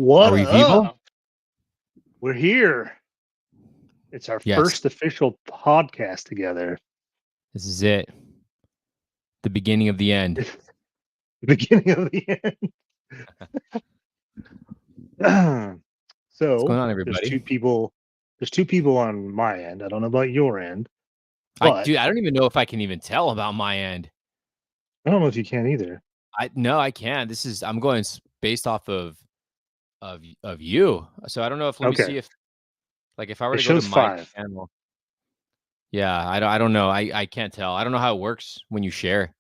What Are we vivo? up? We're here. It's our Yes, first official podcast together. this is it. The beginning of the end. The beginning of the end. What's going So on, there's everybody? two people. There's two people on my end. I don't know about your end, I but dude, I don't even know if I can even tell about my end. I don't know if you can either. No, I can't. I'm going based off of you. So I don't know if let me Okay, see if I were it to go to shows my 5. channel. Yeah, I don't know. I can't tell. I don't know how it works when you share.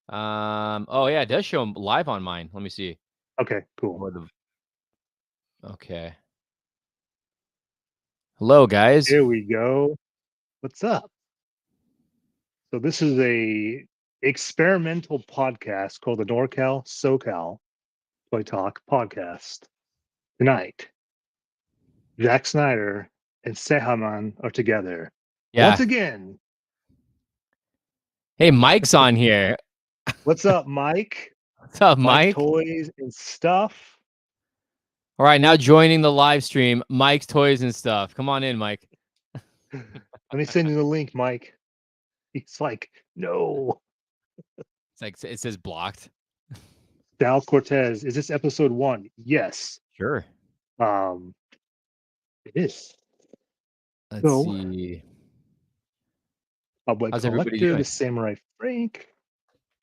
Oh yeah, it does show 'em live on mine. Let me see. Okay, cool. Okay. Hello, guys. Here we go. What's up? So this is a experimental podcast called the NorCal SoCal Toy Talk Podcast. Tonight, Zack Snyder and Sehaman are together once Yeah. again. Hey, Mike's on here. What's up, Mike? What's up, Mike Mike? Toys and Stuff. All right, now joining the live stream, Mike's Toys and Stuff. Come on in, Mike. Let me send you the link, Mike. He's like, no. It's like it says blocked. Dal Cortez, is this episode 1? Yes. Sure. It is. Let's So, see. Public How's everybody Collector, doing? the Samurai Frank,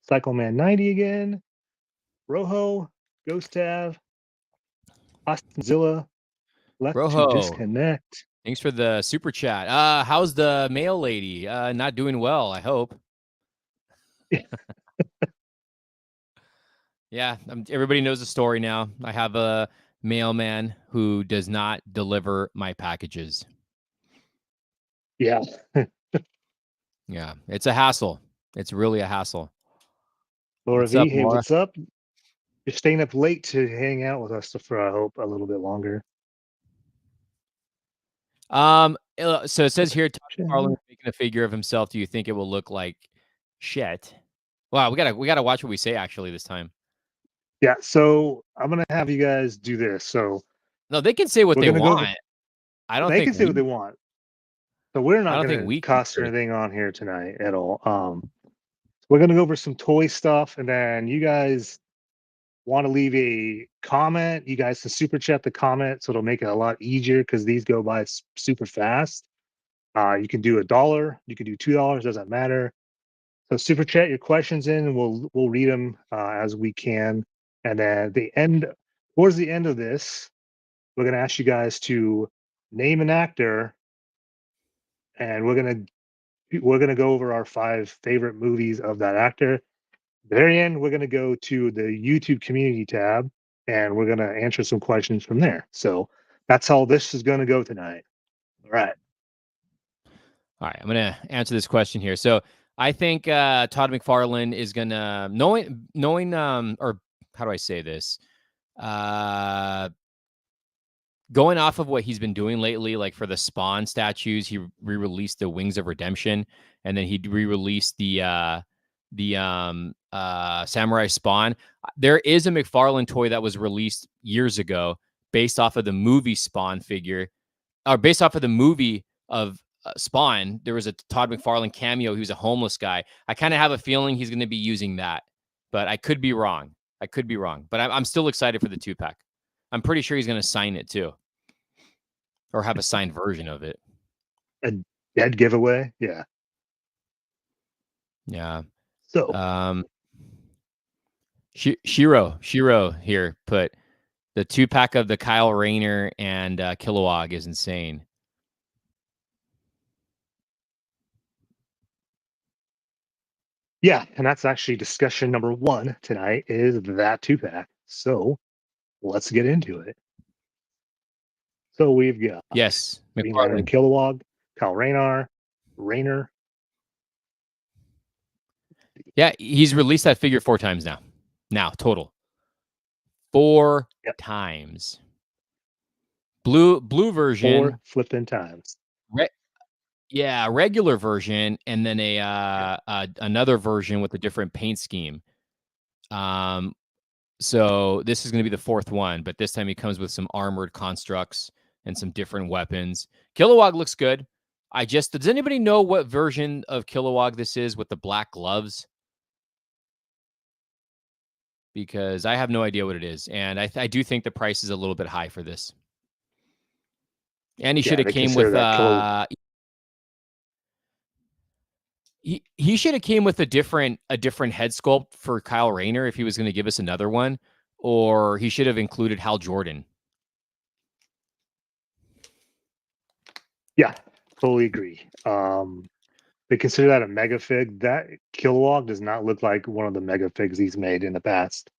Cycle Man 90 again, Rojo, Ghost Tav, Austinzilla, Left to Rojo, Disconnect. thanks for the super chat. How's the mail lady? Not doing well, I hope. Yeah, everybody knows the story now. I have a mailman who does not deliver my packages. Yeah. Yeah, it's a hassle. It's really a hassle. Laura What's V, up, hey, Laura? what's up? You're staying up late to hang out with us for, I hope, a little bit longer. So it says here, Todd McFarlane making a figure of himself. Do you think it will look like shit? Wow, we gotta watch what we say actually this time. Yeah, so I'm gonna have you guys do this. So No, they can say what we're they gonna go. want. I don't They think can say what we. they want. So we're I not don't think gonna we can cuss or say it. anything on here tonight at all. We're gonna go over some toy stuff, and then you guys want to leave a comment, you guys can super chat the comment, so it'll make it a lot easier because these go by super fast. You can do $1, you can do $2, doesn't matter. So super chat your questions in, and we'll read them as we can. And then towards the end of this, we're gonna ask you guys to name an actor, and we're gonna go over our 5 favorite movies of that actor. Very end, we're gonna go to the YouTube community tab, and we're gonna answer some questions from there. So that's how this is gonna go tonight. All right. All right, I'm gonna answer this question here. So I think Todd McFarlane is gonna knowing or how do I say this? Going off of what he's been doing lately, like for the Spawn statues, he re-released the Wings of Redemption, and then he re-released the Samurai Spawn. There is a McFarlane toy that was released years ago based off of the movie Spawn figure, or based off of the movie of Spawn. There was a Todd McFarlane cameo. He was a homeless guy. I kind of have a feeling he's going to be using that, but I could be wrong. But I'm still excited for the 2-pack. I'm pretty sure he's going to sign it too, or have a signed version of it. A dead giveaway. Yeah. Yeah. So Shiro here put the 2-pack of the Kyle Rayner and Kilowog is insane. yeah, and that's actually discussion number 1 tonight is that 2-pack. So let's get into it. So we've got Yes, Green Lantern McFarlane. Kilowog, Kyle Rayner. Yeah, he's released that figure 4 times now. Now total 4 times. Blue version. 4 flipping times. Yeah, regular version, and then another version with a different paint scheme. So this is going to be the fourth one, but this time he comes with some armored constructs and some different weapons. Kilowog looks good. Does anybody know what version of Kilowog this is with the black gloves? Because I have no idea what it is, and I do think the price is a little bit high for this. And he should Yeah, have they came consider with that he should have came with a different head sculpt for Kyle Rayner if he was going to give us another one, or he should have included Hal Jordan. Yeah, totally agree. They consider that a mega fig. That Kilowog does not look like one of the mega figs he's made in the past.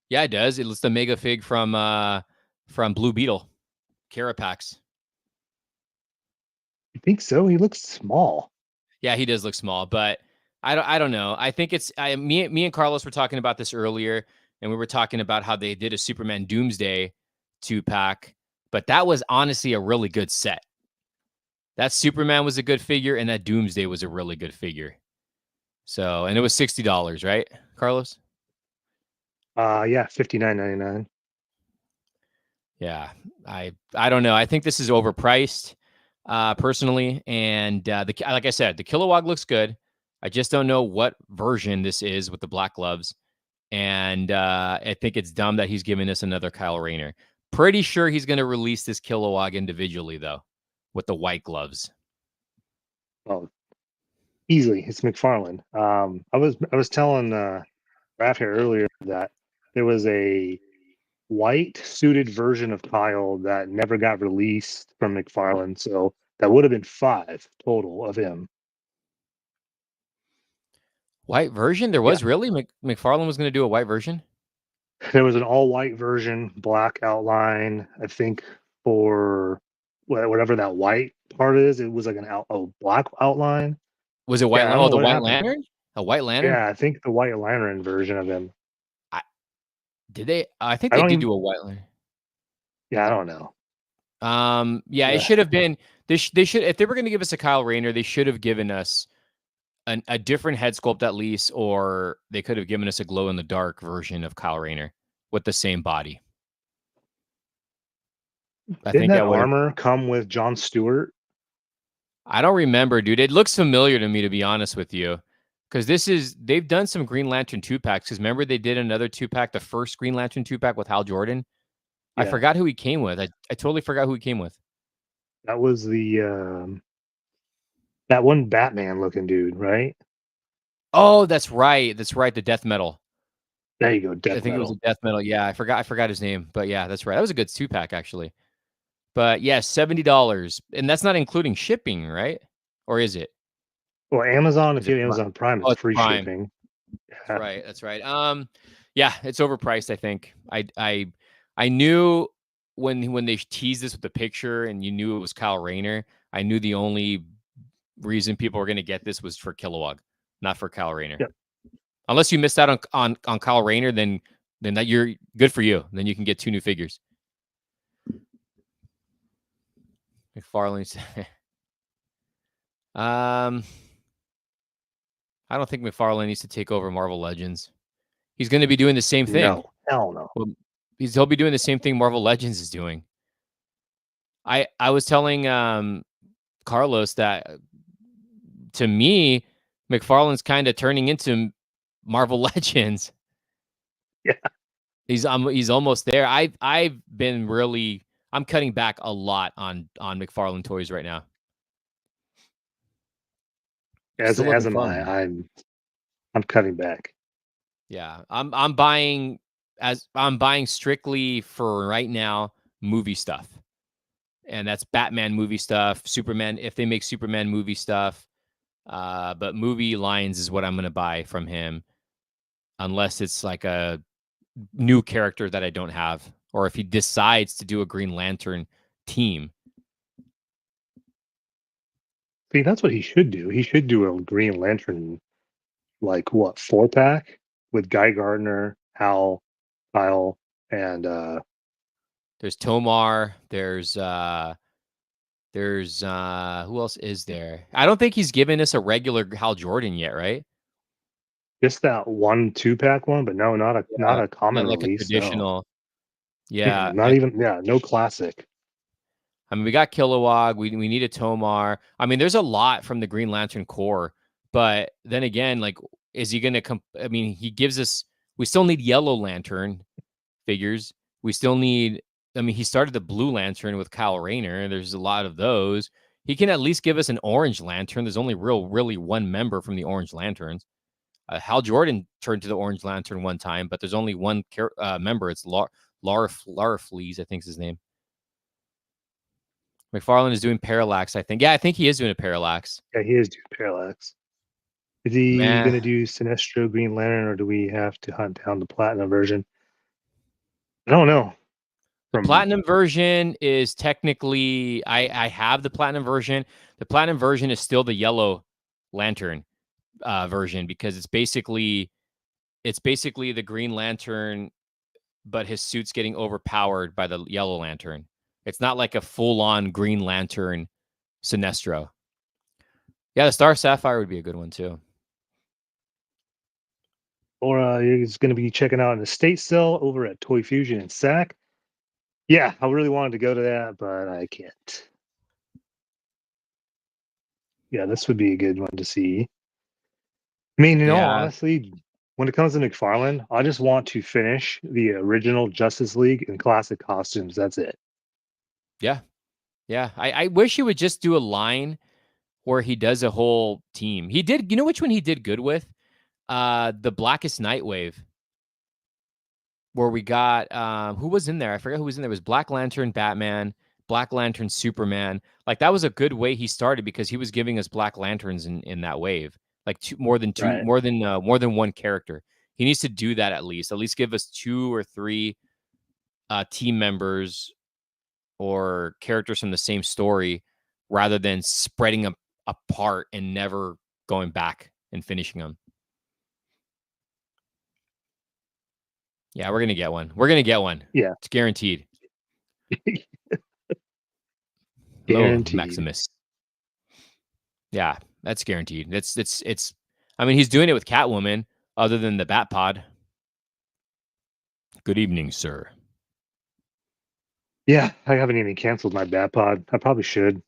Yeah, it does. It looks the mega fig from Blue Beetle, Carapax. You think so? He looks small. Yeah, he does look small, but I don't know. I think it's me and Carlos were talking about this earlier, and we were talking about how they did a Superman Doomsday 2-pack, but that was honestly a really good set. That Superman was a good figure, and that Doomsday was a really good figure. So, and it was $60, right, Carlos? Yeah, $59.99. Yeah, I don't know. I think this is overpriced, personally. And like I said, the Kilowog looks good. I just don't know what version this is with the black gloves. And I think it's dumb that he's giving us another Kyle Rayner. Pretty sure he's going to release this Kilowog individually, though, with the white gloves. Well, easily, it's McFarlane. I was telling Raph here earlier that there was a white suited version of Kyle that never got released from McFarlane, so that would have been 5 total of him. White version? There Yeah, was really? McFarlane was going to do a white version? there was an all white version, black outline. I think for whatever that white part is, it was like a black outline. Was it white? Yeah, I don't Oh, know the what White happened. Lantern? A White Lantern? Yeah, I think the white lantern version of him. Did they? I think I they don't did even. do a White Lantern. Yeah, I don't know. Yeah, it Yeah, should have been. They should, if they were going to give us a Kyle Rayner, they should have given us a different head sculpt at least, or they could have given us a glow in the dark version of Kyle Rayner with the same body. I didn't think that that would have. armor come with John Stewart? I don't remember, dude. It looks familiar to me, to be honest with you, because they've done some Green Lantern 2-packs. Because remember they did another 2-pack, the first Green Lantern 2-pack with Hal Jordan. I Yeah, forgot who he came with. I totally forgot who he came with. that was the that one Batman looking dude, right? Oh, that's right. That's right. The death metal. There you go, I death think it was a metal. death metal. Yeah, I forgot his name, but yeah, that's right. That was a good 2-pack actually. But yeah, $70, and that's not including shipping, right? Or is it? Well, Amazon, Is if it you have Prime? Amazon Prime, Oh, it's it's free Prime. shipping. That's Yeah. right. That's right. Yeah, it's overpriced. I think. I knew when they teased this with the picture, and you knew it was Kyle Rayner. I knew the only reason people were going to get this was for Kilowog, not for Kyle Rayner. Yep. Unless you missed out on Kyle Rayner, then that you're good for you. Then you can get 2 new figures. McFarlane's. I don't think McFarlane needs to take over Marvel Legends. He's going to be doing the same thing. No, hell no. Well, he'll be doing the same thing Marvel Legends is doing. I was telling Carlos that to me, McFarlane's kind of turning into Marvel Legends. Yeah. He's almost there. I've been really I'm cutting back a lot on McFarlane toys right now. As Still love as am I. McFarlane. I'm cutting back. Yeah, I'm buying strictly for right now movie stuff. And that's Batman movie stuff, Superman if they make Superman movie stuff. But movie lines is what I'm going to buy from him unless it's like a new character that I don't have or if he decides to do a Green Lantern team. See, that's what he should do. He should do a Green Lantern, like what, 4-pack with Guy Gardner, Hal, Kyle, and There's Tomar, there's who else is there? I don't think he's given us a regular Hal Jordan yet, right? Just that one 2-pack one, but no, not Yeah, a common like a release. No, traditional. Yeah, not even. Yeah, no classic. I mean, we got Kilowog. We need a Tomar. I mean, there's a lot from the Green Lantern Corps, but then again, like, is he gonna come? I mean, he gives us. We still need Yellow Lantern figures. We still need. I mean, he started the Blue Lantern with Kyle Rayner. There's a lot of those. He can at least give us an Orange Lantern. There's only really one member from the Orange Lanterns. Hal Jordan turned to the Orange Lantern one time, but there's only one member. It's Lara Fleas, I think is his name. McFarlane is doing Parallax, I think. Yeah, I think he is doing a Parallax. Yeah, he is doing Parallax. Is he Man, gonna do Sinestro Green Lantern, or do we have to hunt down the Platinum version? I don't know. the From Platinum version is technically I have the Platinum version. The Platinum version is still the Yellow Lantern version because it's basically the Green Lantern, but his suit's getting overpowered by the Yellow Lantern. It's not like a full-on Green Lantern Sinestro. Yeah, the Star Sapphire would be a good one too. or he's gonna be checking out an estate sale over at Toy Fusion in Sac. Yeah, I really wanted to go to that, but I can't. Yeah, this would be a good one to see. I mean, Yeah, honestly, when it comes to McFarlane, I just want to finish the original Justice League in classic costumes. That's it. yeah, yeah. I wish he would just do a line where he does a whole team. He did. You know which one he did good with? The Blackest Nightwave, where we got who was in there? I forget who was in there. It was Black Lantern, Batman, Black Lantern, Superman. Like that was a good way he started because he was giving us Black Lanterns in that wave. Like Right. more than one character. He needs to do that at least. At least give us 2 or 3 team members or characters from the same story rather than spreading them apart and never going back and finishing them. Yeah, we're gonna get one. We're gonna get one. Yeah. It's guaranteed. Hello, Guaranteed. Maximus. Yeah, that's guaranteed. It's. I mean, he's doing it with Catwoman, other than the Bat Pod. Good evening, sir. Yeah, I haven't even canceled my Bat Pod. I probably should.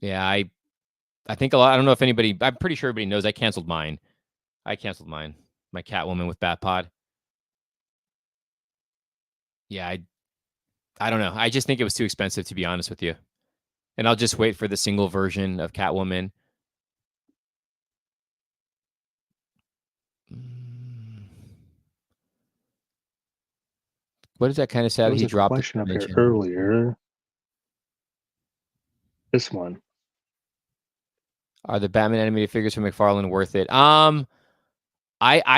Yeah, I think a lot. I don't know if anybody. I'm pretty sure everybody knows I canceled mine. I canceled mine. My Catwoman with Bat Pod. Yeah, I don't know. I just think it was too expensive to be honest with you. And I'll just wait for the single version of Catwoman. Mm. What is that kind of sad There that was he a dropped the question up here dimension? earlier. This one. Are the Batman animated figures from McFarlane worth it? I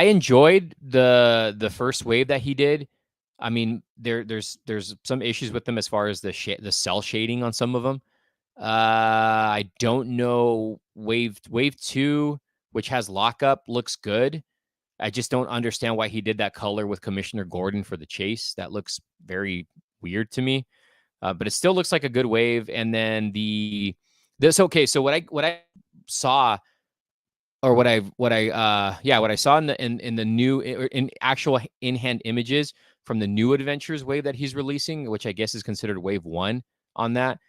enjoyed the first wave that he did. I mean, there's some issues with them as far as the cell shading on some of them. I don't know. Wave 2, which has lockup, looks good. I just don't understand why he did that color with Commissioner Gordon for the chase. That looks very weird to me. But it still looks like a good wave. And then this okay. So what I saw, or what I saw in the new in actual in hand images from the new adventures wave that he's releasing, which I guess is considered wave 1 on that,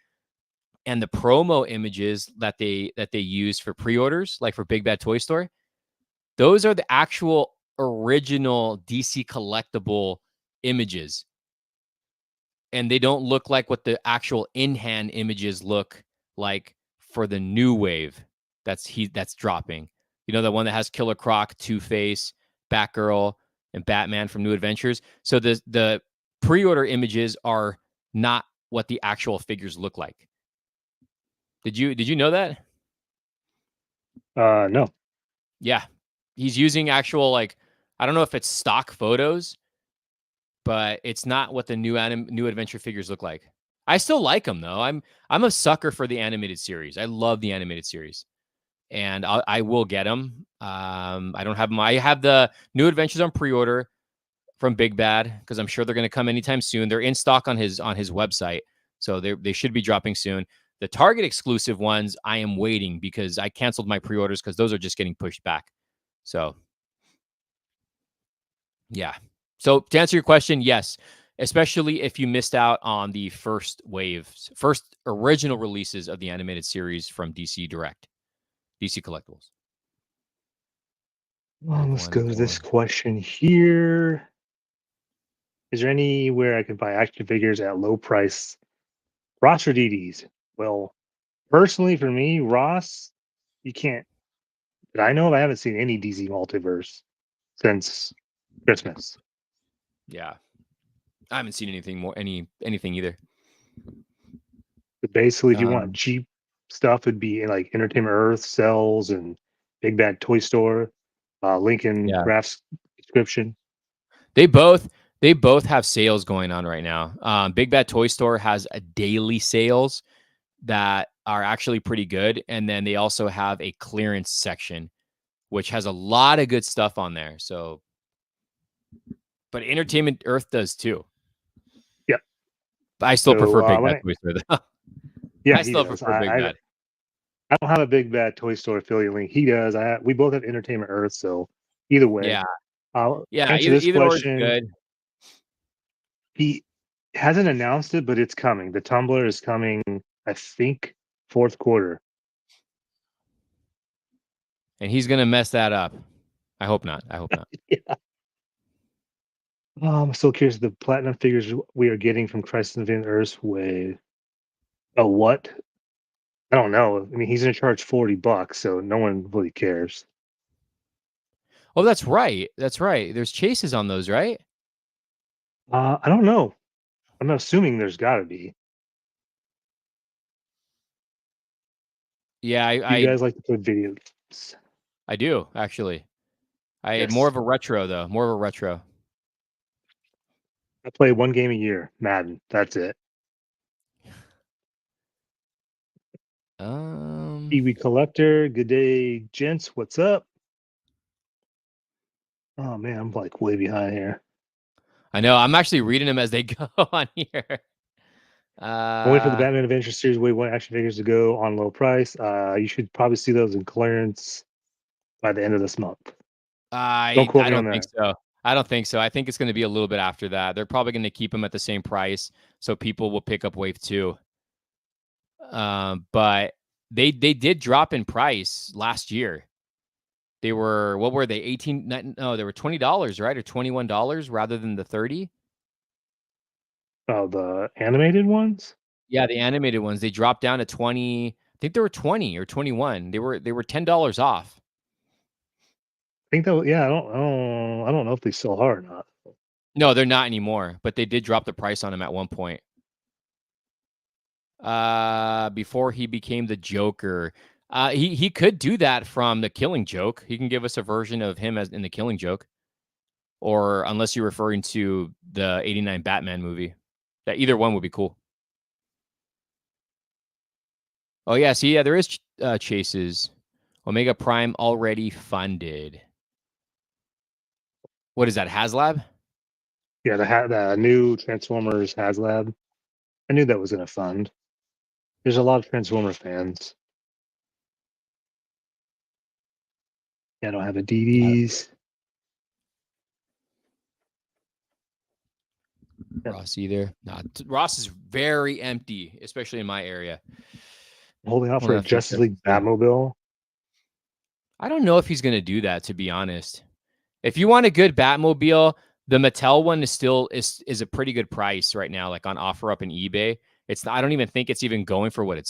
and the promo images that they use for pre-orders, like for Big Bad Toy Store, those are the actual original DC collectible images, and they don't look like what the actual in-hand images look like for the new wave that's dropping. You know, the one that has Killer Croc, Two-Face, Batgirl, and Batman from New Adventures. So the pre-order images are not what the actual figures look like. Did you know that? No. Yeah. He's using actual, like, I don't know if it's stock photos, but it's not what the new adventure figures look like. I still like them though. I'm a sucker for the animated series. I love the animated series, and I will get them. I don't have them. I have the new adventures on pre-order from Big Bad because I'm sure they're going to come anytime soon. They're in stock on his website, so they should be dropping soon. The Target exclusive ones, I am waiting because I canceled my pre-orders because those are just getting pushed back. So Yeah. So to answer your question, yes, especially if you missed out on the first original releases of the animated series from DC Direct, DC Collectibles. Wave Let's 1, go to this 4. question here. Is there anywhere I can buy action figures at low price? Ross or DDs? Well, personally, for me, Ross, you can't. That I know of, I haven't seen any DC multiverse since Christmas. Yeah. I haven't seen anything either. But basically, if you want Um, cheap stuff, it'd be in like Entertainment Earth, Cells, and Big Bad Toy Store, Lincoln yeah. Crafts subscription. They both have sales going on right now. Big Bad Toy Store has a daily sales that are actually pretty good, and then they also have a clearance section which has a lot of good stuff on there. So, but Entertainment Earth does too. Yep. But I still prefer Big When Bad Toy Store though. yeah, I he still does. prefer Big Bad. I don't have a Big Bad Toy Store affiliate link. He does. We both have Entertainment Earth, so either way. Yeah. I'll Yeah. answer this Either or is question. good. He hasn't announced it, but it's coming. The Tumblr is coming, I think, fourth quarter. And he's going to mess that up. I hope not. I hope not. Yeah. I'm still curious. The platinum figures we are getting from Crisis Infinite Earths with what? I don't know. I mean, he's going to charge $40, so no one really cares. Oh, that's right. That's right. There's chases on those, right? I don't know. I'm assuming there's got to be. Yeah, You guys like to play video games? I do actually. More Yes. of a retro though. More of a retro. I play one game a year, Madden. That's it. Kiwi Collector. Good day, gents. What's up? Oh man, I'm like way behind here. I know. I'm actually reading them as they go on here. I'm waiting for the Batman Adventure Series Wave 1 action figures to go on low price. You should probably see those in clearance by the end of this month. Don't quote I me on don't think that. so. I don't think so. I think it's going to be a little bit after that. They're probably going to keep them at the same price, so people will pick up Wave 2. But they did drop in price last year. They were, what were they? 18? No, they were $20, right, or $21 rather than the 30. Oh, the animated ones? Yeah, the animated ones, they dropped down to 20. I think they were 20 or 21. They were $10 off. I think that, yeah, I don't know if they still are or not. No, they're not anymore, but they did drop the price on them at one point. Before he became the Joker. He could do that from the Killing Joke. He can give us a version of him as in the Killing Joke. Or unless you're referring to the 89 Batman movie. That either one would be cool. Oh yeah, see, yeah, there is chases. Omega Prime already funded. What is that? HasLab? Yeah, the new Transformers HasLab. I knew that was going to fund. There's a lot of Transformer fans. Yeah, I don't have a DDs. Ross either. No, Ross is very empty, especially in my area. I'm holding out for a Justice League Yeah. Batmobile. I don't know if he's going to do that, to be honest. If you want a good Batmobile, the Mattel one is still is a pretty good price right now, like on OfferUp and eBay. I don't even think it's even going for what it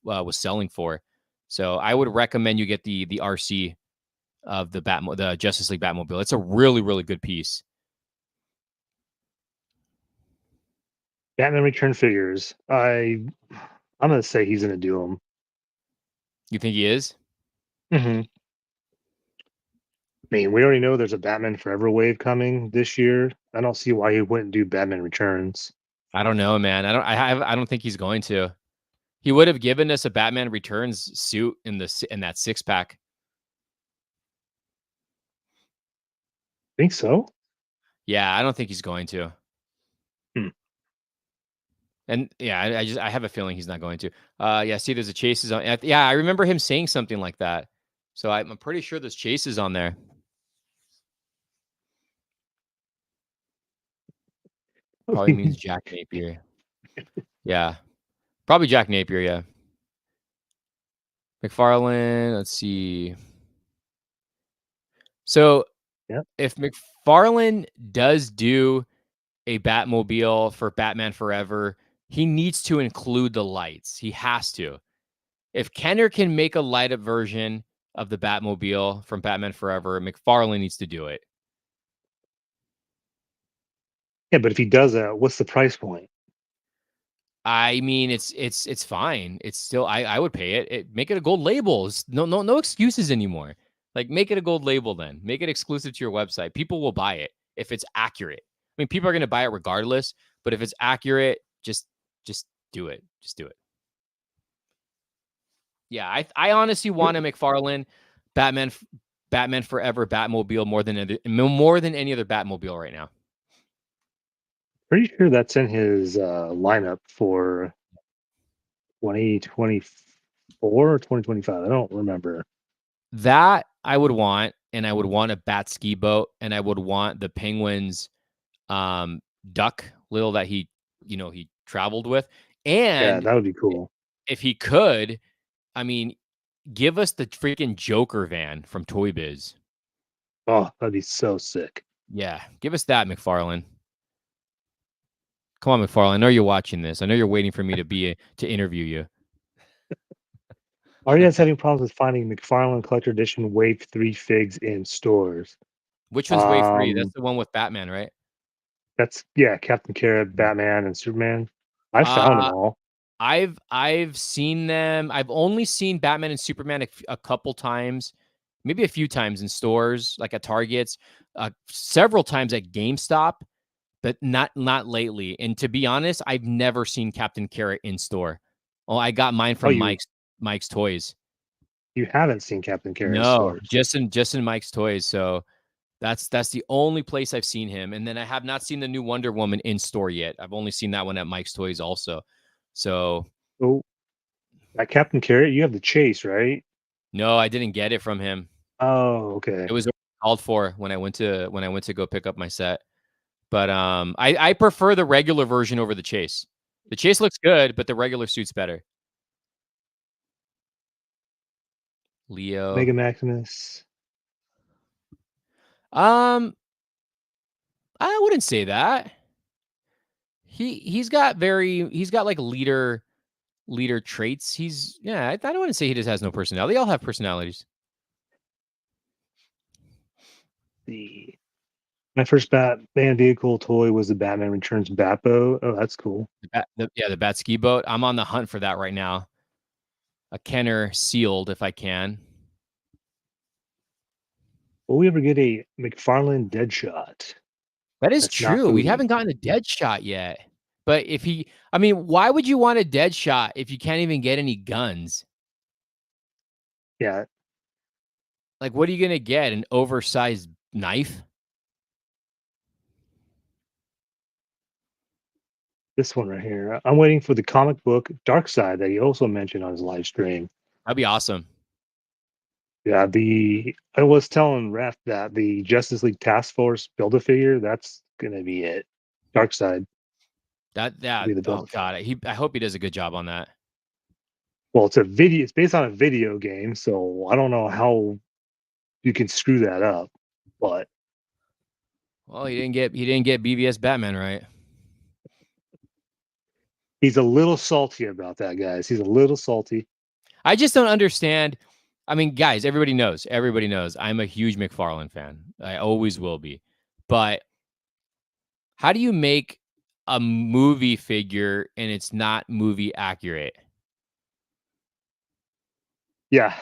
was selling for. So I would recommend you get the RC of the Justice League Batmobile. It's a really, really good piece. Batman Return figures. I'm going to say he's going to do them. You think he is? Mm-hmm. I mean, we already know there's a Batman Forever wave coming this year. I don't see why he wouldn't do Batman Returns. I don't know, man. I don't think he's going to. He would have given us a Batman Returns suit in that 6-pack. Think so? Yeah, I don't think he's going to. Hmm. And yeah, I have a feeling he's not going to. Yeah, see, there's a chases on. Yeah, I remember him saying something like that. So I'm pretty sure there's chases on there. Probably means Jack Napier. Yeah. Probably Jack Napier, yeah. McFarlane, let's see. So Yeah. if McFarlane does do a Batmobile for Batman Forever, he needs to include the lights. He has to. If Kenner can make a light up version of the Batmobile from Batman Forever, McFarlane needs to do it. Yeah, but if he does that, what's the price point? I mean, it's fine. It's still I would pay it. Make it a gold label. No excuses anymore. Like make it a gold label then. Make it exclusive to your website. People will buy it if it's accurate. I mean, people are going to buy it regardless, but if it's accurate, just do it. Just do it. Yeah, I honestly want a McFarlane Batman Batman Forever Batmobile more than any other Batmobile right now. Pretty sure that's in his lineup for 2024 or 2025. I don't remember. That I would want, and I would want a bat ski boat, and I would want the Penguins duck little that he traveled with. Yeah, And that would be cool. if he could, I mean, give us the freaking Joker van from Toy Biz. Oh, that'd be so sick. Yeah, give us that, McFarlane. Come on, McFarlane. I know you're watching this. I know you're waiting for me to interview you. Are you guys having problems with finding McFarlane Collector Edition Wave 3 figs in stores? Which one's Wave 3? That's the one with Batman, right? That's Captain Carrot, Batman, and Superman. I found them Uh, all. I've seen them. I've only seen Batman and Superman a couple times, maybe a few times in stores, like at Targets, several times at GameStop, but not lately. And to be honest, I've never seen Captain Carrot in store. Oh, I got mine Oh, from Mike's Toys. you haven't seen Captain Carrot in No, stores. just in Mike's Toys. So that's the only place I've seen him. And then I have not seen the new Wonder Woman in store yet. I've only seen that one at Mike's Toys also. So Oh, that Captain Carrot, you have the chase, right? no, I didn't get it from him. Oh, okay. It was called for when I went to go pick up my set. But I prefer the regular version over the chase. The chase looks good, but the regular suit's better. Leo. Mega Maximus. I wouldn't say that. He's got like leader traits. I don't want to say he just has no personality. They all have personalities. My first Batman vehicle toy was the Batman Returns Batbo. Oh, that's cool. The Bat ski boat. I'm on the hunt for that right now. A Kenner sealed if I can. Will we ever get a McFarlane Deadshot? That is That's not true. We booty. haven't gotten a dead shot yet. But why would you want a dead shot if you can't even get any guns? Yeah, Like, what are you gonna get? An oversized knife? this one right here. I'm waiting for the comic book Dark Side that he also mentioned on his live stream. That'd be awesome. Yeah, I was telling Ref that the Justice League Task Force Build-A-Figure, that's gonna be it. Dark Side That will be the oh Build-A-Figure. god, I hope he does a good job on that. Well, it's based on a video game, so I don't know how you can screw that up, but Well, he didn't get BVS Batman right. he's a little salty about that, guys. He's a little salty. I just don't understand. I mean, guys, everybody knows. Everybody knows I'm a huge McFarlane fan. I always will be. But how do you make a movie figure and it's not movie accurate? Yeah.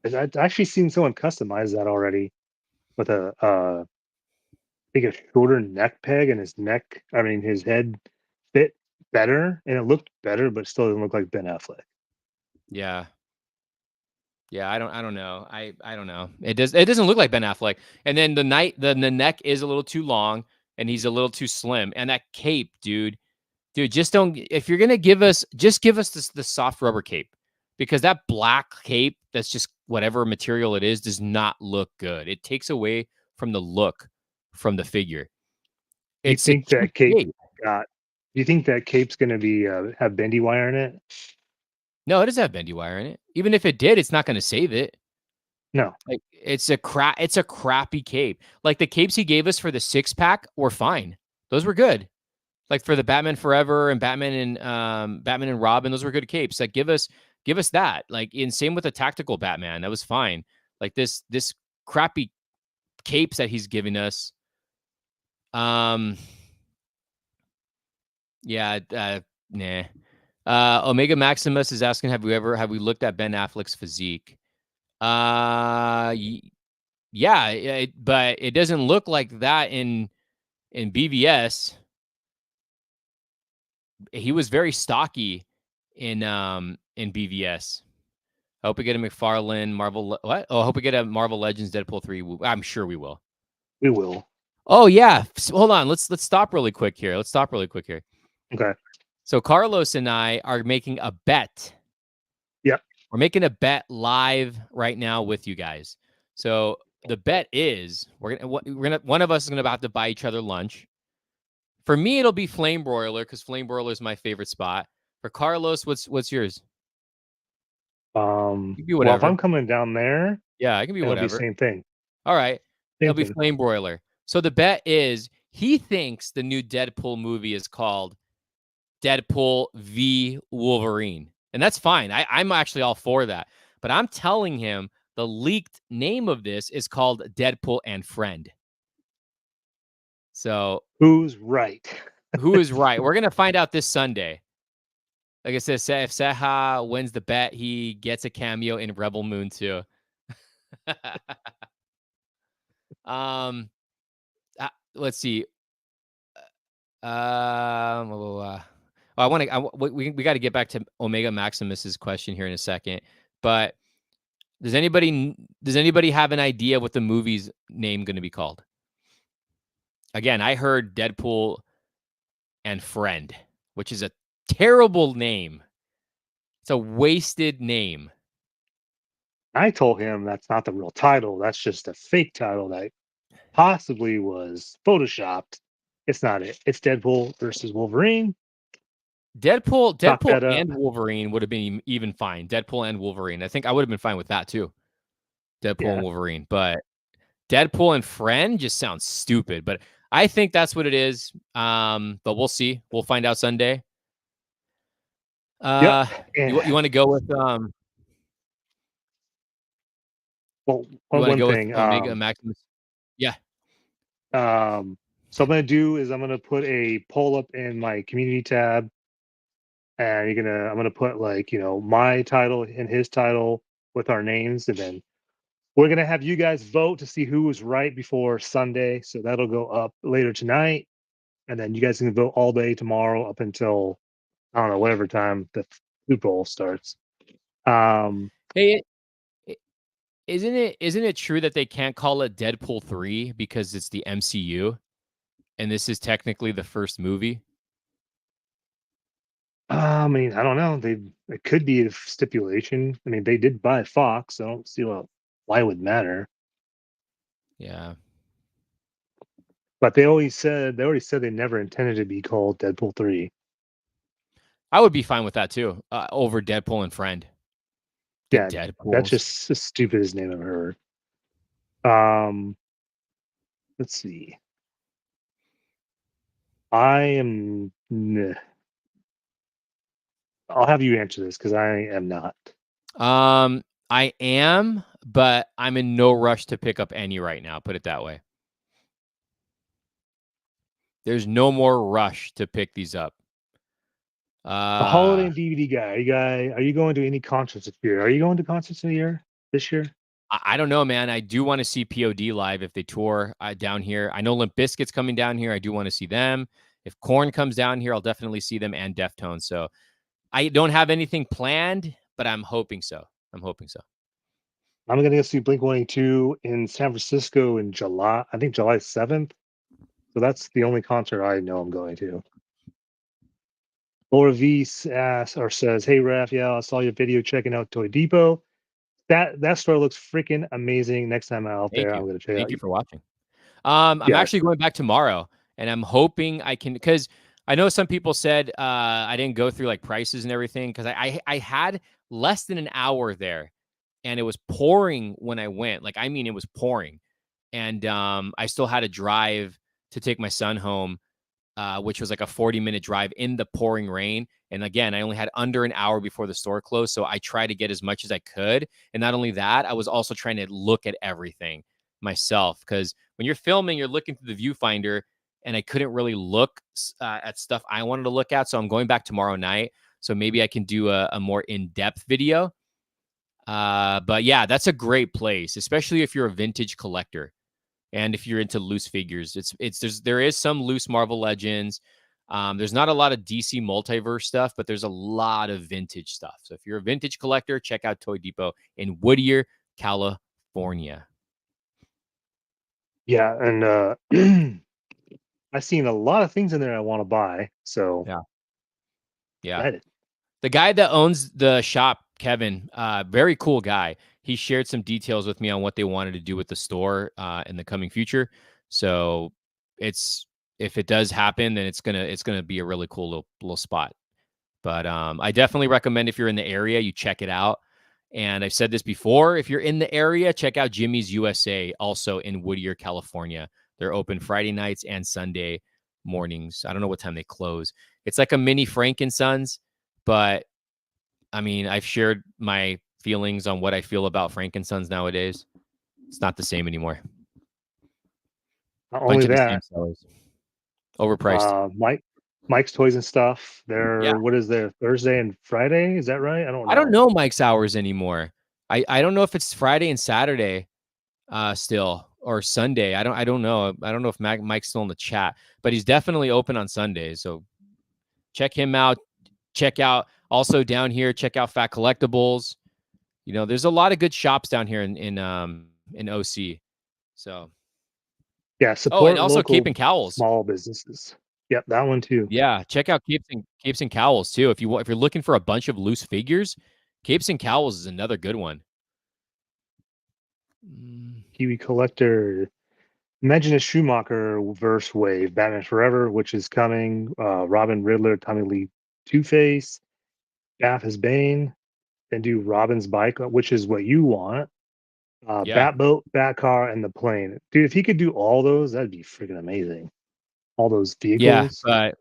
I've actually seen someone customize that already with I think a shorter neck peg, and his head fit better and it looked better, but still doesn't look like Ben Affleck. Yeah. Yeah, I don't know. I don't know. It doesn't look like Ben Affleck. And then the neck is a little too long and he's a little too slim. And that cape, dude, just don't. If you're gonna just give us the soft rubber cape, because that black cape that's just whatever material it is does not look good. It takes away from the look from the figure. You It's a think cheap that cape cape. not. Do you think that cape's gonna be have bendy wire in it? No, it doesn't have bendy wire in it. Even if it did, it's not going to save it. No. Like it's a crappy cape. Like the capes he gave us for the 6-pack were fine. Those were good. Like for the Batman Forever and Batman and Robin, those were good capes. Like give us that. Like in same with the tactical Batman, that was fine. Like this crappy capes that he's giving us. Yeah, nah. Omega Maximus is asking, have we looked at Ben Affleck's physique? Yeah, but it doesn't look like that in BVS. He was very stocky in BVS. I hope we get a McFarlane Marvel. What? Oh, I hope we get a Marvel Legends Deadpool 3. I'm sure we will. We will. Oh yeah. Hold on. Let's stop really quick here. Okay. So Carlos and I are making a bet. Yep. We're making a bet live right now with you guys. So the bet is we're gonna one of us is gonna have to buy each other lunch. For me, it'll be Flame Broiler because Flame Broiler is my favorite spot. For Carlos, what's yours? It can be Well, if whatever. I'm coming down there, Yeah, it can be it'll be whatever. same thing. All right. Same It'll be thing. Flame Broiler. So the bet is he thinks the new Deadpool movie is called Deadpool v Wolverine. And that's fine. I'm actually all for that. But I'm telling him the leaked name of this is called Deadpool and Friend. So who's right? who is right? We're going to find out this Sunday. Like I said, if Seha wins the bet, he gets a cameo in Rebel Moon too. Let's see. I want to. We got to get back to Omega Maximus's question here in a second. But does anybody have an idea what the movie's name going to be called? Again, I heard Deadpool and Friend, which is a terrible name. It's a wasted name. I told him that's not the real title. That's just a fake title that possibly was photoshopped. It's not it. It's Deadpool versus Wolverine. Deadpool and Wolverine would have been even fine. Deadpool and Wolverine. I think I would have been fine with that too. Deadpool and Wolverine. But Deadpool and Friend just sounds stupid. But I think that's what it is. But we'll see. We'll find out Sunday. Yep. You want to go with well, one thing. with Omega Maximus? Yeah. So I'm gonna do is I'm gonna put a poll up in my community tab, and I'm gonna put like my title and his title with our names, and then we're gonna have you guys vote to see who was right before Sunday. So that'll go up later tonight, and then you guys can vote all day tomorrow up until I don't know whatever time the Super Bowl starts. Hey, isn't it true that they can't call it Deadpool 3 because it's the MCU, and this is technically the first movie? I mean, I don't know. It could be a stipulation. I mean, they did buy Fox, so I don't see why it would matter. Yeah. But they already said they never intended to be called Deadpool 3. I would be fine with that too. Over Deadpool and Friend. Yeah, Deadpool. that's just the stupidest name I've heard. Let's see. I'll have you answer this because I am not. I am, but I'm in no rush to pick up any right now. Put it that way. There's no more rush to pick these up. A holiday and DVD guy. Are you going to any concerts this year? Are you going to concerts this year? I don't know, man. I do want to see POD live if they tour down here. I know Limp Bizkit's coming down here. I do want to see them. If Korn comes down here, I'll definitely see them, and Deftones. So I don't have anything planned, but I'm hoping so. I'm going to go see Blink-182 in San Francisco in July. I think July 7th. So that's the only concert I know I'm going to. Laura V asks or says, "Hey Raphael, I saw your video checking out Toy Depot. That store looks freaking amazing. Next time I'm out there, I'm going to check it out." Thank you for watching. I'm actually going back tomorrow, and I'm hoping I can because I know some people said I didn't go through like prices and everything because I had less than an hour there, and it was pouring when I went. Like I mean, it was pouring, and I still had to drive to take my son home, which was like a 40-minute drive in the pouring rain. And again, I only had under an hour before the store closed, so I tried to get as much as I could. And not only that, I was also trying to look at everything myself because when you're filming, you're looking through the viewfinder, and I couldn't really look at stuff I wanted to look at. So I'm going back tomorrow night. So maybe I can do a more in-depth video. But yeah, that's a great place, especially if you're a vintage collector and if you're into loose figures. There is some loose Marvel Legends. There's not a lot of DC multiverse stuff, but there's a lot of vintage stuff. So if you're a vintage collector, check out Toy Depot in Whittier, California. Yeah, and I've seen a lot of things in there I want to buy. So Yeah. Yeah. excited. The guy that owns the shop, Kevin, very cool guy. He shared some details with me on what they wanted to do with the store in the coming future. So it's if it does happen, then it's gonna be a really cool little spot. But I definitely recommend if you're in the area, you check it out. And I've said this before, if you're in the area, check out Jimmy's USA, also in Whittier, California. They're open Friday nights and Sunday mornings. I don't know what time they close. It's like a mini Frankensons, but I mean, I've shared my feelings on what I feel about Frankensons nowadays. It's not the same anymore. Not Bunch only of the same that, sellers. Overpriced. Mike's Toys and Stuff. Yeah. What is there, Thursday and Friday? Is that right? I don't I don't know. know Mike's hours anymore. I don't know if it's Friday and Saturday still or Sunday. I don't know. I don't know if Mike's still in the chat, but he's definitely open on Sundays. So check him out. Check out also down here, check out Fat Collectibles. You know, there's a lot of good shops down here in OC. So Yeah, oh, and support also Cape local and Cowls. small businesses. Yep, that one too. Yeah, check out Capes and Cowls too. If you're looking for a bunch of loose figures, Capes and Cowls is another good one. Kiwi Collector. Imagine a Schumacher verse wave, Batman Forever, which is coming. Robin Riddler, Tommy Lee, Two Face, Gaff as Bane, then do Robin's bike, which is what you want. Yeah, Batboat, Batcar, and the plane. Dude, if he could do all those, that'd be freaking amazing. All those yeah, vehicles. but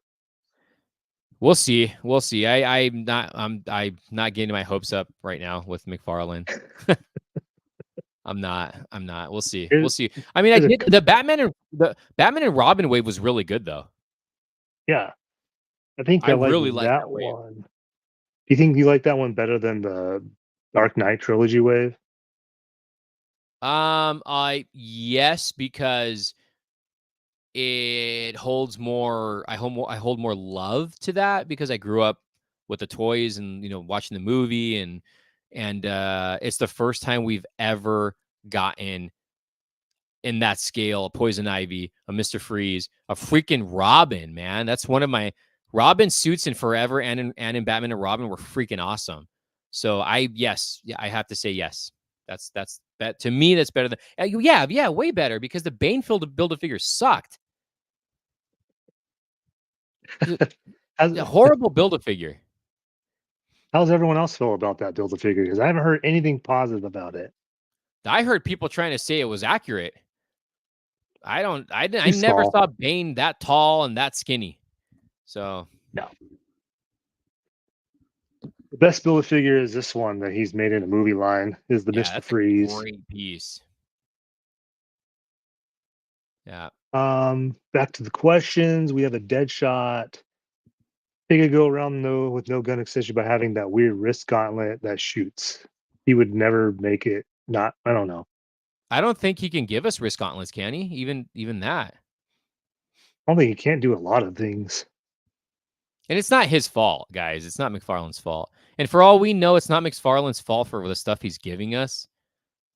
we'll see. We'll see. I'm not getting my hopes up right now with McFarlane. I'm not. We'll see. We'll Here's, see. I mean, I here's a did the Batman and Robin wave was really good though. yeah. I think I I like really like that that wave. one. Do you think you like that one better than the Dark Knight trilogy wave? I yes, because it holds more I hold more love to that because I grew up with the toys and watching the movie and it's the first time we've ever gotten in that scale a Poison Ivy, a Mr. Freeze, a freaking Robin, man. That's one of my Robin suits in Forever and in Batman and Robin were freaking awesome. So I have to say yes. That's that to me that's better than yeah, way better because the Banefield build a figure sucked. How's, A horrible build a figure. how's everyone else feel about that build a figure? Because I haven't heard anything positive about it. I heard people trying to say it was accurate. I don't. I Too never small. saw Bane that tall and that skinny. So No. The best build a figure is this one that he's made in a movie line, is the yeah, Mr. that's a Freeze. great piece. Yeah. Back to the questions. We have a dead shot. He could go around with no gun accessory by having that weird wrist gauntlet that shoots. He would never make it not, I don't know. I don't think he can give us wrist gauntlets, can he? Even that. I don't think he can't do a lot of things. And it's not his fault, guys. It's not McFarlane's fault. And for all we know, it's not McFarlane's fault for the stuff he's giving us.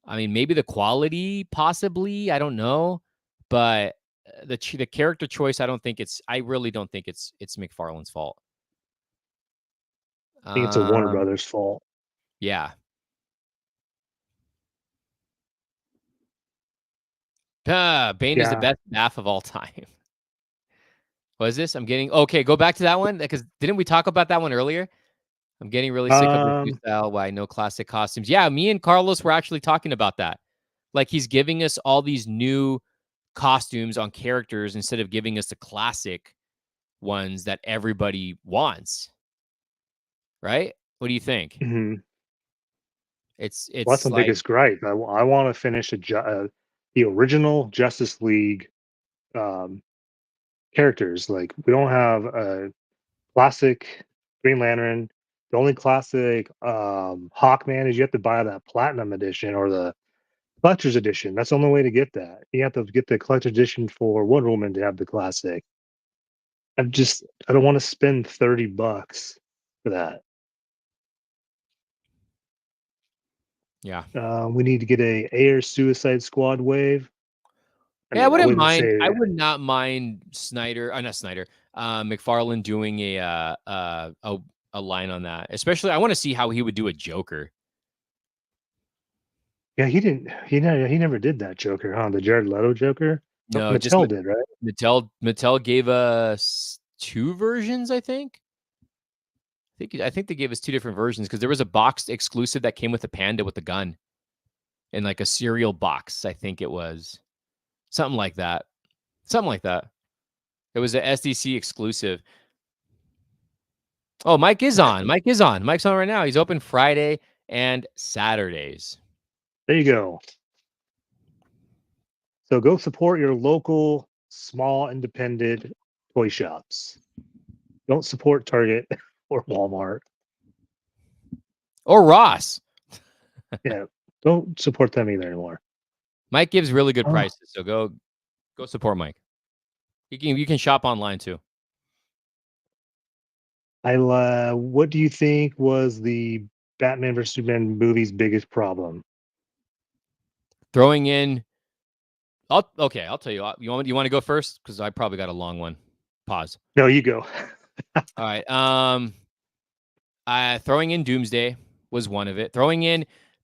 I mean, maybe the quality, possibly. I don't know, but the character choice, I don't think it's. I really don't think it's McFarlane's fault. I think it's a Warner Um, Brothers fault. yeah. Bane is the Yeah. best BAF of all time. What is this? I'm getting okay. Go back to that one because didn't we talk about that one earlier? I'm getting really sick of this new Um, style. Why no classic costumes? Yeah, me and Carlos were actually talking about that. Like he's giving us all these new costumes on characters instead of giving us the classic ones that everybody wants. Right? What do you think? mhm. It's Well, that's it's my like biggest gripe. I want to finish the original Justice League um, characters. Like we don't have a classic Green Lantern. The only classic Hawkman is you have to buy that Platinum edition or the collector's edition. That's the only way to get that. You have to get the collector's edition for Wonder Woman to have the classic. I don't want to spend $30 for that. yeah. We need to get a Air Suicide Squad wave. I Yeah, I mean, I wouldn't wouldn't mind. I say, would not mind Snyder. Not Snyder. McFarlane doing a line on that. Especially, I want to see how he would do a Joker. yeah, he never did that Joker, huh? The Jared Leto Joker. No, No, just Mattel did, right? Mattel gave us two versions. I think they gave us two different versions because there was a boxed exclusive that came with a panda with a gun in like a cereal box. I think it was something like that. Something like that. It was a SDC exclusive. Oh, Mike is on. Mike is on. Mike's on right now. He's open Friday and Saturdays. There you go. So go support your local small independent toy shops. Don't support Target or Walmart. Or Ross. Yeah, don't support them either anymore. Mike gives really good Oh, prices, so go support Mike. You can shop online too. what do you think was the Batman vs Superman movie's biggest problem? Throwing in I'll tell you. You want to go first cuz I probably got a long one. Pause. No, you go. All right. Throwing in Doomsday was one of it.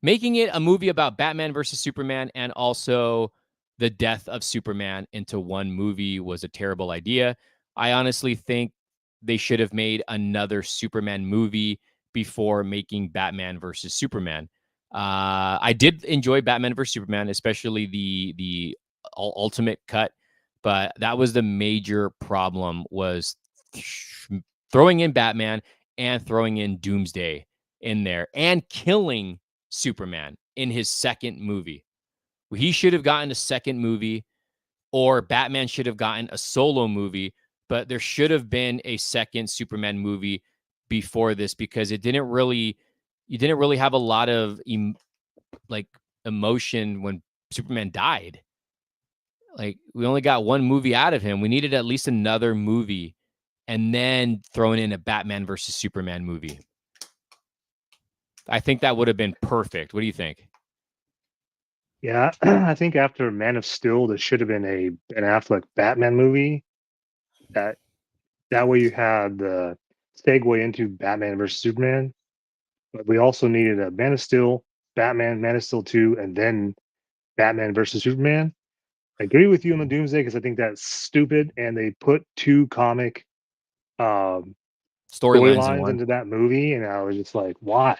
Making it a movie about Batman versus Superman and also the death of Superman into one movie was a terrible idea. I honestly think they should have made another Superman movie before making Batman versus Superman. I did enjoy Batman versus Superman, especially the ultimate cut, but that was the major problem was throwing in Batman and throwing in Doomsday in there and killing Superman in his second movie. He should have gotten a second movie, or Batman should have gotten a solo movie, but there should have been a second Superman movie before this because you didn't really have a lot of like emotion when Superman died. Like we only got one movie out of him. We needed at least another movie and then throwing in a Batman versus Superman movie. I think that would have been perfect. What do you think? Yeah, I think after Man of Steel, there should have been a Ben Affleck Batman movie. That that way you had the segue into Batman versus Superman. But we also needed a Man of Steel, Batman, Man of Steel 2, and then Batman versus Superman. I agree with you on the Doomsday because I think that's stupid, and they put two comic um, Storylines in storylines one. into that movie, and I was just like, why?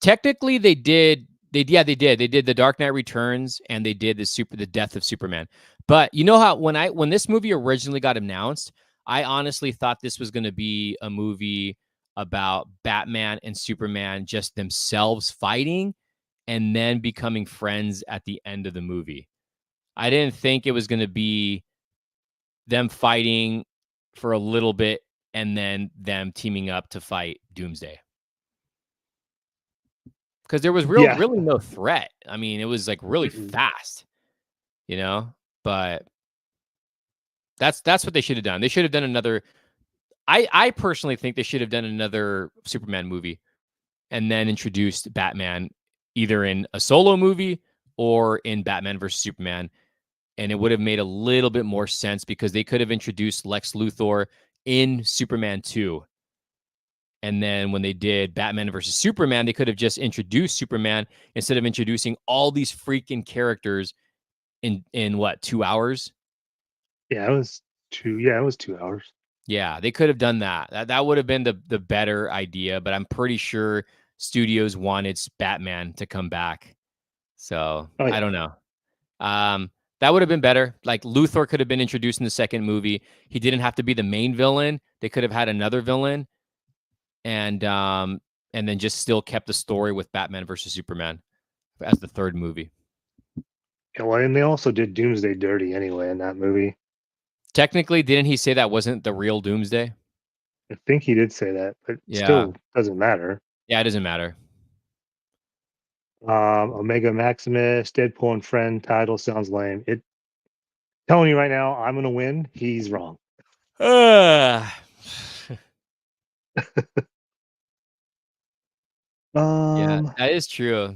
Technically, they did. They did. They did the Dark Knight Returns, and they did the death of Superman. But you know how when this movie originally got announced, I honestly thought this was going to be a movie about Batman and Superman just themselves fighting and then becoming friends at the end of the movie. I didn't think it was going to be them fighting for a little bit and then them teaming up to fight Doomsday. Because there was Yeah, really no threat. I mean, it was like really mm-mm. fast, you know. But that's what they should have done. They should have done another. I personally think they should have done another Superman movie and then introduced Batman either in a solo movie or in Batman versus Superman, and it would have made a little bit more sense because they could have introduced Lex Luthor in Superman 2. And then when they did Batman versus Superman, they could have just introduced Superman instead of introducing all these freaking characters in what 2 hours. Yeah, it was 2. Yeah, it was 2 hours. Yeah, they could have done that. That would have been the better idea, but I'm pretty sure studios wanted Batman to come back. So, Oh I yeah. don't know. Um, that would have been better. Like Luthor could have been introduced in the second movie. He didn't have to be the main villain. They could have had another villain and and then just still kept the story with Batman versus Superman as the third movie. Yeah, well, and they also did Doomsday dirty anyway in that movie. Technically, didn't he say that wasn't the real Doomsday? I think he did say that, but Yeah. still doesn't matter. Yeah, it doesn't matter. Omega Maximus, Deadpool and Friend title sounds lame. It telling you right now, I'm gonna win. He's wrong. Uh, yeah, Um, that is true.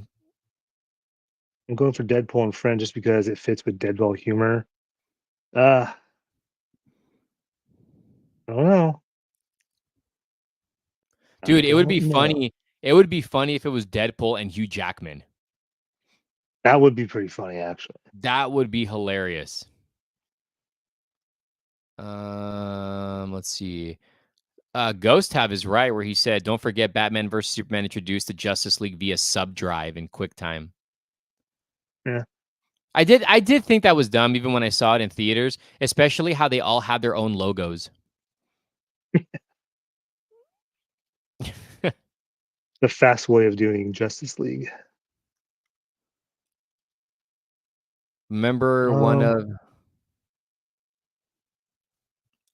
I'm going for Deadpool and Friend just because it fits with Deadpool humor. Uh, I don't know. I Dude, it would don't be know. funny. It would be funny if it was Deadpool and Hugh Jackman. That would be pretty funny, actually. That would be hilarious. Let's see. Ghost Have is right where he said, "Don't forget Batman versus Superman introduced the Justice League via SubDrive in QuickTime." Yeah, I did think that was dumb even when I saw it in theaters, especially how they all had their own logos. the fast way of doing Justice League. Remember one Um, of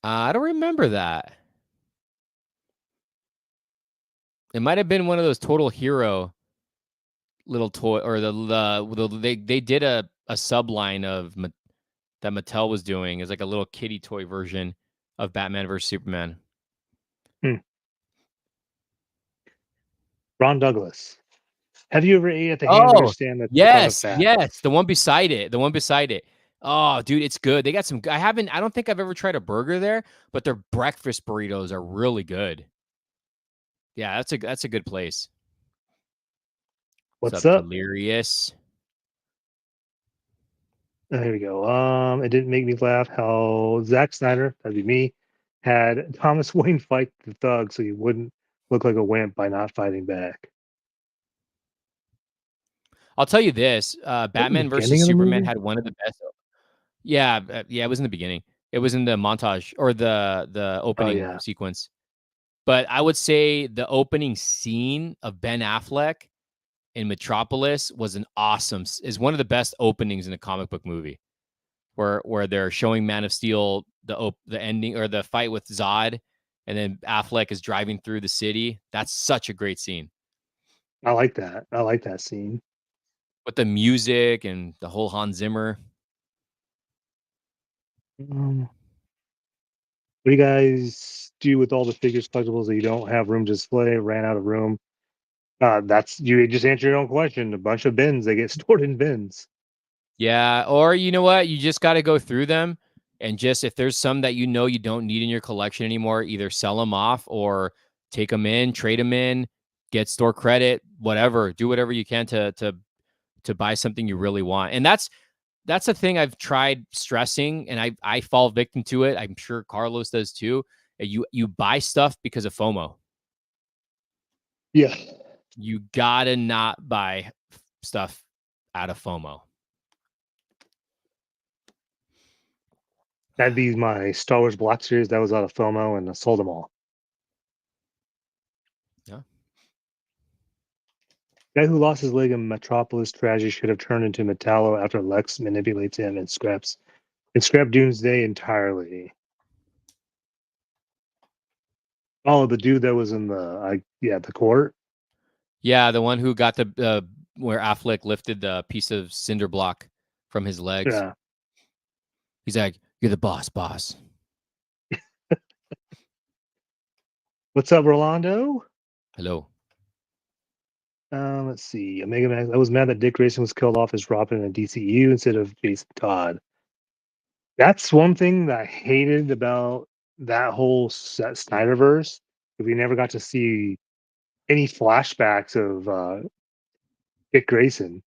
I don't remember that. It might have been one of those Total Hero little toy or they did a sub line of that Mattel was doing is like a little kitty toy version of Batman versus Superman. hmm. Ron Douglas. Have you ever ate at the hamburger Oh, stand that's in front of yes, Fat? yes, the one beside it, the one beside it. Oh, dude, it's good. They got some I don't think I've ever tried a burger there, but their breakfast burritos are really good. Yeah, that's a good place. What's What's up, up? Delirious? Here we go. It didn't make me laugh how Zack Snyder, that'd be me, had Thomas Wayne fight the thug so he wouldn't look like a wimp by not fighting back. I'll tell you this, At the Batman versus beginning of the Superman movie? had one of the best. Yeah, yeah, it was in the beginning. It was in the montage or the Oh opening yeah. sequence. But I would say the opening scene of Ben Affleck in Metropolis was is one of the best openings in a comic book movie. Where they're showing Man of Steel the ending or the fight with Zod, and then Affleck is driving through the city. That's such a great scene I like that. I like that scene. with the music and the whole Hans Zimmer. What do you guys do with all the figures collectibles that you don't have room to display, ran out of room? That's you just answer your own question. A bunch of bins, they get stored in bins. Yeah, or you know what? You just got to go through them and just if there's some that you know you don't need in your collection anymore, either sell them off or take them in, trade them in, get store credit, whatever. Do whatever you can to buy something you really want. And that's a thing I've tried stressing and I fall victim to it. I'm sure Carlos does too. You buy stuff because of FOMO. Yeah. You got to not buy stuff out of FOMO. That'd be my Star Wars Black Series. That was out of FOMO and I sold them all. Yeah. Guy who lost his leg in Metropolis tragedy should have turned into Metallo after Lex manipulates him and scrap Doomsday entirely. Oh, the dude that was in the court. Yeah, the one who got the where Affleck lifted the piece of cinder block from his legs. Yeah. He's like, "You're the boss, boss." What's up, Rolando? Hello. Let's see. Omega Man. I was mad that Dick Grayson was killed off as Robin in DCU instead of Jason Todd. That's one thing that I hated about that whole Snyderverse. We never got to see any flashbacks of Dick Grayson.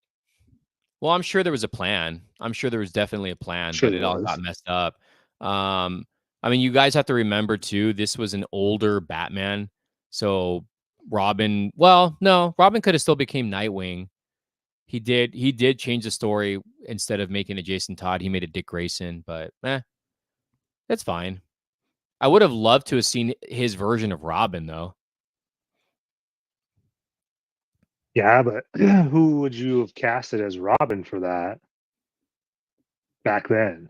Well, I'm sure there was a plan. I'm sure there was definitely a plan, Sure but there it all was. got messed up. Um, I mean, you guys have to remember too, this was an older Batman. So Robin, well, no, Robin could have still became Nightwing. He did change the story. Instead of making it Jason Todd, he made it Dick Grayson, but that's fine. I would have loved to have seen his version of Robin though. Yeah, but who would you have casted as Robin for that back then?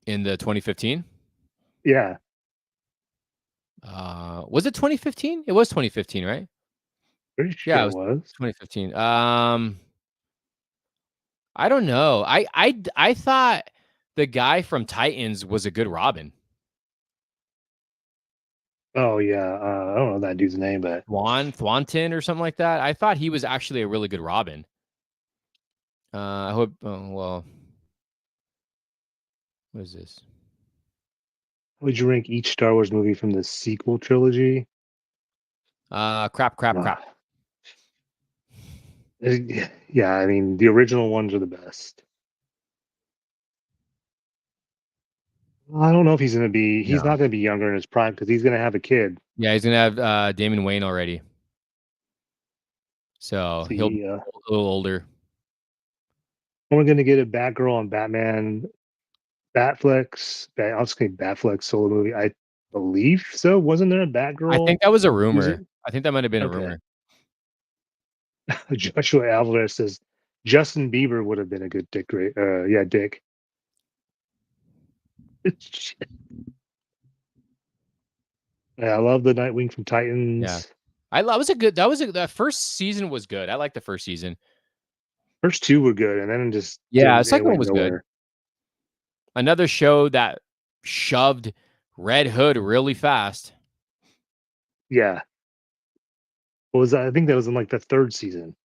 In the 2015. Yeah, Was it 2015? It was 2015, right? pretty Yeah, sure it it was was. 2015. I don't know. I thought the guy from Titans was a good Robin. Oh yeah, I don't know that dude's name, but Thwanton or something like that. I thought he was actually a really good Robin. I hope. Oh, well, what is this? would you rank each Star Wars movie from the sequel trilogy? Crap, crap, crap. Uh, yeah, I mean the original ones are the best. I don't know if he's gonna be. He's No. not gonna be younger in his prime because he's gonna have a kid. Yeah, he's gonna have Damon Wayne already, so he'll be See, a little older. we're gonna get a Batgirl on Batman, Batflex. I'll just say Batflex solo movie. I believe so. Wasn't there a I Batgirl? think that was a Who's rumor. it? I think that might have been a Okay. rumor. Joshua Alvarez says Justin Bieber would have been a good Dick. Yeah, Dick. Yeah, I love the Nightwing from Yeah, Titans. that was a good. That first season was good. I like the first season. First two were good, and then Yeah, the it second one went was good. nowhere. Another show that shoved Red Hood really fast. Yeah, what was that? I think that was in like the third season.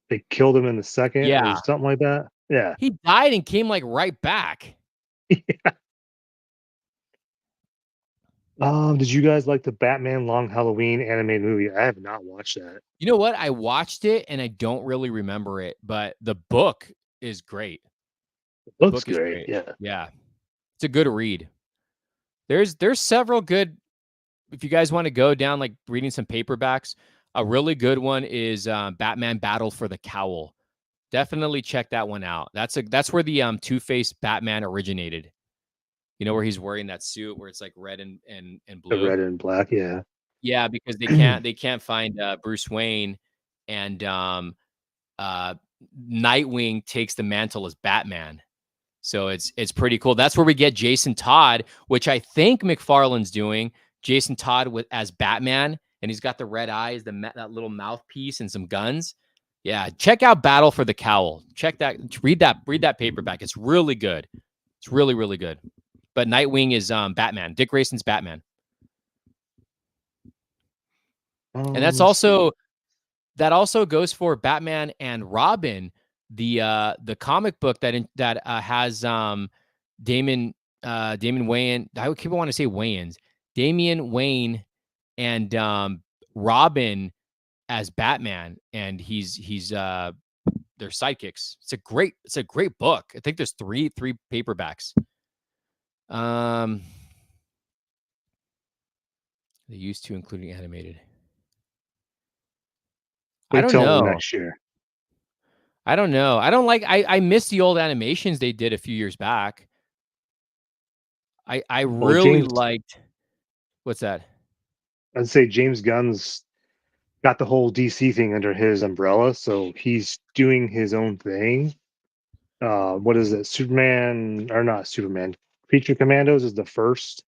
They killed him in the second or Yeah, something like that. Yeah. he died and came like right back. Did you guys like the Batman Long Halloween animated movie? I have not watched that. You know what? I watched it and I don't really remember it, but the book is great. It The looks book is great. great. Yeah. Yeah, it's a good read. There's several good. If you guys want to go down like reading some paperbacks, a really good one is Batman Battle for the Cowl. Definitely check that one out. That's where the Two-Face Batman originated. You know, where he's wearing that suit where it's like red and The blue. red and black. Yeah. Yeah, because they can't find Bruce Wayne, and uh, Nightwing takes the mantle as Batman. So it's pretty cool. That's where we get Jason Todd, which I think McFarlane's doing. Jason Todd with as Batman, and he's got the red eyes, that little mouthpiece, and some guns. Yeah, check out Battle for the Cowl. Check that. Read that paperback. It's really good. It's really really good. But Nightwing is Batman. Dick Grayson's Batman, and that's Let's see. also that also goes for Batman and Robin, the comic book that has Damon Wayne. I keep want to say Wayans, Damian Wayne, and Robin as Batman, and he's their sidekicks. It's a great book. I think there's three paperbacks. Um, they used to including animated. I Wait don't till know. next year. I don't know. I don't like. I miss the old animations they did a few years back. I Well, really liked. What's that? I'd say James Gunn's got the whole DC thing under his umbrella, so he's doing his own thing. What is it? Superman or not Superman? Creature Commandos is the first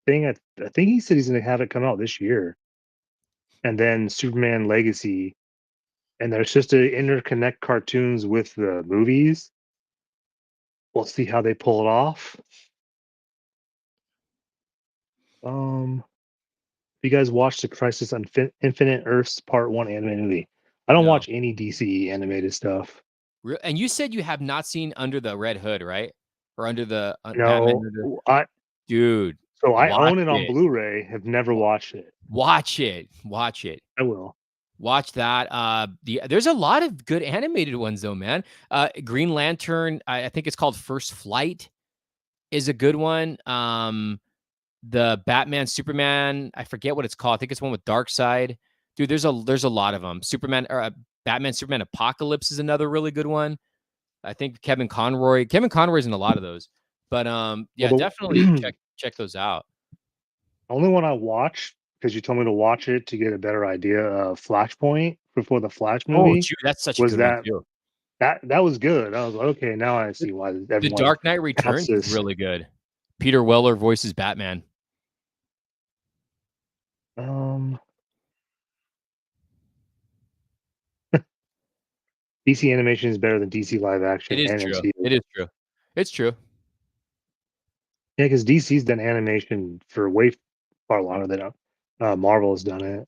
thing. I think he said he's going to have it come out this year, and then Superman Legacy, and they're supposed to interconnect cartoons with the movies. We'll see how they pull it off. You guys watched the Crisis on Infinite Earths Part One animated movie? I don't No. watch any DC animated stuff. And you said you have not seen Under the Red Hood, right? Or Under the Batman No, Under the I Dude, so I watch own it on it. Blu-ray. Have never watched it. Watch it. Watch it. I will. Watch that. There's a lot of good animated ones though, man. Green Lantern, I think it's called First Flight. is a good one. The Batman, Superman, I forget what it's called. I think it's one with Darkseid. Dude, there's a lot of them. Superman or Batman, Superman Apocalypse is another really good one. I think Kevin Conroy's in a lot of those. But yeah, Well, definitely the check those out. only one I watched because you told me to watch it to get a better idea of Flashpoint before the Flash Oh, movie dude, that's such a was good one that too. that was good. I was like, okay, now I The, see why the everyone Dark Knight counts Returns is this. really good. Peter Weller voices Batman. Um, DC animation is better than DC live It action is and true. MCU. It is true. It's true. Yeah, because DC's done animation for way far longer than Marvel has done it.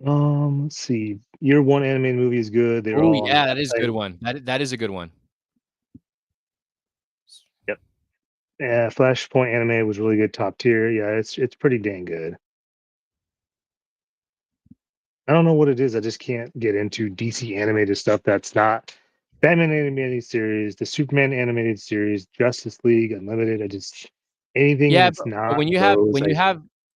Let's see. Year one animated movie is good. They're Oh all on the yeah, that is a good website. one. That is a good one. Yep. Yeah, Flashpoint anime was really good, top tier. Yeah, it's pretty dang good. I don't know what it is. I just can't get into DC animated stuff that's not Batman animated series, the Superman animated series, Justice League Unlimited. I just anything Yeah, that's but not those.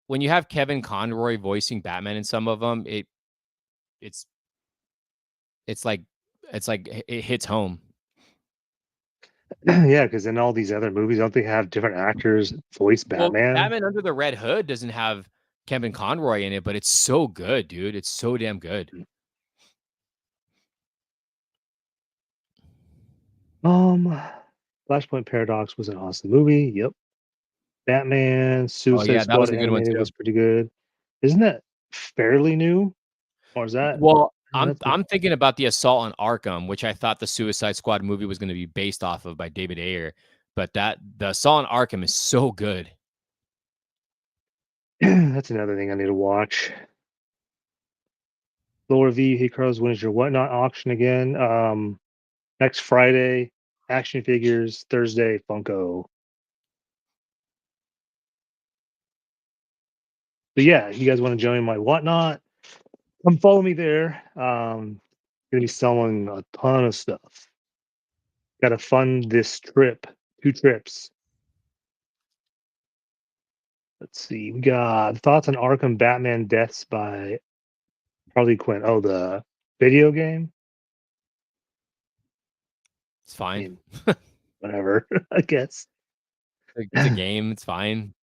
when you have Kevin Conroy voicing Batman in some of them, it's it's like it hits home. Yeah, because in all these other movies, don't they have different actors voice Well, Batman? Batman Under the Red Hood doesn't have Kevin Conroy in it, but it's so good, dude. It's so damn good. Um, Flashpoint Paradox was an awesome movie. Yep. Batman Oh Suicide yeah, that Squad was a good one animated too. was pretty good. Isn't that fairly new, or is that? Well, That's I'm thinking about the Assault on Arkham, which I thought the Suicide Squad movie was going to be based off of by David Ayer, but that the Assault on Arkham is so good. that's another thing I need to watch. Lower V Hikaru's When Is Your Whatnot auction again. Next Friday, action figures. Thursday, Funko. But yeah, you guys want to join my whatnot? Come follow me there. Gonna be selling a ton of stuff. Got to fund this trip, 2 trips. Let's see. We got thoughts on Arkham Batman deaths by Harley Quinn. Oh, the video game. It's I fine. mean, whatever. I guess It's a the game. It's fine.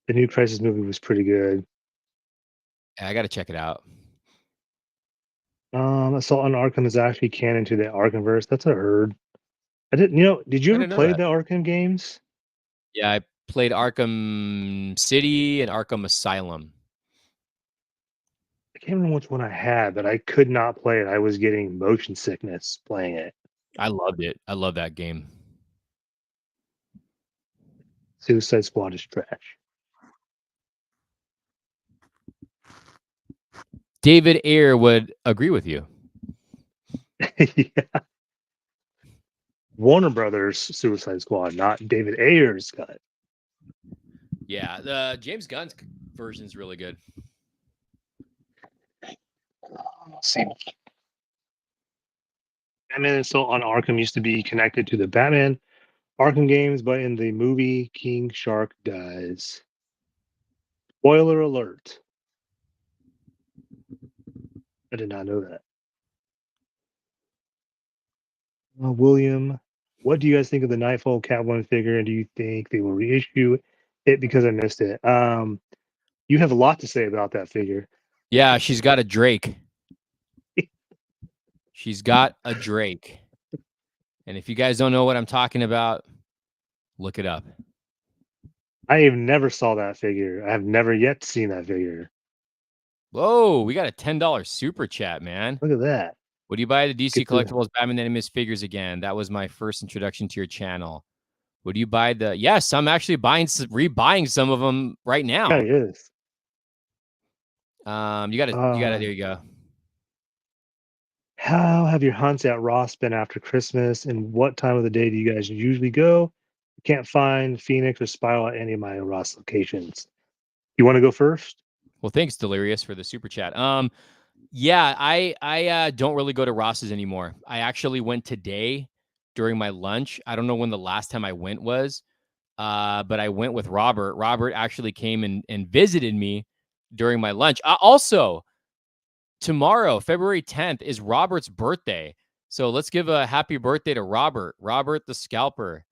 new Crisis movie was pretty good. I got to check it out. Assault on Arkham is actually canon to the Arkhamverse. That's what I heard. I didn't. Did you I ever didn't know play that. the Arkham games? Yeah, I played Arkham City and Arkham Asylum. I can't remember which one I had, but I could not play it. I was getting motion sickness playing it. I loved it. I love that game. Suicide Squad is trash. David Ayer would agree with you. Yeah. Warner Brothers Suicide Squad, not David Ayer's cut. Yeah, the James Gunn's version is really good. Same. Batman Assault on Arkham used to be connected to the Batman Arkham games, but in the movie, King Shark dies. Spoiler alert. I did not know that. William, what do you guys think of the Nightfall Catwoman figure, and do you think they will reissue it because I missed it? You have a lot to say about that figure. Yeah, she's got a Drake. She's got a Drake. And if you guys don't know what I'm talking about, look it up. I have never saw that figure. I have never yet seen that figure. Whoa, we got a $10 super chat, man. Look at that. Would you buy the DC Get the Collectibles Batman Animus figures again? That was my first introduction to your channel. Would you buy the? Yes, I'm actually rebuying some of them right yeah, now. he is. You got to. There you go. How have your hunts at Ross been after Christmas, and what time of the day do you guys usually go? Can't find Phoenix or Spiral at any of my Ross locations. You want to go first? Well, thanks, Delirious, for the super chat. Yeah, I don't really go to Ross's anymore. I actually went today during my lunch. I don't know when the last time I went was, but I went with Robert. Robert actually came and visited me during my lunch. Also, tomorrow, February 10th, is Robert's birthday. So let's give a happy birthday to Robert the Scalper.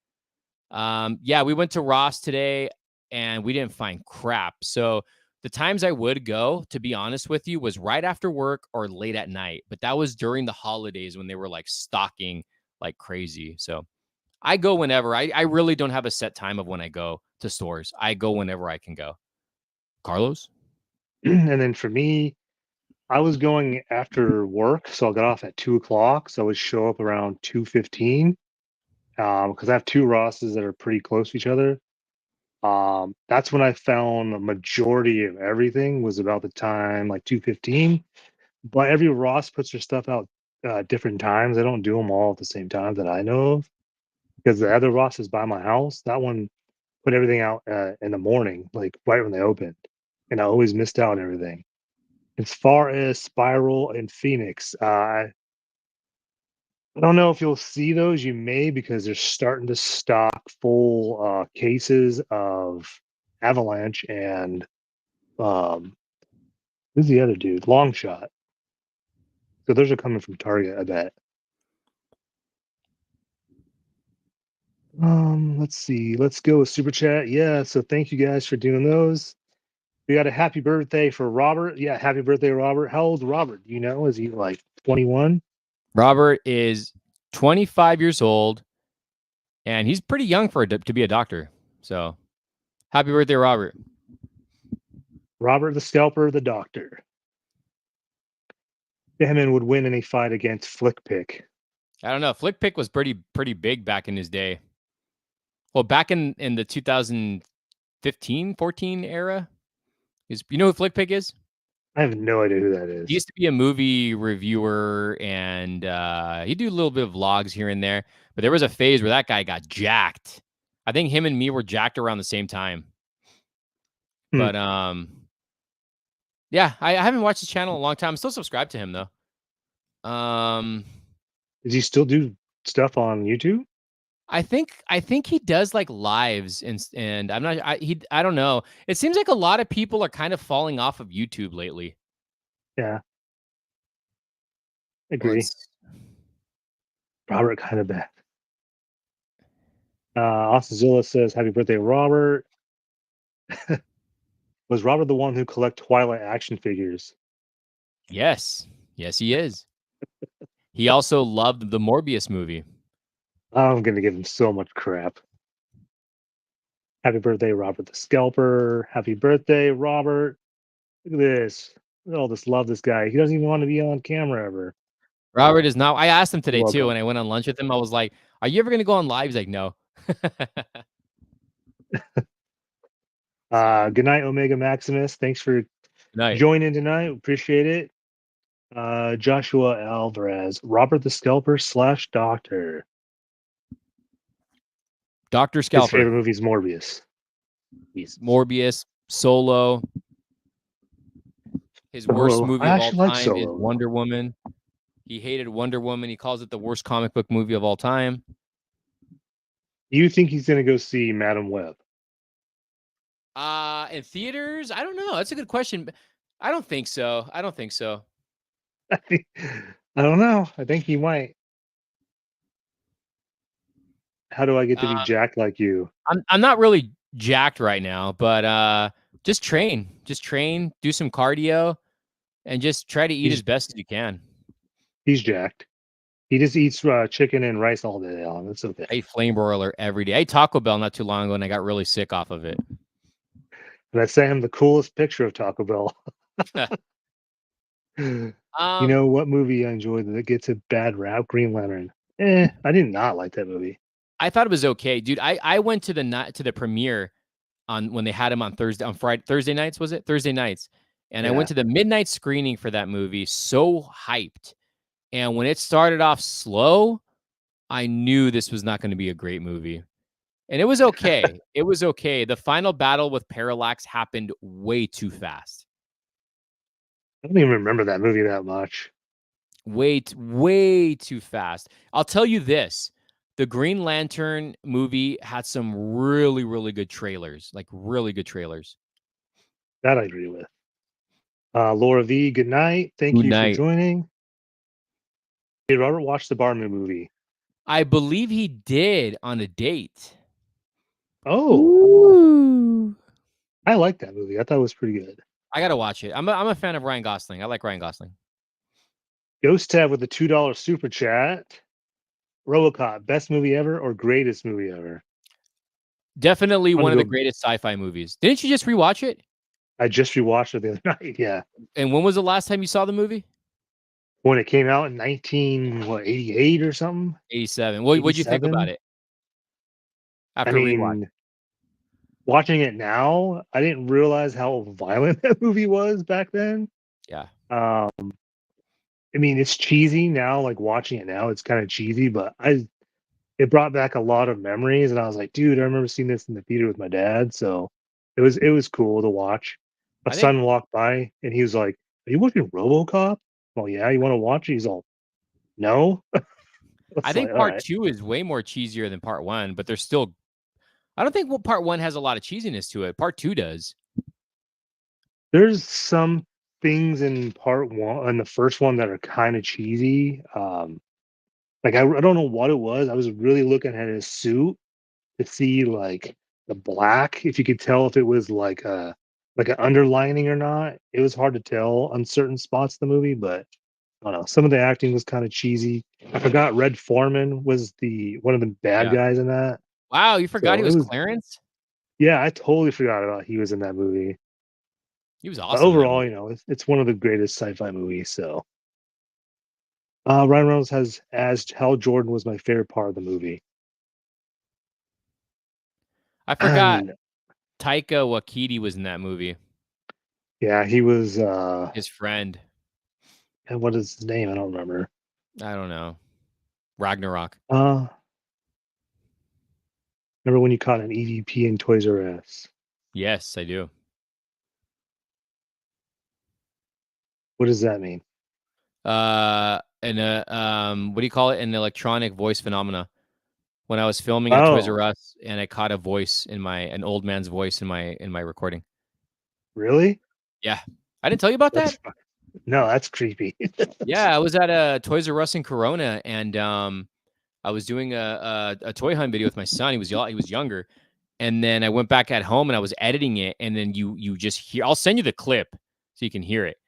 Yeah, we went to Ross today and we didn't find crap. So the times I would go, to be honest with you, was right after work or late at night. But that was during the holidays when they were like stocking like crazy. So I go whenever. I really don't have a set time of when I go to stores. I go whenever I can go. Carlos? And then for me, I was going after work, so I got off at 2 o'clock. So I would show up around 2:15, because I have two Rosses that are pretty close to each other. That's when I found the majority of everything was about the time like 2:15. But every Ross puts their stuff out different times. They don't do them all at the same time that I know of. Because the other Ross is by my house. That one put everything out in the morning, like right when they opened, and I always missed out on everything. As far as Spiral and Phoenix, I don't know if you'll see those. You may, because they're starting to stock full cases of Avalanche and um, who's the other dude? Long Shot. So those are coming from Target, I bet. Let's see. Let's go with Super Chat. Yeah, so thank you guys for doing those. We got a happy birthday for Robert. Yeah, happy birthday, Robert. How old's Robert? Do you know? Is he like 21? Robert is 25 years old and he's pretty young to be a doctor. So happy birthday, Robert. Robert the Scalper, the Doctor. Behrman would win in a fight against Flick Pick. I don't know. Flick Pick was pretty big back in his day. Well, back in the 2015, 14 era. You know who Flick Pick is? I have no idea who that is. He used to be a movie reviewer and he'd do a little bit of vlogs here and there. But there was a phase where that guy got jacked. I think him and me were jacked around the same time. But yeah, I haven't watched his channel in a long time. I'm still subscribed to him though. Does he still do stuff on YouTube? I think he does like lives and I'm not I don't know. It seems like a lot of people are kind of falling off of YouTube lately. Yeah. Agree. Robert kind of bad. Austin says, happy birthday, Robert. Was Robert the one who collect Twilight action figures? Yes. Yes, he is. He also loved the Morbius movie. I'm going to give him so much crap. Happy birthday, Robert the Scalper. Happy birthday, Robert. Look at this. Look at all this love, this guy. He doesn't even want to be on camera ever. Robert is now. I asked him today Welcome. too when I went on lunch with him. I was like, "Are you ever going to go on live?" He's like, "No." Good night, Omega Maximus. Thanks for joining tonight. Appreciate it. Joshua Alvarez, Robert the Scalper / Doctor. Dr. Scalper. His favorite movie is Morbius. Morbius, Solo. His worst movie of all time is Wonder Woman. He hated Wonder Woman. He calls it the worst comic book movie of all time. You think he's going to go see Madam Web? In theaters? I don't know. That's a good question. I don't think so. I don't know. I think he might. How do I get to be jacked like you? I'm not really jacked right now, but just train, do some cardio, and just try to eat as best as you can. He's jacked. He just eats chicken and rice all day long. That's okay. I eat flame broiler every day. I ate Taco Bell not too long ago, and I got really sick off of it. And I sent him the coolest picture of Taco Bell. You know what movie I enjoyed that gets a bad rap? Green Lantern. I did not like that movie. I thought it was okay, dude. I went to the premiere on when they had him on Thursday nights, was it? Thursday nights. And I went to the midnight screening for that movie, so hyped. And when it started off slow, I knew this was not going to be a great movie. And it was okay. It was okay. The final battle with Parallax happened way too fast. I don't even remember that movie that much. Way too fast. I'll tell you this. The Green Lantern movie had some really, really good trailers, like really good trailers. That I agree with. Laura V, good night. Thank Good you for night. joining. Did Robert watch the Barman movie? I believe he did on a date. Oh, Ooh. I like that movie. I thought it was pretty good. I gotta watch it. I'm a fan of Ryan Gosling. I like Ryan Gosling. Ghost Tab with a $2 super chat. RoboCop, best movie ever or greatest movie ever? Definitely I'm one gonna of the go. greatest sci-fi movies. Didn't you just rewatch it? I just rewatched it the other night. Yeah, And when was the last time you saw the movie? when it came out in 1988 or something. 87. What'd you think about 87. it I after rewatch? mean, watching it now, I didn't realize how violent that movie was back then. Yeah. Um, I mean, it's cheesy now. Like watching it now, it's kind of cheesy, but it brought back a lot of memories, and I was like, dude, I remember seeing this in the theater with my dad. So it was cool to watch. My I think son walked by and he was like, "Are you watching RoboCop?" Well, yeah. You want to watch it? He's all, "No." I It's like, think all part right. 2 is way more cheesier than part 1, but there's still I don't think part 1 has a lot of cheesiness to it. Part 2 does. There's some things in part one and the first one that are kind of cheesy. Like I don't know what it was. I was really looking at his suit to see like the black, if you could tell if it was like an underlining or not. It was hard to tell on certain spots of the movie, but I don't know. Some of the acting was kind of cheesy. I forgot Red Foreman was the one of the bad Yeah. guys in that. Wow, you forgot he So it was was, Clarence? yeah, I totally forgot about he was in that movie. He was But awesome in that overall, movie. it's one of the greatest sci-fi movies. So Ryan Reynolds has as Hal Jordan was my favorite part of the movie. I forgot And Taika Waititi was in that movie. yeah, he was His friend. and what is his name? I don't remember. I don't know. Ragnarok. Uh Remember when you caught an EVP in Toys R Us? Yes, I do. What does that mean? What do you call it? An electronic voice phenomena. When I was filming at Toys R Oh, Us and I caught a voice in an old man's voice in my recording. really? Yeah. I didn't tell you about that? That's no, that's creepy. Yeah, I was at a Toys R Us in Corona and I was doing a toy hunt video with my son. He was younger. And then I went back at home and I was editing it and then you just hear I'll send you the clip so you can hear it.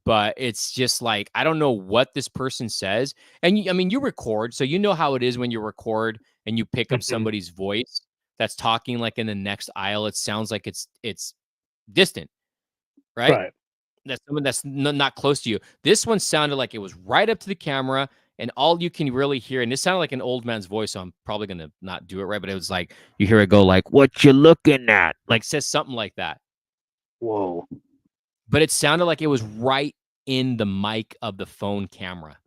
But it's just like I don't know what this person says. And I mean, you record, so you know how it is when you record and you pick up Mhm. somebody's voice that's talking like in the next aisle. It sounds like it's distant, right? Right. That's someone that's not close to you. This one sounded like it was right up to the camera, and all you can really hear, and it sounded like an old man's voice. So I'm probably gonna not do it right, but it was like you hear it go like, "What you looking at?" Like says something like that. Whoa. But it sounded like it was right in the mic of the phone camera.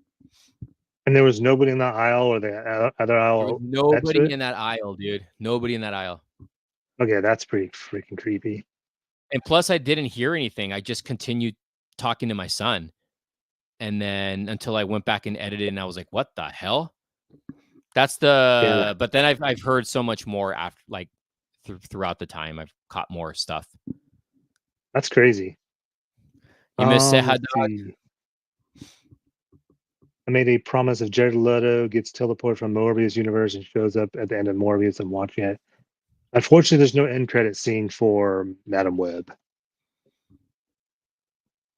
And there was nobody in that aisle or the other There was aisle next to nobody it? in that aisle, dude. Nobody in that aisle. Okay, that's pretty freaking creepy. And plus, I didn't hear anything. I just continued talking to my son. And then until I went back and edited, and I was like, what the hell? Yeah, But then I've heard so much more after, like, throughout the time. I've caught more stuff. that's crazy. You miss Seha. Let's see. I made a promise if Jared Leto gets teleported from Morbius universe and shows up at the end of Morbius, I'm watching it. Unfortunately, there's no end credit scene for Madam Web.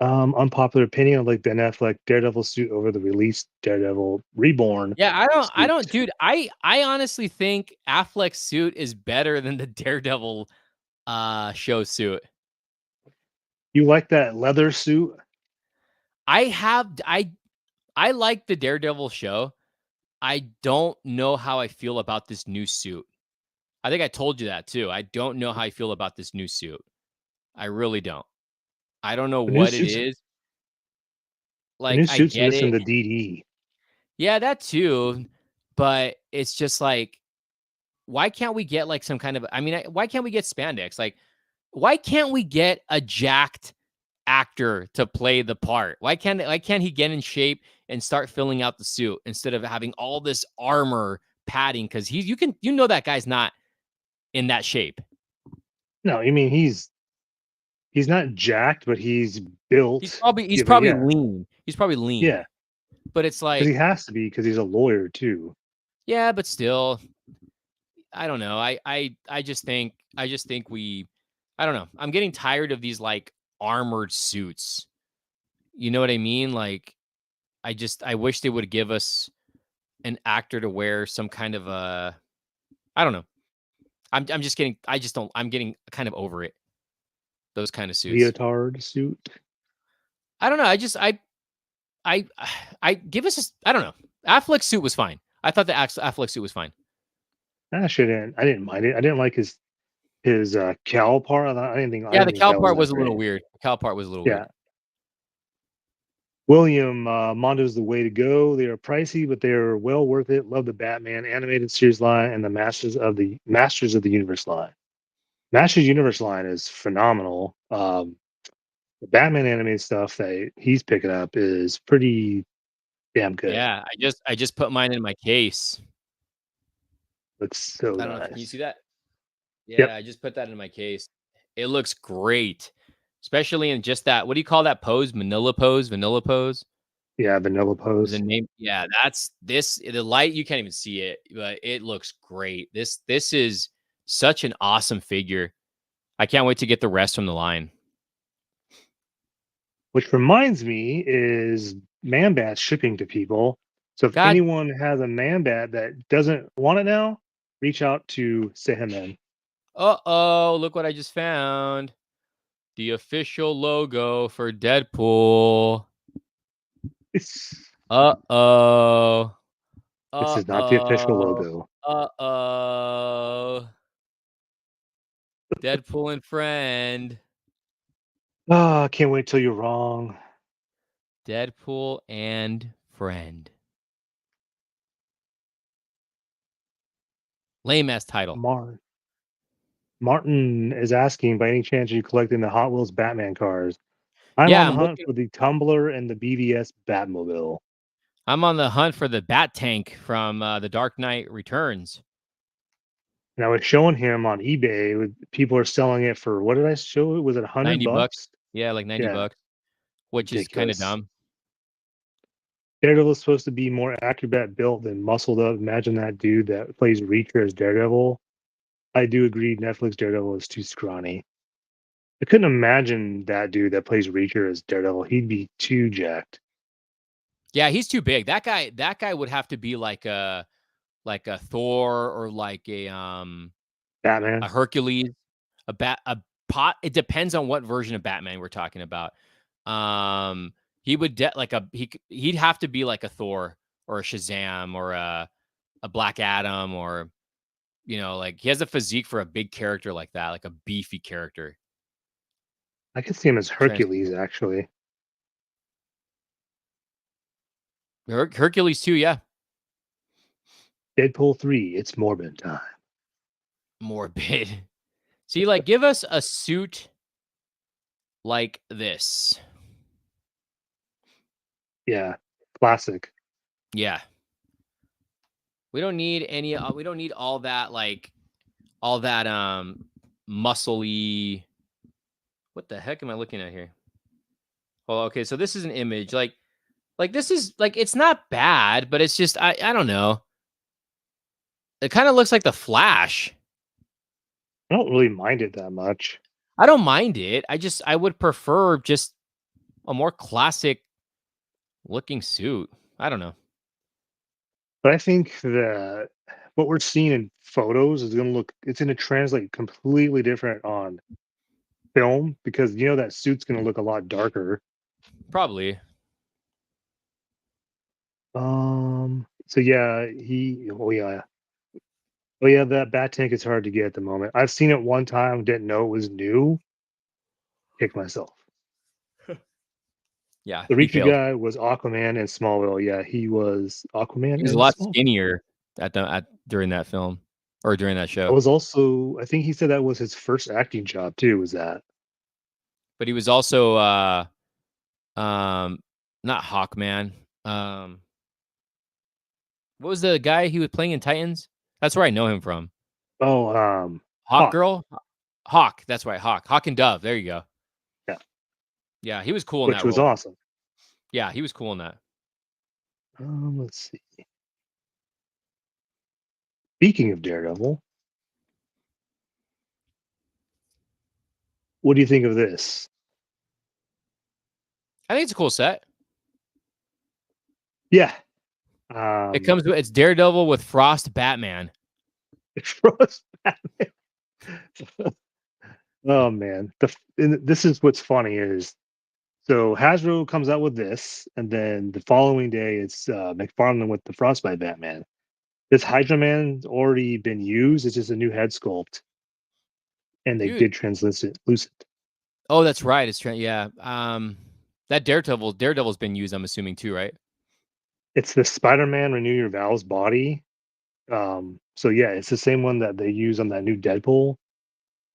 Unpopular opinion, I like Ben Affleck Daredevil suit over the released Daredevil Reborn Yeah, I suit. don't, dude. I honestly think Affleck's suit is better than the Daredevil show suit. You like that leather suit? I have I like the Daredevil show. I don't know how I feel about this new suit. I think I told you that too. I don't know how I feel about this new suit. I really don't. I don't know The new what it suit's is. the Like new I suit's get missing it. the DD. Yeah, that too. But it's just like why can't we get like some kind of why can't we get spandex? Like why can't we get a jacked actor to play the part? Why can't he get in shape and start filling out the suit instead of having all this armor padding because you know that guy's not in that shape. No, I mean he's not jacked, but he's built. He's Yeah, but probably yeah, lean. He's probably lean. yeah, But it's because he like, has to be because he's a lawyer too. yeah, but still, I don't know. I just think I don't know. I'm getting tired of these like armored suits. You know what I mean? Like I wish they would give us an actor to wear some kind of a I don't know. I'm just getting I just don't I'm getting kind of over it. Those kind of suits. Leotard suit. I don't know. I I give us I don't know. Affleck's suit was fine. I thought the Affleck suit was fine. I shouldn't. I didn't mind it. I didn't like his cowl part. I Yeah, didn't the think cowl that was part that was a little great. weird. The cowl part was a little Yeah, weird. William Mondo's the way to go. They are pricey, but they are well worth it. Love the Batman animated series line and the Masters of the Universe line. Masters Universe line is phenomenal. The Batman animated stuff that he's picking up is pretty damn good. Yeah, I just put mine in my case. Looks so I don't know if can you nice. see that? Yep. Yeah, I just put that in my case. It looks great, especially in just that. What do you call that pose? Manila pose. Vanilla pose. Yeah, vanilla There's a pose. name. Yeah, that's this. The light you can't even see it, but it looks great. This is such an awesome figure. I can't wait to get the rest from the line. Which reminds me is Man Bat shipping to people. So if God, anyone has a Man Bat that doesn't want it now, reach out to Sehemen. look what I just found. The official logo for Deadpool. It's, Uh-oh. this is not the official Uh-oh. logo. Uh-oh. Deadpool and friend. Oh, I can't wait till you're wrong. Deadpool and friend. Lame ass title. Mar- Martin is asking, by any chance, are you collecting the Hot Wheels Batman cars? I'm on Yeah, the hunt for the Tumbler and the BVS Batmobile. I'm on the hunt for the Bat Tank from The Dark Knight Returns. And I was showing him on eBay. People are selling it for what did I show it? Was it 100 90 bucks. bucks? Yeah, like 90 Yeah, bucks, which is kind of ridiculous. dumb. Daredevil is supposed to be more acrobat built than muscled up. Imagine that dude that plays Reacher as Daredevil. I do agree. Netflix Daredevil is too scrawny. I couldn't imagine that dude that plays Reacher as Daredevil. He'd be too jacked. Yeah, he's too big. That guy would have to be like a Thor or like a Batman. Hercules, a pot. It depends on what version of Batman we're talking about. He would he'd have to be like a Thor or a Shazam or a Black Adam or like he has a physique for a big character like that, like a beefy character. I could see him as Trans Hercules, actually. Hercules too, yeah. Deadpool 3, it's Morbid time. Morbid. See, like give us a suit like this. Yeah, classic. Yeah. We don't need we don't need all that all that muscly. What the heck am I looking at here? Well, okay, so this is an image. Like this is like it's not bad, but it's just I don't know. It kind of looks like the Flash. I don't really mind it that much. I don't mind it. I would prefer just a more classic looking suit. I don't know. But I think that what we're seeing in photos is going to it's going to translate completely different on film because that suit's going to look a lot darker. Probably. So yeah, oh yeah, that bat tank is hard to get at the moment. I've seen it one time, didn't know it was new. Kick myself. Yeah, The he Reacher failed. guy was Aquaman in Smallville. Yeah, he was Aquaman He was a in lot Smallville. skinnier during that film or during that I show. was also, I think he said that was his first acting job too. Was that? But he was also not Hawkman. What was the guy he was playing in Titans? That's where I know him from. Oh, Hawk Hawk. Girl? Hawk. That's right. Hawk. Hawk and Dove. There you go. Yeah, Yeah, he was cool in which that was role. awesome. Yeah, he was cool in that. Let's see. Speaking of Daredevil, what do you think of this? I think it's a cool set. Yeah. It comes with it's Daredevil with Frost Batman. Frost Batman. Oh man, this is what's funny is so Hasbro comes out with this, and then the following day it's McFarlane with the Frostbite Batman. This Hydra Man's already been used. It's just a new head sculpt, and they Dude. did translucent. Lucid. Oh, that's right. It's yeah. That Daredevil's been used, I'm assuming too, right? It's the Spider-Man Renew Your Vows body. So yeah, it's the same one that they use on that new Deadpool.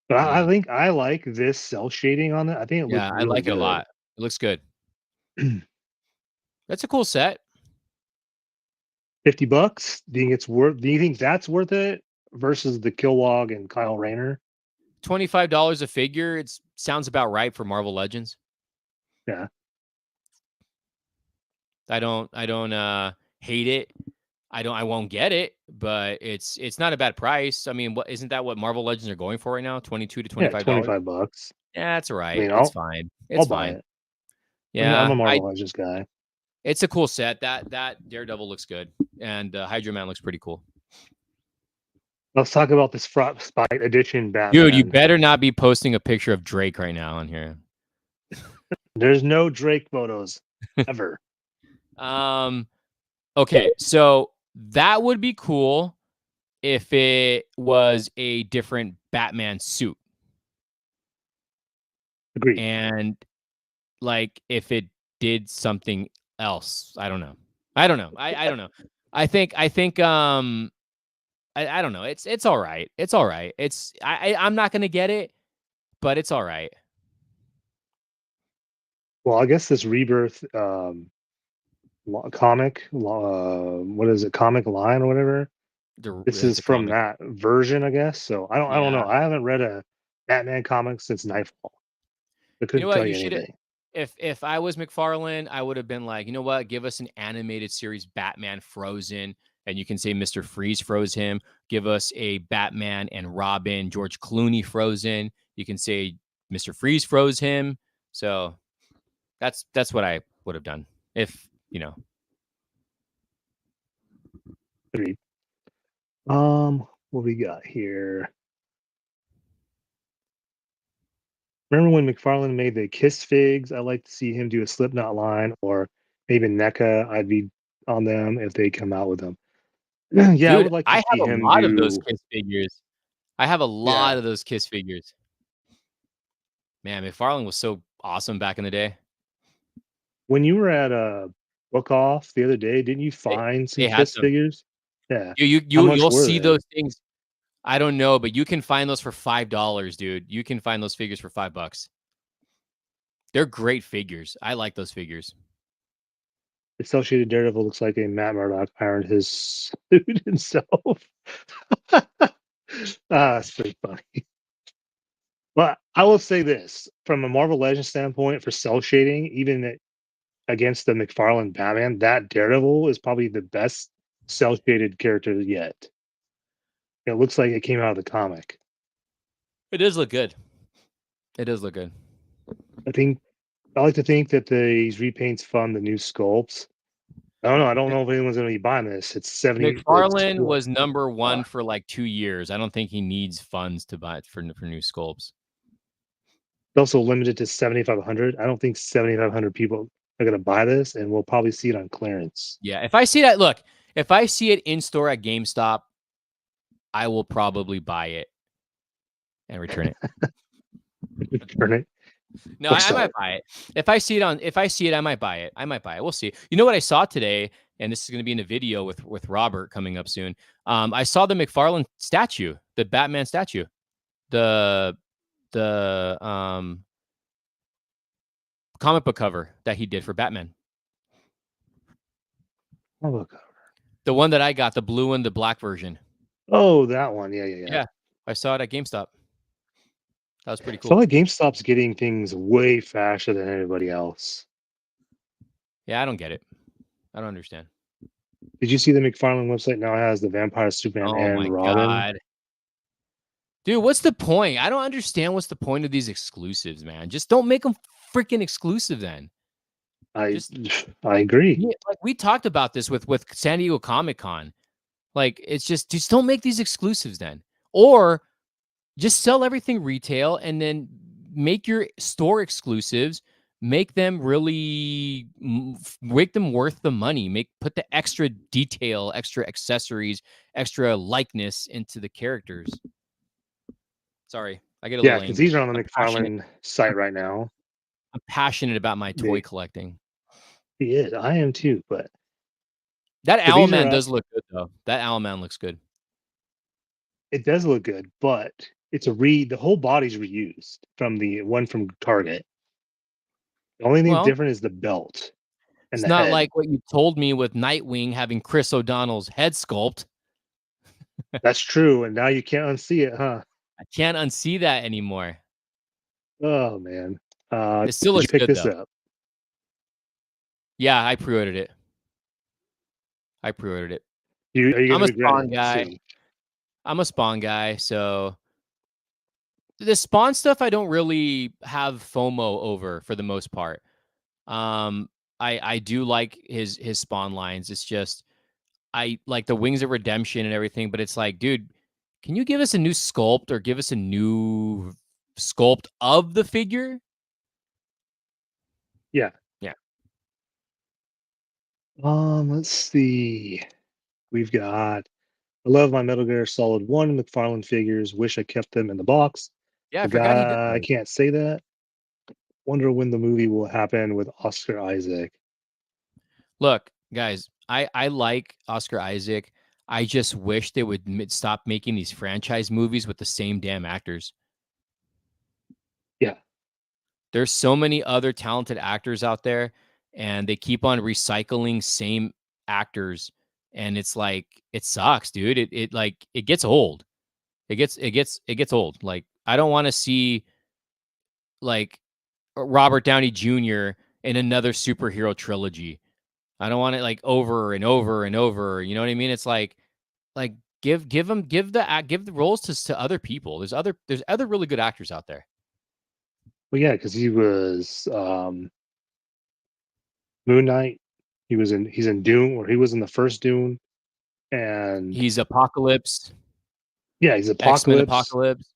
But I Mm. think I like this cell shading on it. I think it looks Yeah, I really like it a good. lot. It looks good. That's a cool set. $50. Do you think that's worth it versus the Kilowog and Kyle Rayner? $25 a figure. It sounds about right for Marvel Legends. Yeah. I don't hate it. I won't get it, but it's not a bad price. I mean, what isn't that what Marvel Legends are going for right now? 22 to Yeah, $25. $25. Yeah, that's all I right. mean, It's fine. I'll It's buy fine. it. I'm Yeah, a Marvel Legends guy. it's a cool set. That Daredevil looks good, and Hydra Man looks pretty cool. Let's talk about this Frostbite edition Dude, you Batman. better not be posting a picture of Drake right now on here. There's no Drake photos ever. Okay, so that would be cool if it was a different Batman suit. Agreed. And like if it did something else. I don't know. I don't know. I don't know. I don't know. It's all right. It's all right. I'm not gonna get it, but it's all right. Well, I guess this Rebirth comic, what is it, comic line or whatever? This It's is a from comic. that version, I guess. So I don't know. Yeah. I haven't read a Batman comic since Nightfall. I You know couldn't what? tell You you should anything. if I was McFarlane, I would have been like, you know what? Give us an animated series Batman Frozen, and you can say Mr. Freeze froze him. Give us a Batman and Robin, George Clooney Frozen. You can say Mr. Freeze froze him. So that's what I would have done if you know. Agreed. What we got here? Remember when McFarlane made the Kiss figs? I like to see him do a Slipknot line, or maybe NECA. I'd be on them if they come out with them. Yeah, I Dude, would like I to have see a him lot of those do. Kiss figures. I have a lot Yeah, of those Kiss figures. Man, McFarlane was so awesome back in the day. when you were at Book Off the other day, didn't you They, find some they had Kiss some. figures? Yeah. How much You'll were see they? those things. I don't know, but you can find those for $5, dude. You can find those figures for $5. They're great figures. I like those figures. The cell shaded Daredevil looks like a Matt Murdock ironed his suit himself. That's pretty funny. But I will say this from a Marvel Legends standpoint for cell shading, even against the McFarlane Batman, that Daredevil is probably the best cell shaded character yet. It looks like it came out of the comic. It does look good. It does look good. I think I like to think that these repaints fund the new sculpts. I don't know. I don't know if anyone's going to be buying this. It's 70. It's McFarlane was number one for like 2 years. I don't think he needs funds to buy it for new sculpts. also limited to 7,500. I don't think 7,500 people are going to buy this, and we'll probably see it on clearance. Yeah, if I see that, look, if I see it in store at GameStop, I will probably buy it and return it. Return it. No, Or I sell might it. buy it. If I see it, I might buy it. I might buy it. We'll see. You know what I saw today, and this is going to be in a video with Robert coming up soon. I saw the McFarlane statue, the Batman statue, the comic book cover that he did for Batman. Oh, look. The one that I got, the blue and the black version. Oh, that one. Yeah. Yeah, I saw it at GameStop. That was pretty I feel cool. like GameStop's getting things way faster than anybody else. Yeah, I don't get it. I don't understand. Did you see the McFarlane website now has the Vampire, Superman, Oh and my Robin? god. Dude, what's the point? I don't understand what's the point of these exclusives, man. Just don't make them freaking exclusive then. I Just I agree. yeah, like we talked about this with San Diego Comic-Con. Like it's just don't make these exclusives then. Or just sell everything retail and then make your store exclusives, make them really make them worth the money, put the extra detail, extra accessories, extra likeness into the characters. Sorry, I get a Yeah, little because angry. these are on the McFarlane I'm, site right now. I'm passionate about my toy They collecting. he is. I am too. But That so these are Owlman up. does look good though. That Owlman looks good. It does look good, but it's a re. The whole body's reused from the one from Target. The only thing Well, different is the belt and it's the not head. like what you told me with Nightwing having Chris O'Donnell's head sculpt. That's true, and now you can't unsee it, huh? I can't unsee that anymore. Oh man. It still Did you looks pick good this though. up? Yeah, I pre-ordered it. I pre-ordered it. Are you I'm gonna a regret Spawn it guy. soon? So the Spawn stuff I don't really have FOMO over for the most part. Um, I do like his Spawn lines. It's just I like the Wings of Redemption and everything, but it's like, dude, can you give us a new sculpt or give us a new sculpt of the figure? Yeah. Yeah. Let's see. We've got I love my Metal Gear Solid 1 McFarlane figures. Wish I kept them in the box. Yeah, I forgot he did Forgot I those. can't say that. Wonder when the movie will happen with Oscar Isaac. Look, guys, I like Oscar Isaac. I just wish they would stop making these franchise movies with the same damn actors. Yeah. There's so many other talented actors out there, and they keep on recycling same actors, and it's like it sucks, dude. It like it gets old. It gets old. Like I don't want to see like Robert Downey Jr. in another superhero trilogy. I don't want it like over and over and over. You know what I mean? It's like give the roles to other people. There's other really good actors out there. Well, yeah, because he was Moon Knight. He's in Dune, or he was in the first Dune, and He's Apocalypse, yeah, he's X-Men Apocalypse, Apocalypse,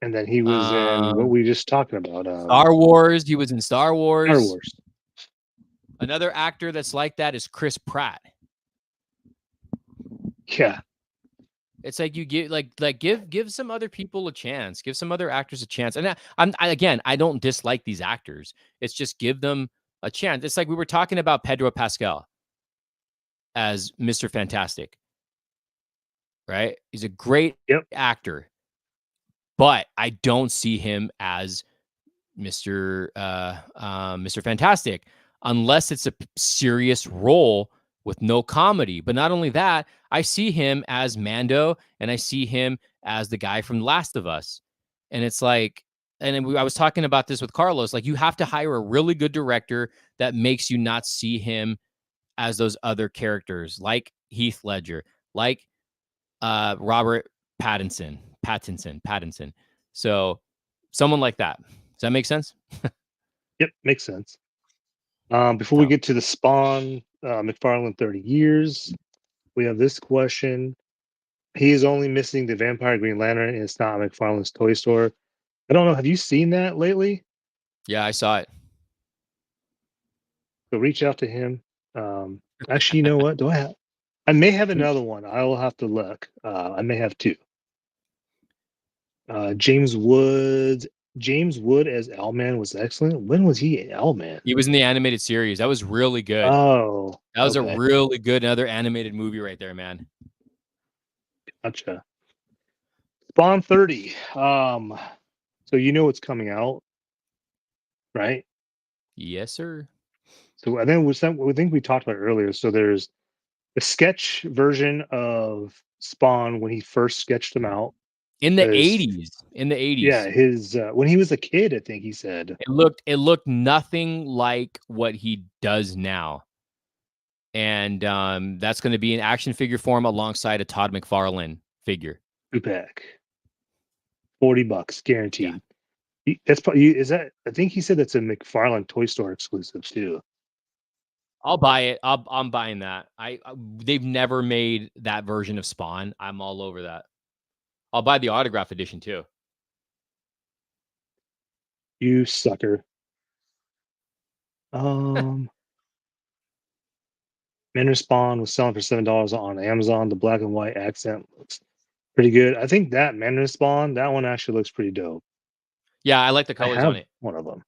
and then he was in what um, we were just talking about, Star Wars. He was in Star Star Wars. Wars. Another actor that's like that is Chris Pratt. Yeah, It's like you give some other people a chance, give some other actors a chance. And again, I don't dislike these actors. It's just give them a chance. It's like we were talking about Pedro Pascal as Mr. Fantastic, right? He's a great yep, actor, but I don't see him as Mr. Fantastic unless it's a serious role with no comedy. But not only that, I see him as Mando and I see him as the guy from Last of Us. And it's like, I was talking about this with Carlos, like you have to hire a really good director that makes you not see him as those other characters like Heath Ledger, like Robert Pattinson. So someone like that. Does that make sense? yep, makes sense. Before we No. get to the Spawn, McFarlane 30 years, we have this question. He is only missing the Vampire Green Lantern, and it's not McFarlane's toy store. I don't know. Have you seen that lately? Yeah, I saw it. So reach out to him. Actually, you know what? Do I have? I may have another one. I will have to look. I may have two. James Woods. James Wood as Owlman was excellent. When was he Owlman? He was in the animated series. That was really good. Oh, That was a okay, really good another animated movie right there, man. gotcha. Spawn 30. So you know what's coming out, right? Yes, sir. So I think we talked about it earlier. So there's the sketch version of Spawn when he first sketched him out. In the Is 80s. In the 80s. yeah, his when he was a kid, I think he said. It looked nothing like what he does now. And that's going to be in action figure form alongside a Todd McFarlane figure. Tupac. $40 Yeah. guaranteed. That's probably is that. I think he said that's a McFarlane Toy Store exclusive too. I'll buy it. I'm buying that. They've never made that version of Spawn. I'm all over that. I'll buy the autograph edition too. You sucker. Man Spawn was selling for $7 on Amazon. The black and white accent looks pretty good. I think that Man Spawn, that one actually looks pretty dope. Yeah, I like the I colors on have it. one of them.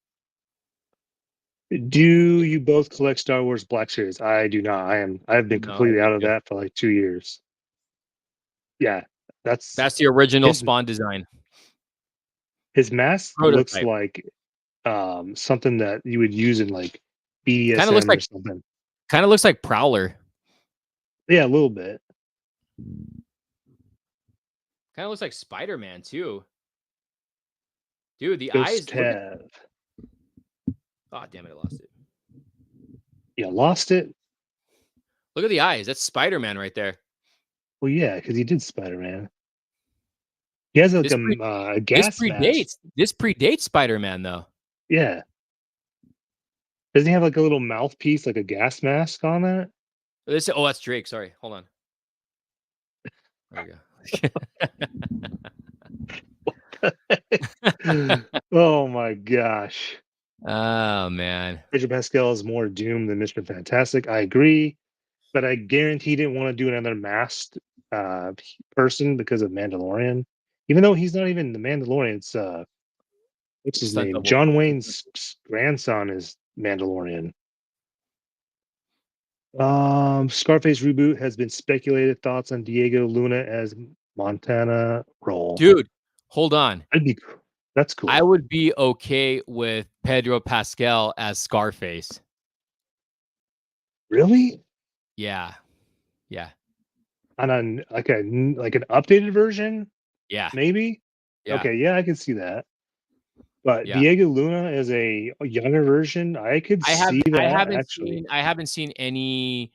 Do you both collect Star Wars Black Series? I do not. I've been No, I completely need out of to. that for like 2 years. Yeah, that's That's the original his Spawn design. his mask looks Prototype. like something that you would use in like Kind of looks BDSM or like something. Prowler. Yeah, a little bit. Kind of looks like Spider-Man too. Dude, the Ghost eyes look at. Cav. Oh, damn it, I lost it. Yeah, lost it. Look at the eyes. That's Spider-Man right there. Well, yeah, because he did Spider-Man. He has like This a gas mask. This predates Spider-Man though. Yeah. Doesn't he have like a little mouthpiece, like a gas mask on that? That's Drake. Sorry, hold on. There we go. Oh my gosh. Oh man. Pedro Pascal is more doomed than Mr. Fantastic. I agree, but I guarantee he didn't want to do another masked person because of Mandalorian. Even though he's not even the Mandalorian, it's what's his Stunt name? double. John Wayne's grandson is Mandalorian. Scarface reboot has been speculated. Thoughts on Diego Luna as Montana role? Dude, hold on. I'd be. That's I cool. would be okay with Pedro Pascal as Scarface. Really? Yeah. Yeah. On an like an updated version, Yeah. maybe. Yeah. Okay, yeah, I can see that. But Yeah. Diego Luna as a younger version, I could see that actually. I haven't seen any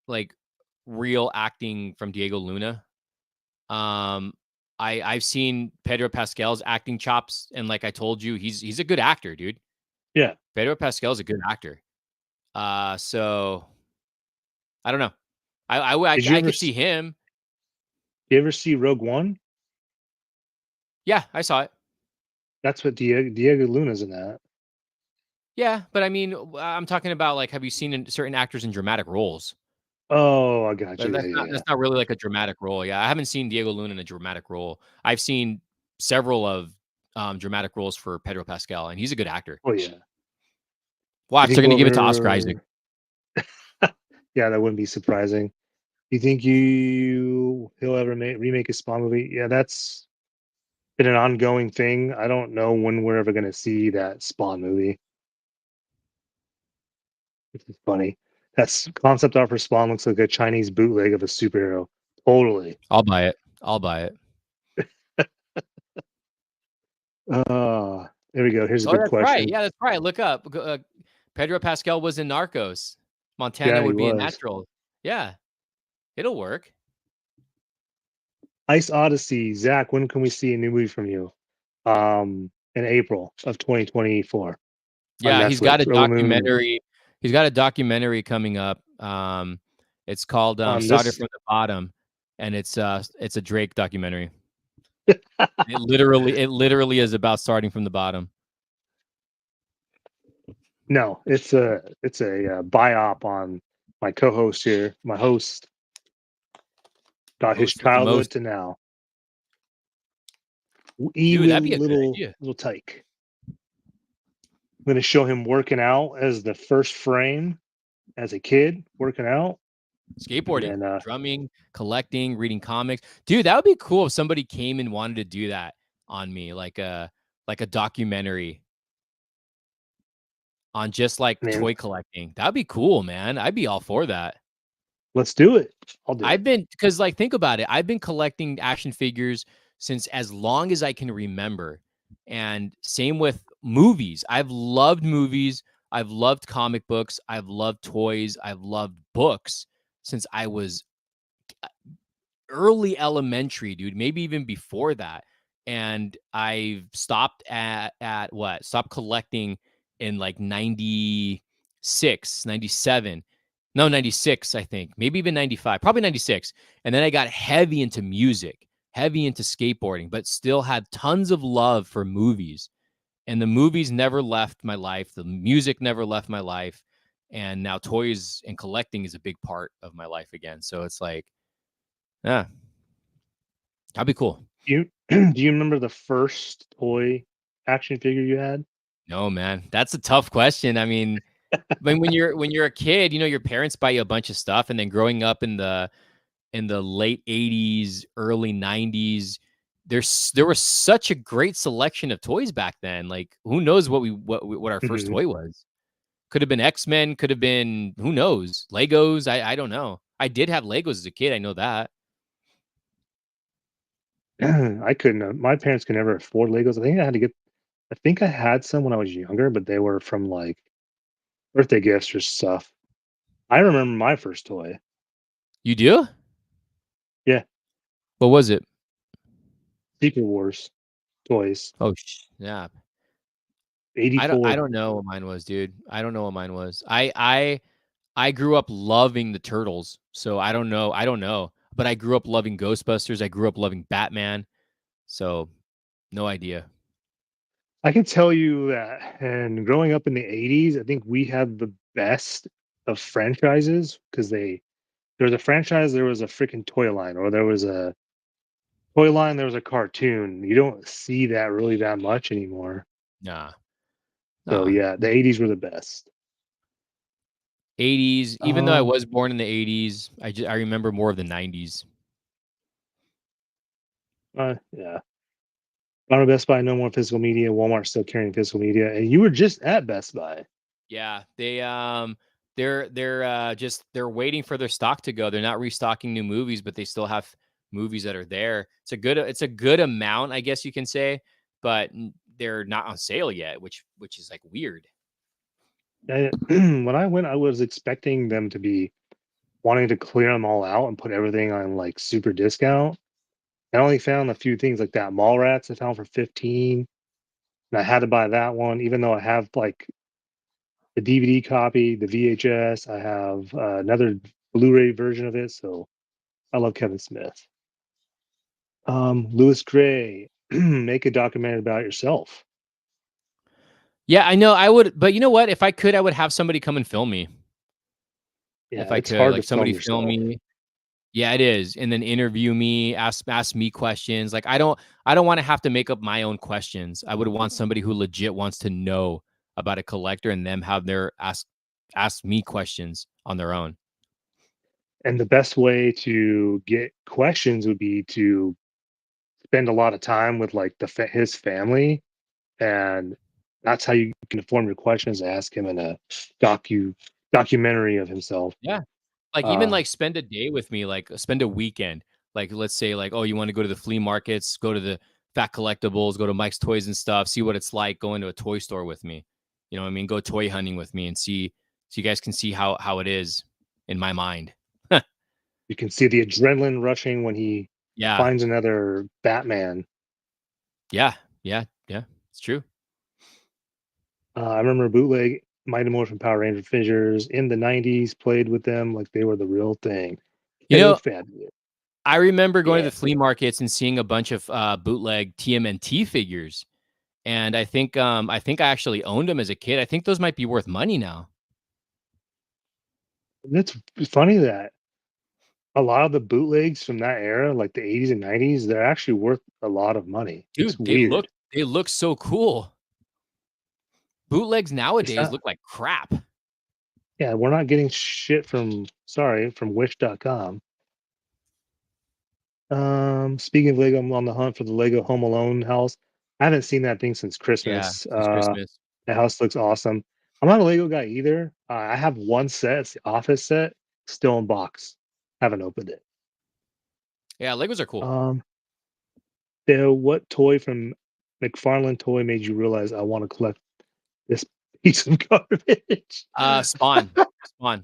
like real acting from Diego Luna. I've seen Pedro Pascal's acting chops, and like I told you, he's a good actor, dude. Yeah. Pedro Pascal's a good actor. So I don't know. I could see him. you ever see Rogue One? Yeah, I saw it. That's what Diego Luna's in that. Yeah, but I mean, I'm talking about like, have you seen certain actors in dramatic roles? Oh, I got you. That's Yeah, not yeah, that's not really like a dramatic role. Yeah, I haven't seen Diego Luna in a dramatic role. I've seen several of dramatic roles for Pedro Pascal, and he's a good actor. oh yeah. You Watch, they're think gonna we'll give it to Oscar Isaac. ever yeah, that wouldn't be surprising. You think he'll ever remake a Spawn movie? Yeah, that's been an ongoing thing. I don't know when we're ever going to see that Spawn movie. This is funny. That's concept art for Spawn looks like a Chinese bootleg of a superhero. Totally. I'll buy it. I'll buy it. There we go. Here's a Oh, good that's right. question. Yeah, that's right. Look up. Pedro Pascal was in Narcos. Montana Yeah, he would be a was. natural. Yeah, it'll work. Ice Odyssey, Zach. When can we see a new movie from you? In April of 2024 on Yeah, he's got a Netflix. Early moon documentary. He's got a documentary coming up. It's called on Started this. from the Bottom, and it's a Drake documentary. It literally is about starting from the bottom. No, it's a biop on my co-host here. My host got his Host with the childhood most. to now. Dude, that'd Even be a good little idea. tyke. I'm going to show him working out as the first frame as a kid working out. Skateboarding, And then, drumming, collecting, reading comics. Dude, that would be cool if somebody came and wanted to do that on me, like a documentary on just like I mean, toy collecting. That'd be cool, man. I'd be all for that. Let's do it. I'll do I've it. been because like think about it. I've been collecting action figures since as long as I can remember. And same with movies. I've loved movies. I've loved comic books. I've loved toys. I've loved books since I was early elementary, dude, maybe even before that. And I stopped at what? Stopped collecting in like 96, 97. No, 96, I think. Maybe even 95. Probably 96. And then I got heavy into music, heavy into skateboarding, but still had tons of love for movies. And the movies never left my life. The music never left my life. And now toys and collecting is a big part of my life again. So it's like, yeah, that'd be cool. You do you remember the first toy action figure you had? No, man, that's a tough question. I mean, when you're a kid, you know, your parents buy you a bunch of stuff, and then growing up in the late '80s, early '90s, there was such a great selection of toys back then. Like, who knows what our first Mhm. toy was? Could have been X-Men. Could have been who knows? Legos. I don't know. I did have Legos as a kid. I know that. I couldn't. My parents could never afford Legos. I think I had some when I was younger, but they were from like birthday gifts or stuff. I remember my first toy. You do? Yeah, What was it? Secret Wars toys. Oh, yeah. I 84. don't know what mine was, dude. I don't know what mine was. I grew up loving the Turtles, so I don't know, but I grew up loving Ghostbusters. I grew up loving Batman, so no idea. I can tell you that, and growing up in the 80s, I think we had the best of franchises because there was a franchise, there was a freaking toy line, or there was a toy line, there was a cartoon. You don't see that really that much anymore. Nah, So nah. yeah, the 80s were the best. 80s, even though I Um, was born in the 80s, I remember more of the 90s. yeah. Ronald Best Buy, no more physical media. Walmart still carrying physical media, and you were just at Best Buy. Yeah, they're just they're waiting for their stock to go. They're not restocking new movies, but they still have movies that are there. It's a good amount, I guess you can say, but they're not on sale yet, which is like weird. When I went, I was expecting them to be wanting to clear them all out and put everything on like super discount. I only found a few things like that. Mallrats I found for 15, and I had to buy that one, even though I have like the DVD copy, the VHS. I have another Blu-ray version of it. So I love Kevin Smith. Louis Gray, make a documentary about yourself. Yeah, I know I would, but you know what? If I could, I would have somebody come and film me. If Yeah, I it's could, hard to like film somebody film yourself. me. Yeah, it is. And then interview me, ask me questions. Like I don't want to have to make up my own questions. I would want somebody who legit wants to know about a collector and them have their ask me questions on their own. And the best way to get questions would be to spend a lot of time with like his family, and that's how you can form your questions. Ask him in a documentary of himself. Yeah. Like even Uh, like spend a day with me, like spend a weekend. Like let's say like, oh, you want to go to the flea markets, go to the Fat Collectibles, go to Mike's Toys and stuff, see what it's like going to a toy store with me. You know what I mean? Go toy hunting with me and see so you guys can see how it is in my mind. you can see the adrenaline rushing when he Yeah. finds another Batman. Yeah. Yeah. Yeah. It's true. I remember bootleg Mighty Morphin Power Ranger figures in the '90s. Played with them like they were the real thing. You They know, look fabulous. I remember going to Yeah, the flea markets and seeing a bunch of bootleg TMNT figures. And I think I actually owned them as a kid. I think those might be worth money now. it's funny that a lot of the bootlegs from that era, like the '80s and '90s, they're actually worth a lot of money. It's Dude, weird. they look so cool. Bootlegs It's nowadays not. look like crap. Yeah, we're not getting shit from from Wish.com. Speaking of Lego, I'm on the hunt for the Lego Home Alone house. I haven't seen that thing since Yeah, Christmas. since Christmas. The house looks awesome. I'm not a Lego guy either. I have one set, it's the office set, still in box. Haven't opened it. Yeah, Legos are cool. What toy from McFarlane Toy made you realize I want to collect this piece of garbage? Spawn, Spawn,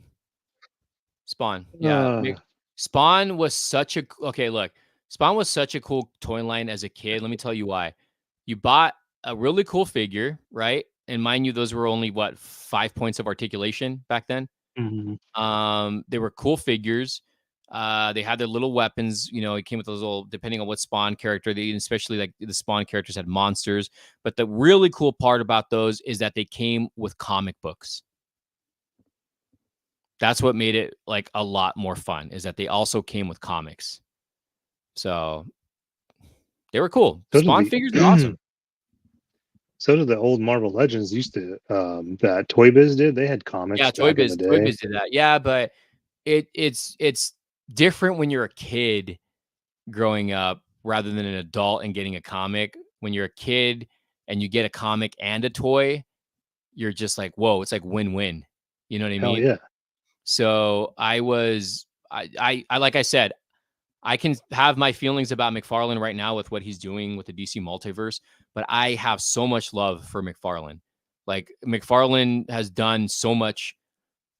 Spawn. Yeah, Uh, Spawn was such a okay. Look, Spawn was such a cool toy line as a kid. Let me tell you why. You bought a really cool figure, right? And mind you, those were only what 5 points of articulation back then. mhm. They were cool figures. They had their little weapons. You know, it came with those little, depending on what Spawn character, they especially like the Spawn characters had monsters. But the really cool part about those is that they came with comic books. That's what made it like a lot more fun, is that they also came with comics. So they were cool. So did Spawn figures are awesome. so did the old Marvel Legends used to that Toy Biz did. They had Yeah, comics Toy back in Biz, the Toy day. Biz did that. Yeah, but it's different when you're a kid growing up rather than an adult and getting a comic. When you're a kid and you get a comic and a toy, you're just like, whoa, it's like win-win. You know what I Hell mean? yeah. So I like I said, I can have my feelings about McFarlane right now with what he's doing with the DC multiverse, but I have so much love for McFarlane. Like McFarlane has done so much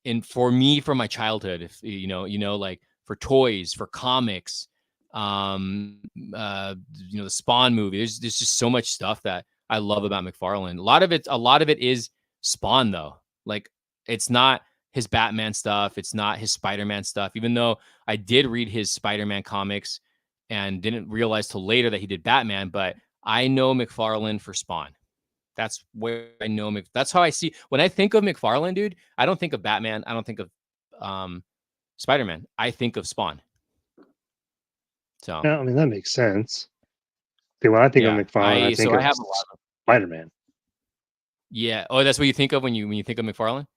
in for me from my childhood. If like for toys, for comics, um, the Spawn movie. There's just so much stuff that I love about McFarlane. A lot of it is Spawn though. Like it's not his Batman stuff. It's not his Spider-Man stuff. Even though I did read his Spider-Man comics and didn't realize till later that he did Batman, but I know McFarlane for Spawn. That's where I know that's how I see when I think of McFarlane, dude. I don't think of Batman. I don't think of Spider-Man. I think of Spawn. So Yeah, I mean that makes sense. See, when I think of yeah, McFarlane, I think I of have a lot of Spider-Man. yeah. Oh, that's what you think of when you think of McFarlane?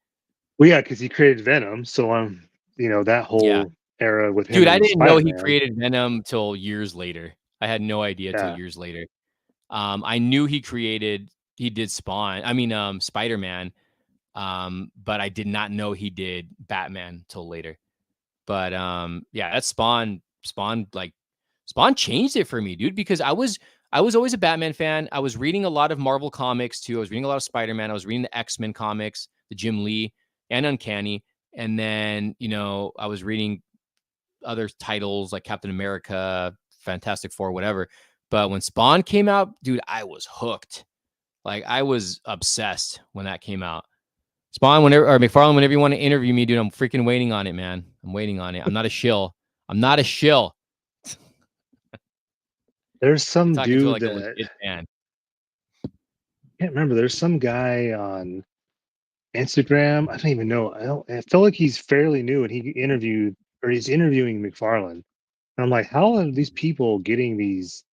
Well, yeah, because he created Venom, so I'm that Yeah. whole era with him Dude, I and didn't know he Spider-Man. created Venom till years later. I had no idea till Yeah, years later. I knew he did Spawn. I mean, Spider-Man. But I did not know he did Batman till later. But yeah, that's Spawn changed it for me, dude, because I was always a Batman fan. I was reading a lot of Marvel comics too. I was reading a lot of Spider-Man. I was reading the X-Men comics, the Jim Lee and Uncanny. And then, I was reading other titles like Captain America, Fantastic Four, whatever. But when Spawn came out, dude, I was hooked. Like I was obsessed when that came out. Spawn, whenever or McFarlane, whenever you want to interview me, dude, I'm freaking waiting on it, man. I'm waiting on it. I'm not a shill. I'm not a shill. there's some Talking to dude like a that legit fan. I can't remember. There's some guy on Instagram. I don't even know. I feel like he's fairly new, and he's interviewing McFarlane. And I'm like, how are these people getting these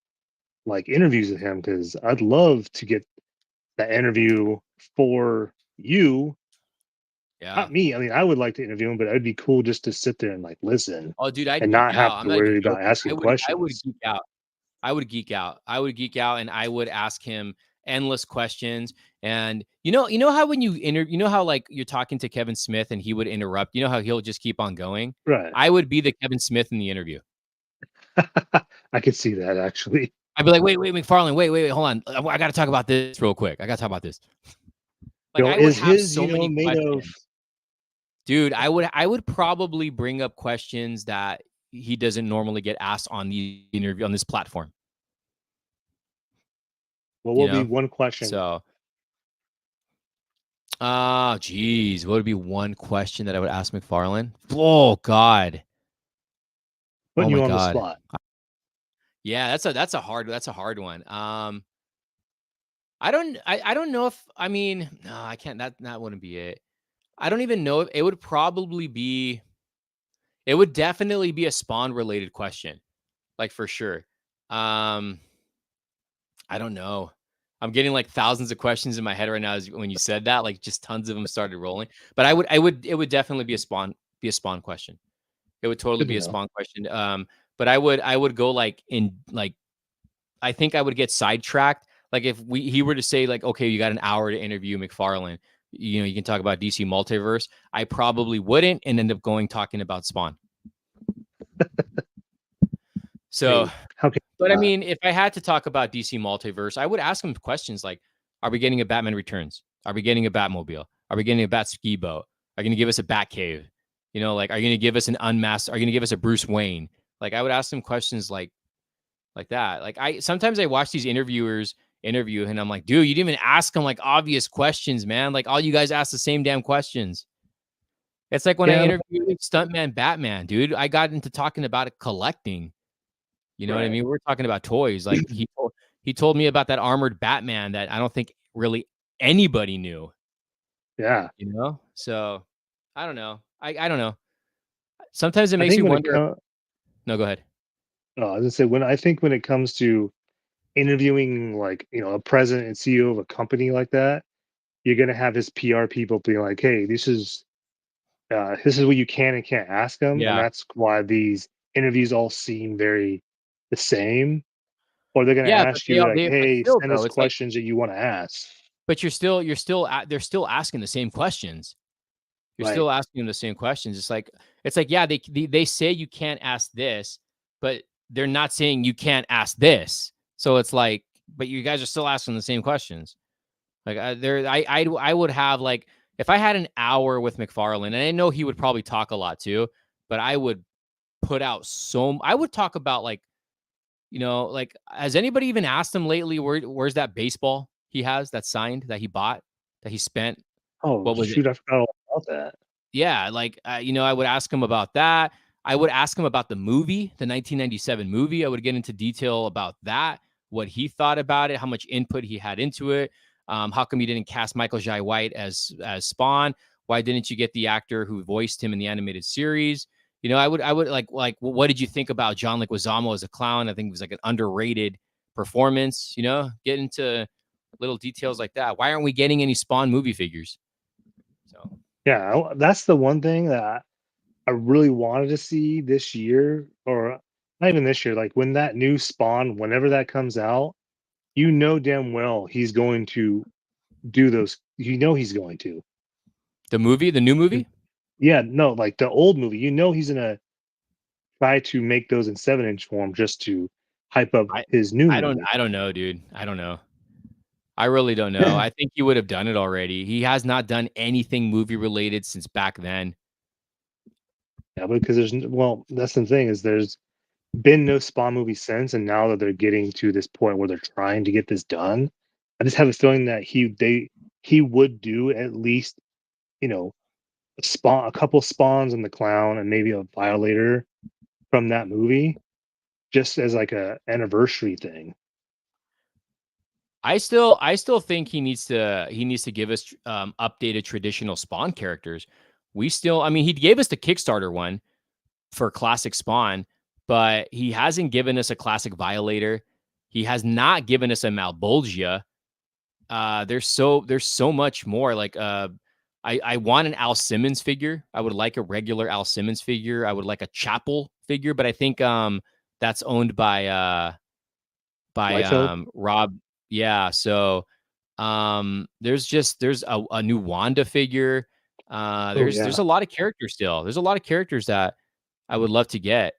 like interviews with him? Because I'd love to get that interview for you. Yeah. Not me. I mean, I would like to interview him, but it'd be cool just to sit there and like listen Oh, dude, I'd and geek not have out. I'm to not even worry about joking. asking I would questions. geek out. I would geek out. I would geek out and I would ask him endless questions. And you know how when you know how like you're talking to Kevin Smith and he would interrupt, you know how he'll just keep on going? Right. I would be the Kevin Smith in the interview. I could see that actually. I'd be like, wait, McFarlane, wait, hold on. I got to talk about this real quick. I got to talk about this. Like I would Is have his, so many made of questions. Dude, I would probably bring up questions that he doesn't normally get asked on the interview on this platform, what you will be know? one question? So, geez, what would be one question that I would ask McFarlane? Oh God. Oh Putting my you on the God. spot. Yeah, that's a hard one. I don't know if I mean, no, I can't that wouldn't be it. I don't even know if it would probably be it would definitely be a Spawn related question. Like for sure. Um I don't know. I'm getting like thousands of questions in my head right now when you said that, like just tons of them started rolling. But it would definitely be a Spawn question. It would totally Good to be a know. Spawn question. But I would go like in like I think I would get sidetracked. Like if he were to say like, okay, you got an hour to interview McFarlane, you can talk about DC multiverse. I probably wouldn't and end up going talking about Spawn. So, Hey, how can but you I not? mean, if I had to talk about DC Multiverse, I would ask him questions like, are we getting a Batman Returns? Are we getting a Batmobile? Are we getting a Bat ski boat? Are you going to give us a Bat cave? You know, like, are you going to give us an unmasked? Are you going to give us a Bruce Wayne? Like, I would ask him questions like that. Like, I sometimes I watch these interviewers interview and I'm like, dude, you didn't even ask them like obvious questions, man. Like, all you guys ask the same damn questions. It's like when I Yeah, interviewed Stuntman Batman, dude. I got into talking about it collecting. You know what I right. mean? We're talking about toys. Like he told me about that armored Batman that I don't think really anybody knew, Yeah, you know? So I don't know. I don't know. Sometimes it I makes think me when it wonder. comes, No, go ahead. I was gonna say when I think when it comes to interviewing like a president and CEO of a company like that, you're gonna have his PR people be like, "Hey, this is what you can and can't ask them," and Yeah. that's why these interviews all seem very the same. Or they're gonna Yeah, but ask you like, but "Hey, still send though, us it's like, questions that you want to ask." but they're still asking the same questions. You're Right. still asking them the same questions. It's like, yeah, they say you can't ask this, but they're not saying you can't ask this. So it's like, but you guys are still asking the same questions. Like I would have like if I had an hour with McFarlane, and I know he would probably talk a lot too, but I would put out I would talk about like, like has anybody even asked him lately where's that baseball he has that signed that he bought that he spent Oh what was it? shoot, I forgot all about that. Yeah, like, I would ask him about that. I would ask him about the movie, the 1997 movie. I would get into detail about that, what he thought about it, how much input he had into it. How come you didn't cast Michael Jai White as Spawn? Why didn't you get the actor who voiced him in the animated series? I would like what did you think about John Leguizamo as a clown? I think it was like an underrated performance. Get into little details like that. Why aren't we getting any Spawn movie figures? So. Yeah, that's the one thing that I really wanted to see this year, or not even this year. Like when that new Spawn, whenever that comes out, damn well he's going to do those. He's going to. The new movie? Yeah, no, like the old movie. He's gonna try to make those in 7-inch form just to hype up I his new movie. I don't know, dude. I don't know. I really don't know. I think he would have done it already. He has not done anything movie related since back then. Yeah, because well, that's the thing is there's been no Spawn movie since, and now that they're getting to this point where they're trying to get this done, I just have a feeling that he would do at least you know a couple spawns in the clown and maybe a violator from that movie just as like a anniversary thing. I still think he needs to give us updated traditional Spawn characters. I mean, he gave us the Kickstarter one for classic Spawn, but he hasn't given us a classic Violator. He has not given us a Malbolgia. There's so much more. Like I want an Al Simmons figure. I would like a regular Al Simmons figure. I would like a Chapel figure, but I think that's owned by Liefeld. Rob. Yeah, so there's a new Wanda figure. Oh There's yeah. a lot of characters still. There's a lot of characters that I would love to get.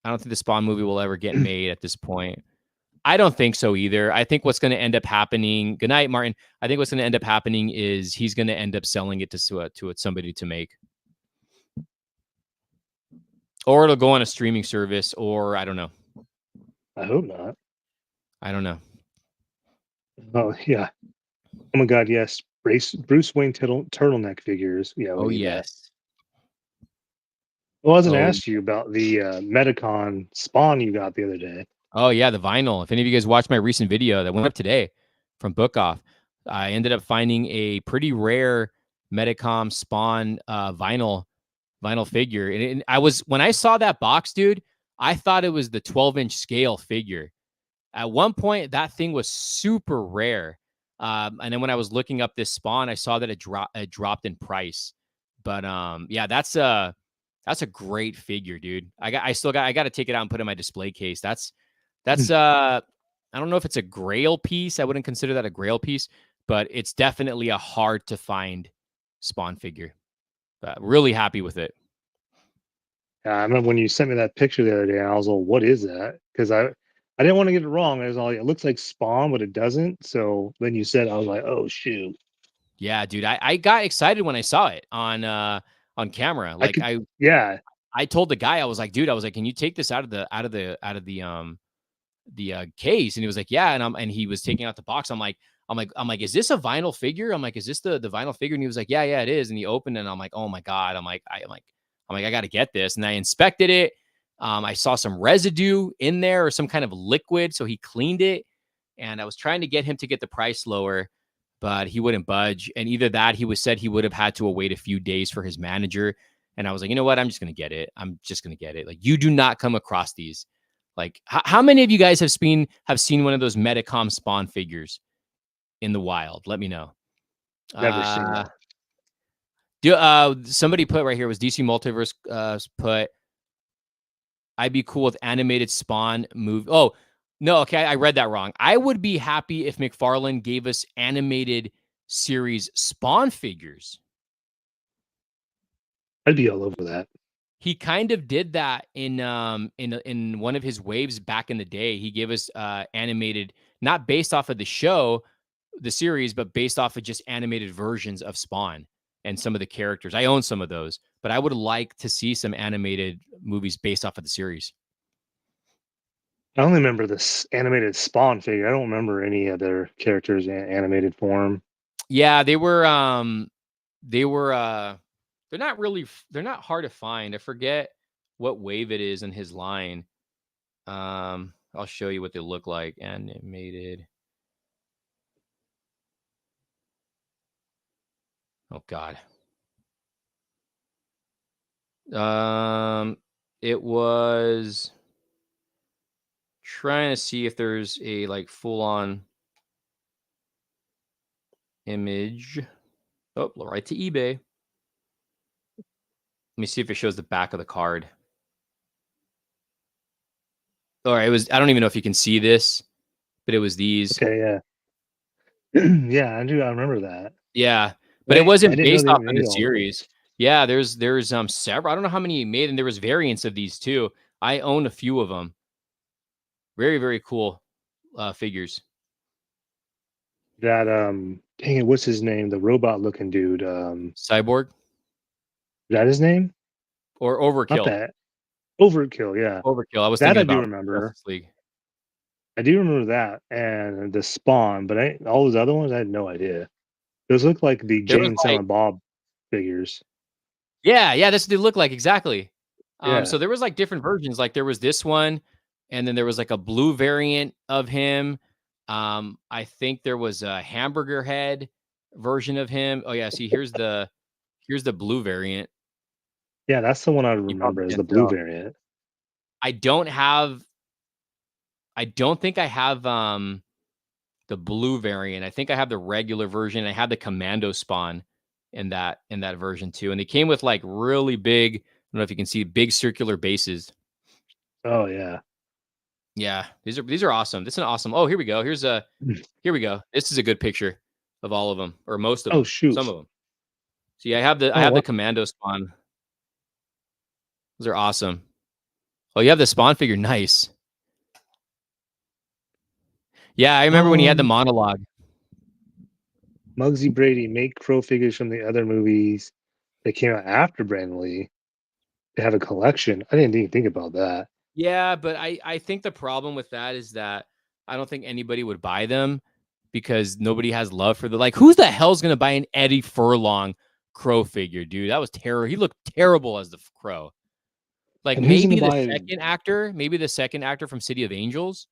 I don't think the Spawn movie will ever get made at this point. I don't think so either. I think what's going to end up happening. Good night, Martin. I think what's going to end up happening is he's going to end up selling it to somebody to make, or it'll go on a streaming service, or I don't know. I hope not. I don't know. Oh yeah. Oh my god, yes. Bruce Wayne turtleneck figures. Yeah, we Oh need that. yes. Well, I was gonna Oh ask you about the Metacon Spawn you got the other day. oh yeah, the vinyl. If any of you guys watched my recent video that went up today from Book Off, I ended up finding a pretty rare Metacom Spawn vinyl figure. And I was when I saw that box, dude, I thought it was the 12-inch scale figure. At one point, that thing was super rare. And then when I was looking up this Spawn, I saw that it dropped in price. But yeah, that's a great figure, dude. I got to take it out and put it in my display case. That's I don't know if it's a grail piece. I wouldn't consider that a grail piece, but it's definitely a hard to find Spawn figure. But really happy with it. Yeah, I remember when you sent me that picture the other day, and I was like, "What is that?" Because I didn't want to get it wrong. I was all like, "It looks like Spawn, but it doesn't." So then you said, I was like, "Oh shoot!" Yeah, dude, I got excited when I saw it on camera. I Like could, yeah, I told the guy, I was like, dude, I was like, can you take this the case? And he was like, yeah. And he was taking out the box. I'm like, is this a vinyl figure? I'm like, is this the vinyl figure? And he was like, yeah, it is. And he opened it, and I'm like, oh my God. I'm like, I got to get this. And I inspected it. I saw some residue in there or some kind of liquid. So he cleaned it. And I was trying to get him to get the price lower, but he wouldn't budge. And either that, he was said he would have had to wait a few days for his manager. And I was like, you know what? I'm just going to get it. I'm just going to get it. Like, you do not come across these. Like, how many of you guys have seen one of those Metacom Spawn figures in the wild? Let me know. never seen that. Somebody put right here was DC Multiverse put, I'd be cool with animated Spawn movie. Oh, no, okay, I read that wrong. I would be happy if McFarlane gave us animated series Spawn figures. I'd be all over that. He kind of did that in one of his waves back in the day. He gave us animated, not based off of the show, the series, but based off of just animated versions of Spawn and some of the characters. I own some of those, but I would like to see some animated movies based off of the series. I only remember this animated Spawn figure. I don't remember any other characters in animated form. Yeah, they were they're not hard to find. I forget what wave it is in his line. I'll show you what they look like. Animated. Oh God. It was trying to see if there's a like full on image. Oh, right to eBay. Let me see if it shows the back of the card. All right, it was. I don't even know if you can see this, but it was these. Okay, yeah, yeah, I do. I remember that. Yeah, but it I wasn't didn't know based they off of the made all those. series. Yeah, there's several. I don't know how many he made, and there was variants of these too. I own a few of them. Very, very cool figures. That dang it, what's his name? The robot looking dude. Cyborg Is that his name? or Not Overkill. that. Overkill, yeah. Overkill. I was That thinking I do about remember. Justice League. I do remember that and the Spawn, but all those other ones I had no idea. Those look like the There was Jane like, Silent Bob figures. yeah, that's what they look like exactly. Yeah. So there was like different versions. Like there was this one, and then there was like a blue variant of him. I think there was a hamburger head version of him. Oh yeah, see here's the blue variant. Yeah, that's the one I You probably remember is can't the blue tell. variant. I don't have. I don't think I have the blue variant. I think I have the regular version. I have the commando spawn in that version too. And they came with like really big, I don't know if you can see big circular bases. Oh yeah. Yeah, these are awesome. This is an awesome. Oh, here we go. Here we go. This is a good picture of all of them or most of Oh them. Some shoot. of them. See, I Oh have the what? commando spawn. Those are awesome. Oh, you have the spawn figure. Nice. Yeah, I remember when he had the Um monologue. Muggsy Brady make crow figures from the other movies that came out after Brandon Lee. They have a collection. I didn't even think about that. Yeah, but I think the problem with that is that I don't think anybody would buy them because nobody has love for the like. Who's the hell's gonna buy an Eddie Furlong crow figure, dude? That was terrible. He looked terrible as the crow. Like And who's gonna buy maybe the second actor from City of Angels.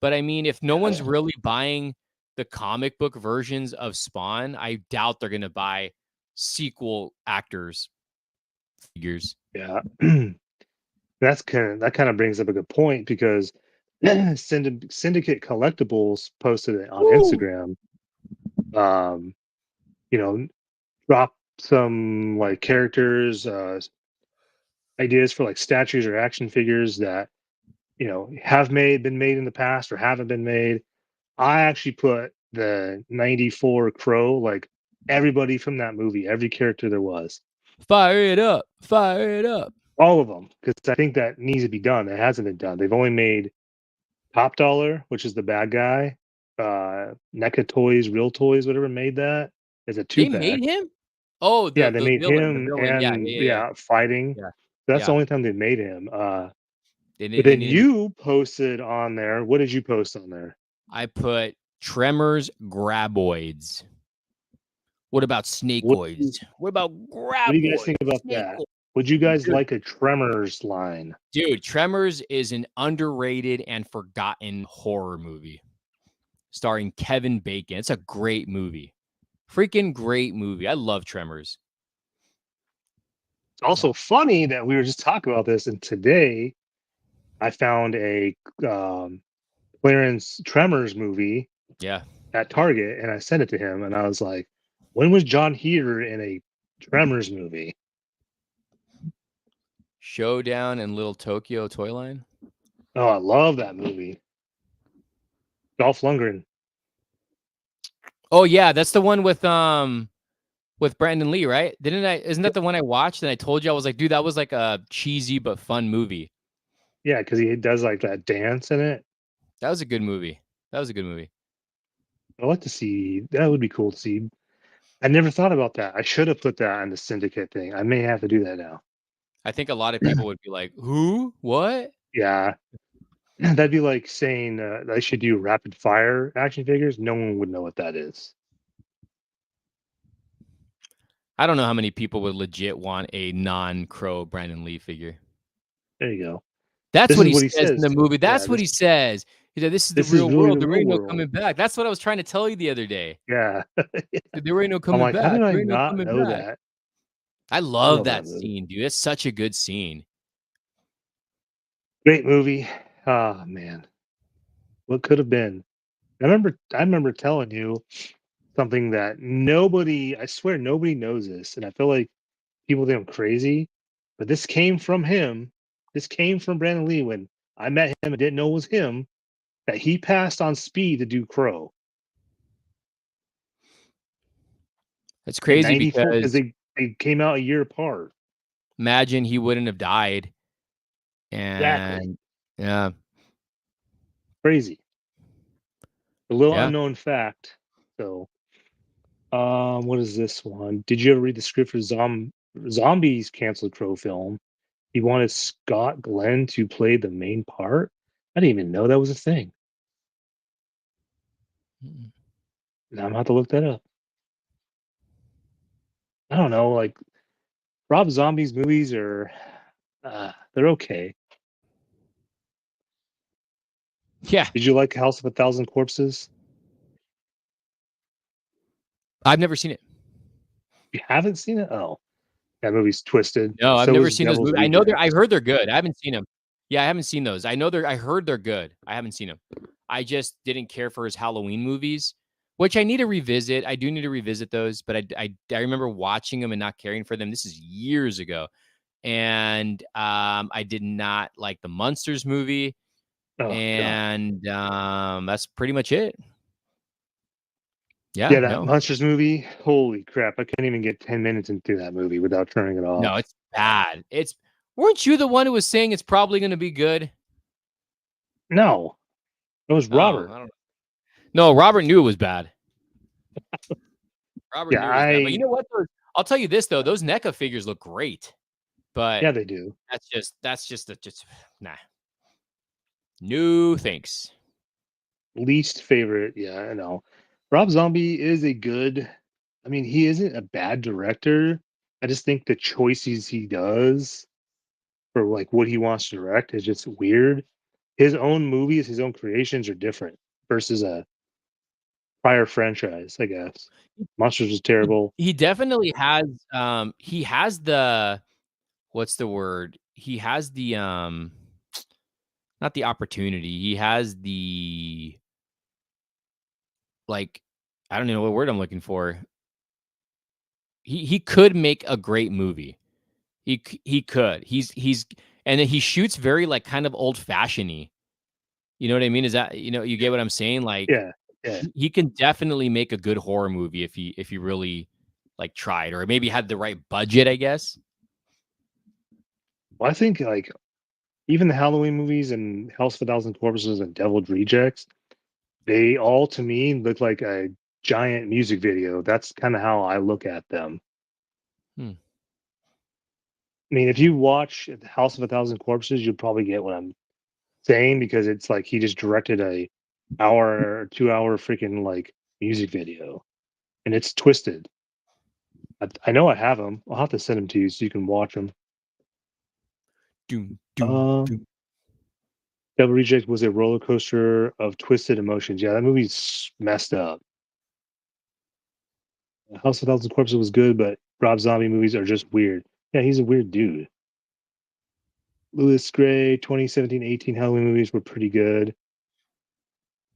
But I mean, if no one's really buying the comic book versions of Spawn, I doubt they're gonna buy sequel actors figures. yeah. That kind of brings up a good point because Syndicate Collectibles posted it on Woo! Instagram. Um, you know, drop some like characters, ideas for like statues or action figures that have been made in the past or haven't been made. I actually put the '94 Crow, like everybody from that movie, every character there was. Fire it up! Fire it up! All of them, because I think that needs to be done. It hasn't been done. They've only made Top Dollar, which is the bad guy. NECA Toys, Real Toys, whatever made that. It's a two They pack. made him? Oh, Yeah, they the made villain, the him villain. Yeah, and yeah, yeah, yeah. yeah, fighting. Yeah. That's the Yeah. only time they made him. But They then needed. you posted on there. What did you post on there? I put Tremors Graboids. What about What Snakeoids? What about What do you guys Graboids? think about that? Snakeoids. Would you guys Dude, like a Tremors line? dude, Tremors is an underrated and forgotten horror movie starring Kevin Bacon. It's a great movie. Freaking great movie. I love Tremors. It's also funny that we were just talking about this, and today I found a Clarence Tremors movie Yeah. at Target, and I sent it to him, and I was like, "When was John Heater in a Tremors movie?" Showdown and Little Tokyo Toy Line. Oh, I love that movie. Dolph Lundgren. Oh yeah, that's the one with Brandon Lee, right? Didn't I? Isn't that the one I watched? And I told you I was like, dude, that was like a cheesy but fun movie. Yeah, because he does like that dance in it. That was a good movie. That was a good movie. I'd like to see. That would be cool to see. I never thought about that. I should have put that on the syndicate thing. I may have to do that now. I think a lot of people would be like, "Who? What?" Yeah, that'd be like saying I should do rapid fire action figures. No one would know what that is. I don't know how many people would legit want a non-Crow Brandon Lee figure. There you go. That's This what is he what he says in says the too. movie. Yeah, That's what he says. He said, "This is the this is real really world. the There real ain't no world. coming back." That's what I was trying to tell you the other day. Yeah. There ain't no I'm coming like, how back. did I There ain't no not coming know back. that? I I love love that that movie. scene, dude. It's such a good scene. Great movie. Ah, man, what could have been? I remember telling you something that nobody, I swear, nobody knows this, and I feel like people think I'm crazy, but this came from him. This came from Brandon Lee when I met him and didn't know it was him. That he passed on Speed to do Crow It's in crazy '94 because because they came out a year apart. imagine he wouldn't have died. Exactly. And yeah, Crazy. A little yeah. unknown fact. So, what is this one? Did you ever read the script for Zombies canceled Crow film? He wanted Scott Glenn to play the main part. I didn't even know that was a thing. Now I'm gonna have to look that up. I don't know, like Rob Zombie's movies are they're okay. Yeah. Did you like House of a Thousand Corpses? I've never seen it. You haven't seen it? Oh, that movie's twisted. No, I've So never is seen those Devil's movies. I know I Rejects. heard they're good. I haven't seen them. Yeah, I haven't seen those. I heard they're good. I haven't seen them. I just didn't care for his Halloween movies, which I need to revisit. I do need to revisit those, but I remember watching them and not caring for them. This is years ago. And I did not like the Munsters movie. Oh god. And that's pretty much it. Yeah, Yeah, that no. Monsters movie. Holy crap! I can't even get 10 minutes into that movie without turning it No, off. it's bad. It's weren't you the one who was saying it's probably going to be good? No, it was Oh, Robert. I don't know. No, Robert knew it was bad. Robert Yeah, knew it was bad. But you know what? I'll tell you this though, those NECA figures look great. But yeah, they do. just nah. No thanks. Least favorite. Yeah, I know. Rob Zombie is a good. I mean, he isn't a bad director. I just think the choices he does for like what he wants to direct is just weird. His own movies, his own creations are different versus a prior franchise, I guess. Monsters was terrible. He definitely has he has the what's the word? He has the not the opportunity. He has the like I don't know what word I'm looking for. He could make a great movie. He could. He's and then he shoots very like kind of old fashioned-y. You know what I mean? Is that you get what I'm saying? Like Yeah, yeah. he can definitely make a good horror movie if he really like tried or maybe had the right budget, I guess. Well, I think like even the Halloween movies and House of a Thousand Corpses and Deviled Rejects, they all to me look like a giant music video. That's kind of how I look at them. Hmm. I mean, if you watch House of a Thousand Corpses, you'll probably get what I'm saying because it's like he just directed a hour or 2 hour freaking like music video, and it's twisted. I know I have them. I'll have to send them to you so you can watch them. Doom, doom, Uh, doom. Devil Reject was a roller coaster of twisted emotions. Yeah, that movie's messed up. House of Thousand Corpses was good, but Rob Zombie movies are just weird. Yeah, he's a weird dude. Louis Gray, 2017-18 Halloween movies were pretty good.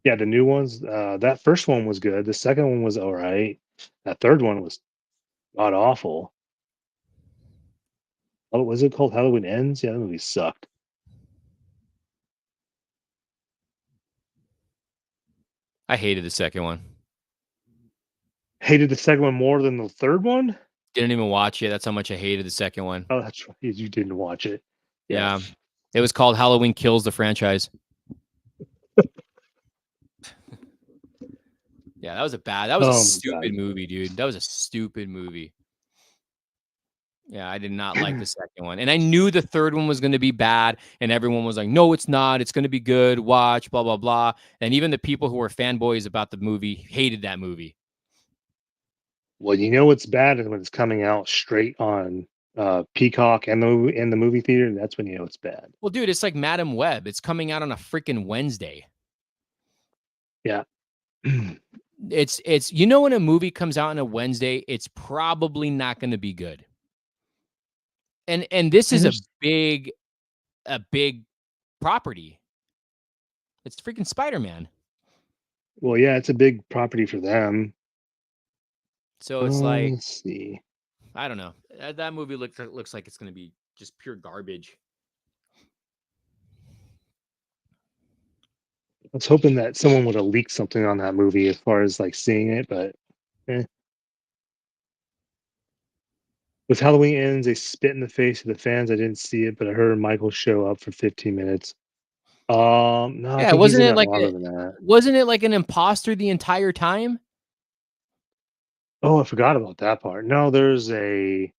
Yeah, the new ones. That first one was good. The second one was all right. That third one was god awful. Oh, was it called Halloween Ends? Yeah, that movie sucked. I hated the second one. Hated the second one more than the third one. Didn't even watch it. That's how much I hated the second one. Oh, that's right. You didn't watch it. Yeah. Yeah. It was called Halloween Kills the franchise. Yeah, that was a Oh my stupid god. movie, dude. That was a stupid movie. Yeah, I did not like the second one. And I knew the third one was going to be bad. And everyone was like, no, it's not. It's going to be good. Watch, blah, blah, blah. And even the people who were fanboys about the movie hated that movie. Well, you know what's bad is when it's coming out straight on Peacock and the movie theater. That's when you know it's bad. Well, dude, it's like Madam Web. It's coming out on a freaking Wednesday. Yeah. It's you know, when a movie comes out on a Wednesday, it's probably not going to be good. And this And is there's a big property. It's freaking Spider-Man. well, yeah, it's a big property for them. So it's like, Let's see. I don't know. That movie looks like it's going to be just pure garbage. I was hoping that someone would have leaked something on that movie as far as like seeing it, but eh. With Halloween Ends, they spit in the face of the fans. I didn't see it, but I heard Michael show up for 15 minutes. No, I Yeah, think he's in it longer than that. wasn't it like an imposter the entire time? Oh, I forgot about that part. No, there's a.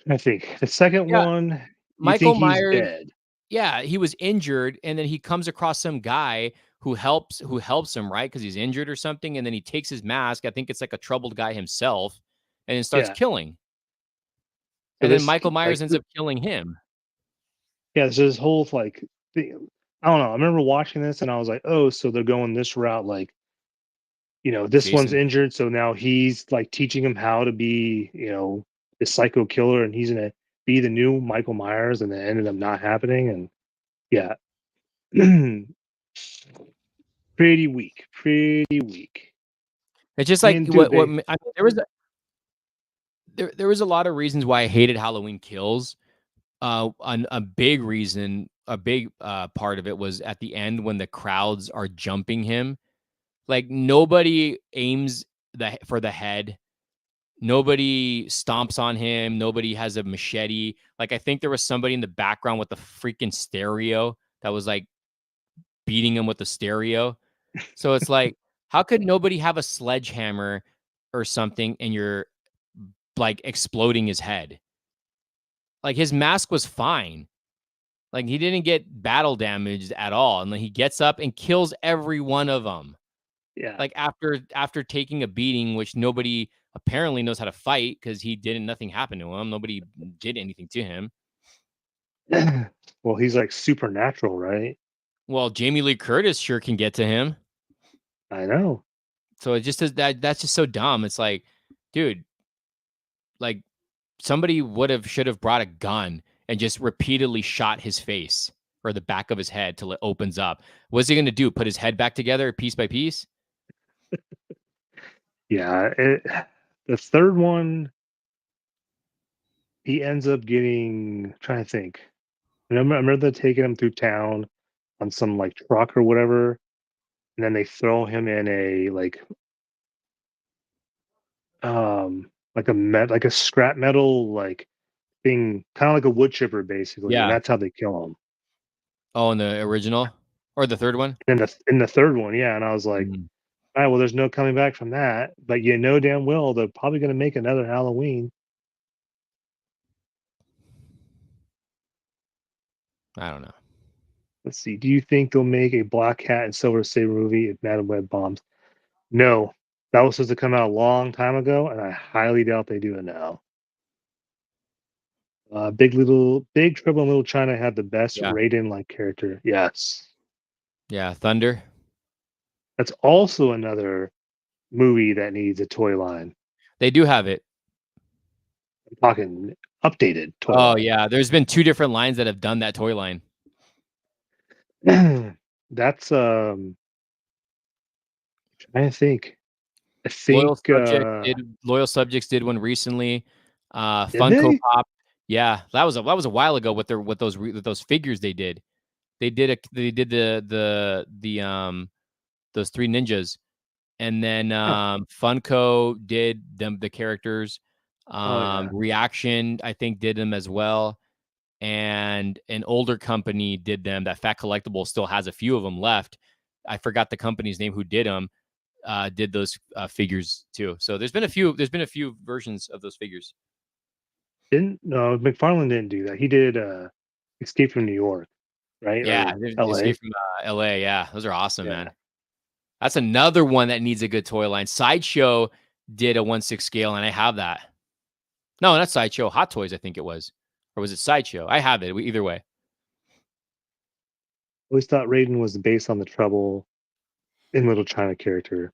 I think the second Yeah, one, you Michael think he's Myers. dead. Yeah, he was injured, and then he comes across some guy who helps him, right? Because he's injured or something, and then he takes his mask. I think it's like a troubled guy himself, and then starts Yeah. killing. So And then this Michael Myers like ends up killing him. yeah, so this whole like thing, I don't know. I remember watching this and I was like, oh, so they're going this route, like, this one's Jason. injured, so now he's like teaching him how to be, the psycho killer, and he's gonna be the new Michael Myers, and it ended up not happening. And yeah, pretty weak, pretty weak. It's just I like mean, dude, what they I mean, there was a lot of reasons why I hated Halloween Kills. A big reason, a big part of it was at the end when the crowds are jumping him. Like, nobody aims for the head. Nobody stomps on him. Nobody has a machete. Like, I think there was somebody in the background with the freaking stereo that was like beating him with the stereo. So it's like, how could nobody have a sledgehammer or something and you're like exploding his head? Like, his mask was fine. Like, he didn't get battle damaged at all. And then he gets up and kills every one of them. yeah. Like, after taking a beating, which nobody apparently knows how to fight because nothing happened to him. Nobody did anything to him. Well, he's like supernatural, right? Well, Jamie Lee Curtis sure can get to him. I know. So it just that's just so dumb. It's like, dude, like, somebody should have brought a gun and just repeatedly shot his face or the back of his head till it opens up. What's he gonna do? Put his head back together piece by piece? Yeah, the third one, he ends up getting. Trying to think. I remember them taking him through town on some like truck or whatever, and then they throw him in a like a scrap metal like being kind of like a wood chipper, basically, and Yeah. that's how they kill him. Oh, in the original or the third one? In the third one, yeah, and I was like, Mm, all right, well, there's no coming back from that, but you know damn well they're probably going to make another Halloween. I don't know. Let's see. Do you think they'll make a Black Cat and Silver Saber movie if Madam Web bombs? No, that was supposed to come out a long time ago, and I highly doubt they do it now. Big Trouble in Little China had the best Yeah. Raiden like character. Yes, Yeah. Thunder. that's also another movie that needs a toy line. They do have it. I'm talking updated toy Oh, line. yeah. There's been 2 different lines that have done that toy line. That's trying to think. I think Loyal Subjects did one recently. did Funko they? Pop. Yeah, that was a while ago with those figures they did. They did those 3 ninjas. And then Huh. Funko did the characters. Oh yeah. Reaction, I think, did them as well. And an older company did them. That Fat Collectible still has a few of them left. I forgot the company's name who did them. Did those figures too. So there's been a few. There's been a few versions of those figures. Didn't no McFarlane didn't do that. He did Escape from New York, right? Yeah, Or Escape LA. from L.A. Yeah, those are awesome, Yeah. man. That's another one that needs a good toy line. Sideshow did a 1/6 scale, and I have that. No, not Sideshow. Hot Toys, I think it was, or was it Sideshow? I have it. Either way. Always thought Raiden was based on the Trouble in Little China character.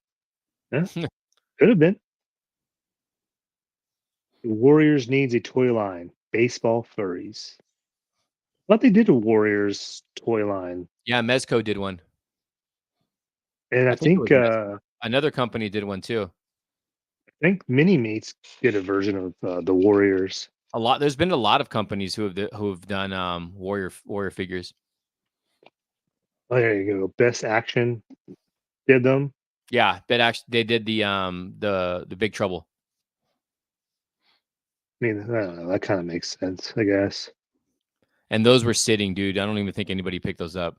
Yeah, could have been. The Warriors needs a toy line. Baseball furries. But they did a Warriors toy line, Yeah, Mezco did one. and I think it was Mezco. Another company did one too. I think Mini Mates did a version of the Warriors. A lot. There's been a lot of companies who have done warrior figures. Oh, there you go. Best Action did them. Yeah, but actually they did the Big Trouble. I mean, I don't know. That kind of makes sense, I guess. And those were sitting, dude. I don't even think anybody picked those up.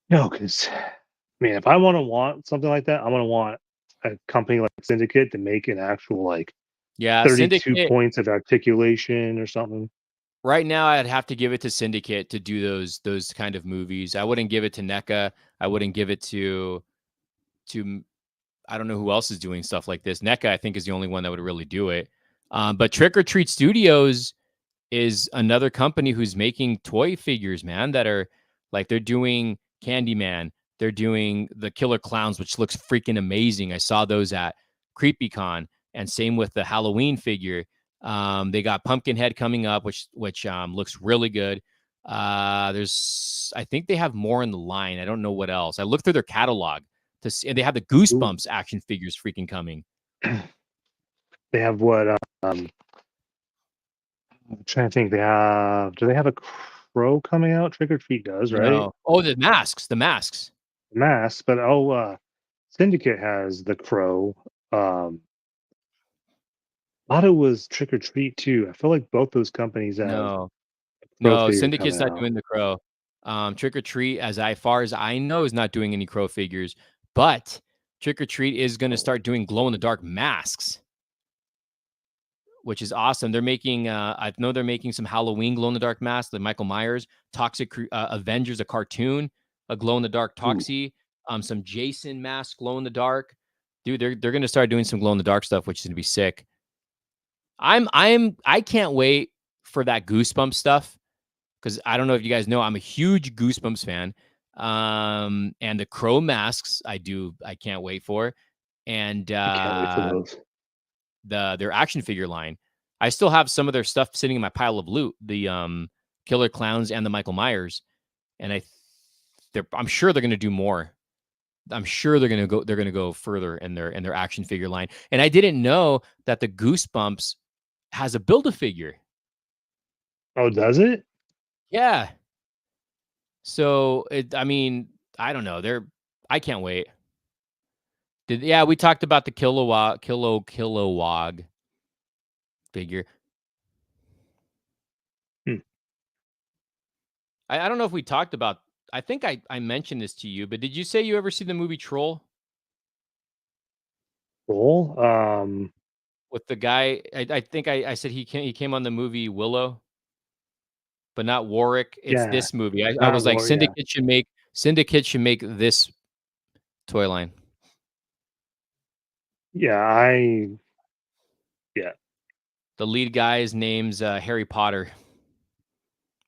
No, because I mean, if I want something like that, I want to want a company like Syndicate to make an actual like Yeah, 32 Syndicate. points of articulation or something. Right now, I'd have to give it to Syndicate to do those kind of movies. I wouldn't give it to NECA. I wouldn't give it to I don't know who else is doing stuff like this. NECA, I think, is the only one that would really do it. But Trick or Treat Studios is another company who's making toy figures, man, that are like they're doing Candyman. They're doing the Killer Clowns, which looks freaking amazing. I saw those at CreepyCon, and same with the Halloween figure. They got Pumpkinhead coming up, which looks really good. I think they have more in the line. I don't know what else. I looked through their catalog to see, and they have the Ooh. Goosebumps action figures freaking coming. They have what? I'm trying to think. Do they have a crow coming out? Trick or Treat does, right? No, oh, the masks, the masks. Mass, but Syndicate has the crow. Thought it was Trick or Treat too. I feel like both those companies have No, a crow no, figure Syndicate's coming not out. doing the crow. Trick or Treat, far as I know, is not doing any crow figures, but Trick or Treat is going to start doing glow in the dark masks, which is awesome. They're making, I know they're making some Halloween glow in the dark masks, like Michael Myers, Toxic Avengers, a cartoon, a glow in the dark Ooh. Toxie, some Jason mask glow in the dark. Dude, they're going to start doing some glow in the dark stuff, which is going to be sick. I can't wait for that Goosebumps stuff because I don't know if you guys know, I'm a huge Goosebumps fan. And the Crow masks, I can't wait for, and I can't wait for those. their action figure line. I still have some of their stuff sitting in my pile of loot, the Killer Clowns and the Michael Myers, and I'm sure they're going to do more. I'm sure they're going to go further in their action figure line. And I didn't know that the Goosebumps has a Build-A-Figure. Oh, does it? Yeah. So I mean, I don't know. I can't wait. Yeah, we talked about the Kilowog figure. I don't know if we talked about. I think I mentioned this to you, but did you say you ever see the movie Troll Cool. with the guy? I think I said he came on the movie Willow, but not Warwick. It's Yeah, this movie. I not was like, war. Yeah, Syndicate should make this toy line. yeah. Yeah. The lead guy's name's Harry Potter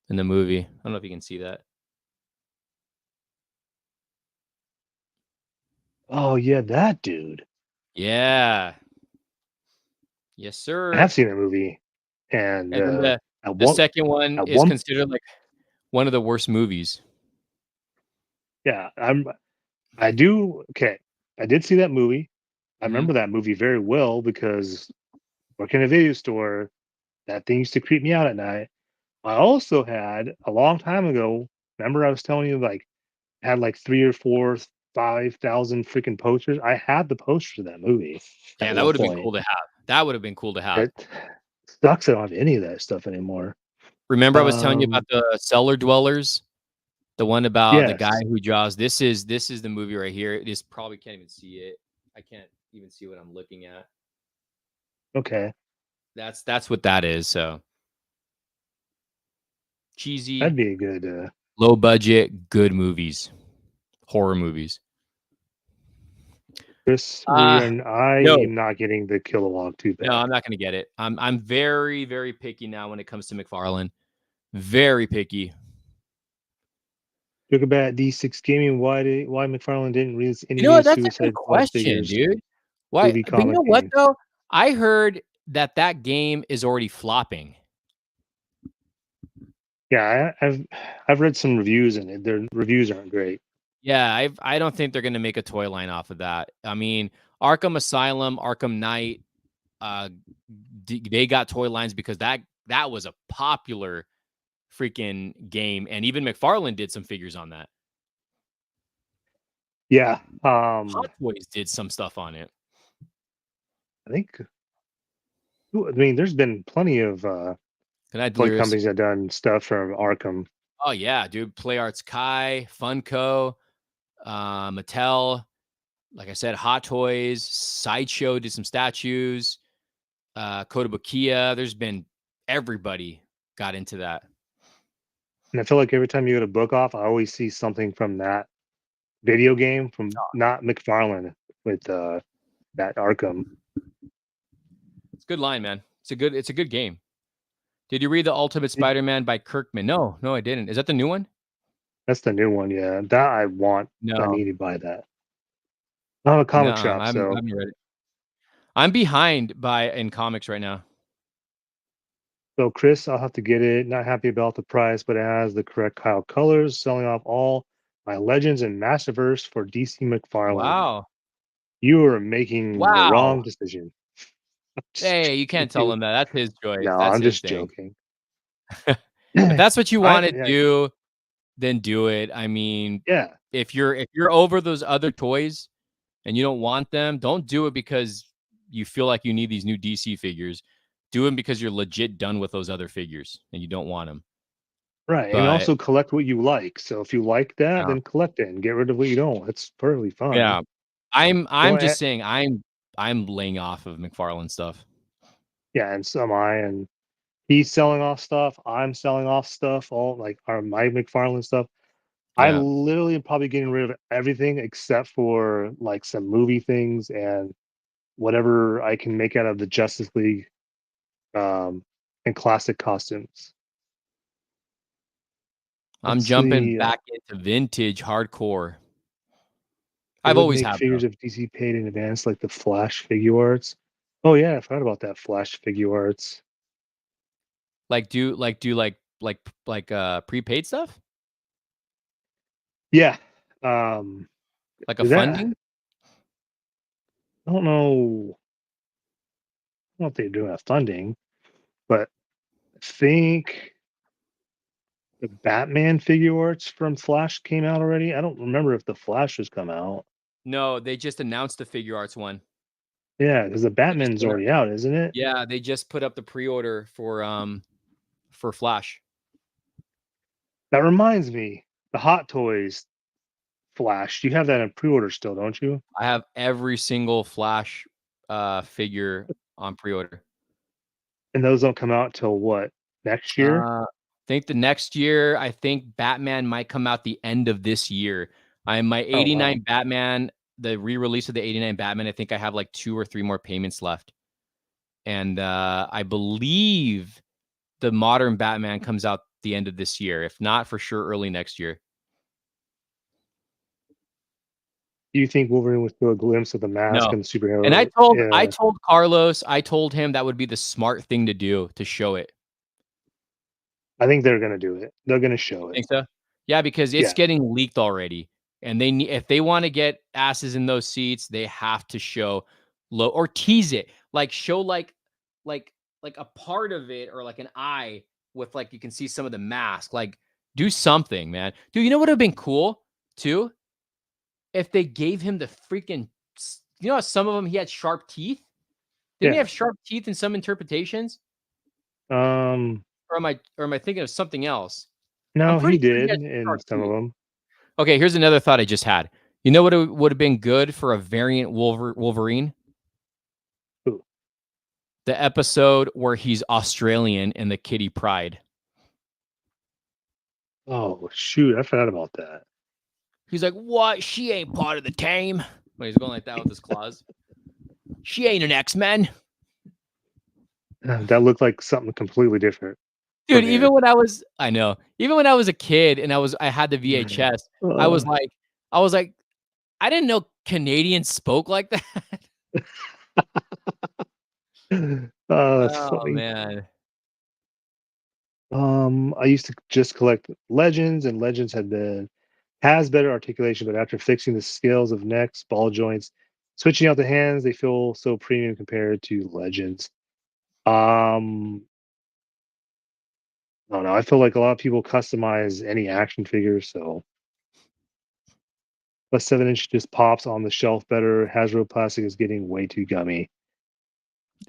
in the movie. I don't know if you can see that. Oh yeah, that dude. Yeah. Yes, I have sir. seen that movie, and And then at the one second one at is one considered like one of the worst movies. yeah, I do okay. I did see that movie. I Mhm. remember that movie very well because working in a video store, that thing used to creep me out at night. I also had a long time ago. Remember, I was telling you like had like 3 or 4, 5,000 freaking posters. I had the posters of that movie at Yeah, that one would have been point. cool to have. That would have been cool to have. It sucks I don't have any of that stuff anymore. Remember I was telling you about Um, the Cellar Dwellers? The one about the guy yes. who draws this is the movie right here. It is probably can't even see it. I can't even see what I'm looking at. Okay. That's what that is. So cheesy, That'd be a good low budget, good movies, horror movies. Chris, Uh I no, am not getting the Kilowog too no, bad. I'm not gonna get it. I'm very, very picky now when it comes to McFarlane. Very picky. Talk about D6 Gaming. Why McFarlane didn't release any You know new what? That's a good Suicide Squad question, figures, dude. Why? movie, But you know comic, what game? though? I heard that game is already flopping. Yeah, I've read some reviews and their reviews aren't great. Yeah, I don't think they're gonna make a toy line off of that. I mean, Arkham Asylum, Arkham Knight, uh, they got toy lines because that was a popular freaking game, and even McFarlane did some figures on that. Yeah, Hot Toys did some stuff on it. I think. I mean, there's been plenty of Good night, toy Delirious. companies that done stuff from Arkham. Oh yeah, dude. Play Arts Kai, Funko, Mattel. Like I said, Hot Toys, Sideshow did some statues. Kotobukiya. There's been everybody got into that. And I feel like every time you go to Book Off, I always see something from that video game from not McFarlane with that Arkham. It's a good line, man. It's a good game. Did you read the Ultimate Spider-Man by Kirkman? No, no, I didn't. Is that the new one? That's the new one. Yeah, that I want. I No, need to buy that. I have a no, comic I shop, haven't, I so haven't read it. I'm behind in comics right now. Chris, I'll have to get it. Not happy about the price, but it has the correct Kyle colors, selling off all my Legends and Masterverse for DC McFarlane. Wow, You are making the wow. wrong decision. Just Hey, you can't tell joking. him that. That's his choice. No, That's I'm his just thing. joking. If that's what you I want to do, then do it. I mean, yeah, if you're over those other toys and you don't want them, don't do it because you feel like you need these new DC figures. Do them because you're legit done with those other figures and you don't want them. right. And But also collect what you like. So if you like that, yeah, then collect it and get rid of what you don't. It's perfectly fine. yeah. I'm Don't just saying I'm laying off of McFarlane stuff. yeah, and so am I. And he's selling off stuff. I'm selling off stuff. All like our my McFarlane stuff. I Yeah. literally am probably getting rid of everything except for like some movie things and whatever I can make out of the Justice League and classic costumes. I'm Let's jumping see. back into vintage hardcore. They I've would always make have though. figures of DC paid in advance, like the Flash figure arts. Oh yeah, I forgot about that Flash figure arts. Do prepaid stuff? Yeah. Like a Is that? funding? I don't know. I don't know if they're doing a funding, but I think the Batman figure arts from Flash came out already. I don't remember if the Flash has come out. No, they just announced the figure arts one. Yeah, because the They just Batman's put up, already out, isn't it? yeah, they just put up the pre-order for Flash. That reminds me, the Hot Toys Flash. You have that in pre-order still, don't you? I have every single Flash figure on pre-order. And those don't come out till what, next year? I think the next year, I think Batman might come out the end of this year. My Oh wow. 89 Batman, the re-release of the 89 Batman, I think I have like 2 or 3 more payments left. And I believe the modern Batman comes out the end of this year. If not, for sure, early next year. Do you think Wolverine would throw a glimpse of the mask No. and the And superhero? I told Carlos, I told him that would be the smart thing to do to show it. I think they're gonna do it. They're gonna show it. Think so? Yeah, because it's Yeah. getting leaked already, and they need if they want to get asses in those seats, they have to show low or tease it, like show like like a part of it or like an eye with like you can see some of the mask. Like do something, man. Dude, you know what would have been cool too if they gave him the freaking. You know, how some of them he had sharp teeth. Didn't he Yeah. have sharp teeth in some interpretations? Um. Or am I thinking of something else? I'm No, he pretty sure he did had in sharp some of teeth. them. Okay, here's another thought I just had. You know what would have been good for a variant Wolverine? Ooh. The episode where he's Australian in the Kitty Pride. Oh shoot, I forgot about that. He's like, "What? She ain't part of the team." When he's going like that with his claws. She ain't an X-Men. That looked like something completely different Dude, from here. even when I know, even when I was a kid and I had the VHS, I was Uh, like, I was like, I didn't know Canadians spoke like that. oh, that's Oh funny. man. I used to just collect legends, and legends has better articulation, but after fixing the scales of necks, ball joints, switching out the hands, they feel so premium compared to legends. Um, I don't know. I feel like a lot of people customize any action figure, so plus 7 inch just pops on the shelf better. Hasbro plastic is getting way too gummy.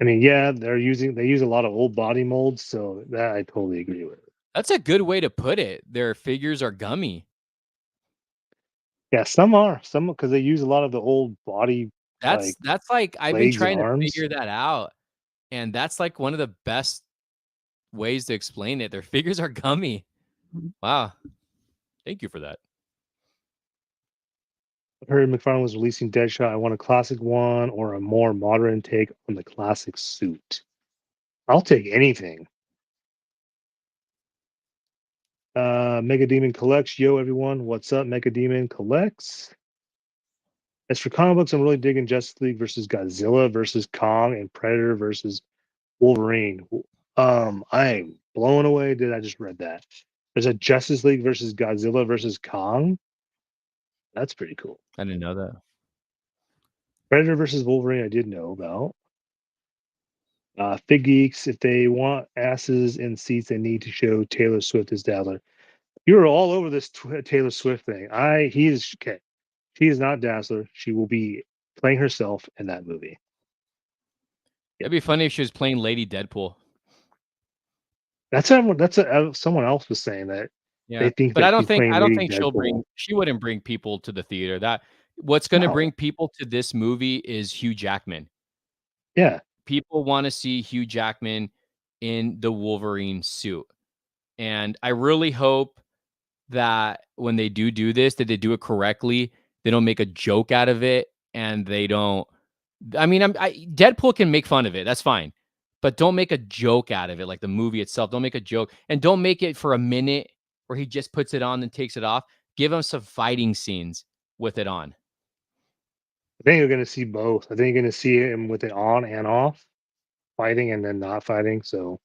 I mean, yeah, they use a lot of old body molds, so that I totally agree with. That's a good way to put it. Their figures are gummy. Yeah, some are some because they use a lot of the old body like That's like I've been legs and trying to arms. figure that out, and that's like one of the best ways to explain it. Their figures are gummy. Wow. Thank you for that. I heard McFarlane was releasing Deadshot. I want a classic one or a more modern take on the classic suit. I'll take anything. Mega Demon collects. Yo, everyone, what's up? Mega Demon collects. As for comic books, I'm really digging Justice League versus Godzilla versus Kong and Predator versus Wolverine. I'm blown away that I just read that. There's a Justice League versus Godzilla versus Kong. That's pretty cool. I didn't know that. Predator versus Wolverine, I did know about. Fig Geeks, if they want asses in seats, they need to show Taylor Swift as Dazzler. You were all over this Taylor Swift thing. He is okay. She is not Dazzler. She will be playing herself in that movie. It'd Yep. be funny if she was playing Lady Deadpool. Someone else was saying that Yeah, they think but that she's I playing don't Lady think Deadpool. she wouldn't bring people to the theater. That what's going to No. bring people to this movie is Hugh Jackman. Yeah. People want to see Hugh Jackman in the Wolverine suit. And I really hope that when they do this, that they do it correctly. They don't make a joke out of it, and they don't. I mean, Deadpool can make fun of it. That's fine, but don't make a joke out of it, like the movie itself. Don't make a joke, and don't make it for a minute where he just puts it on and takes it off. Give him some fighting scenes with it on. I think you're going to see both. I think you're going to see him with it on and off, fighting and then not fighting. So,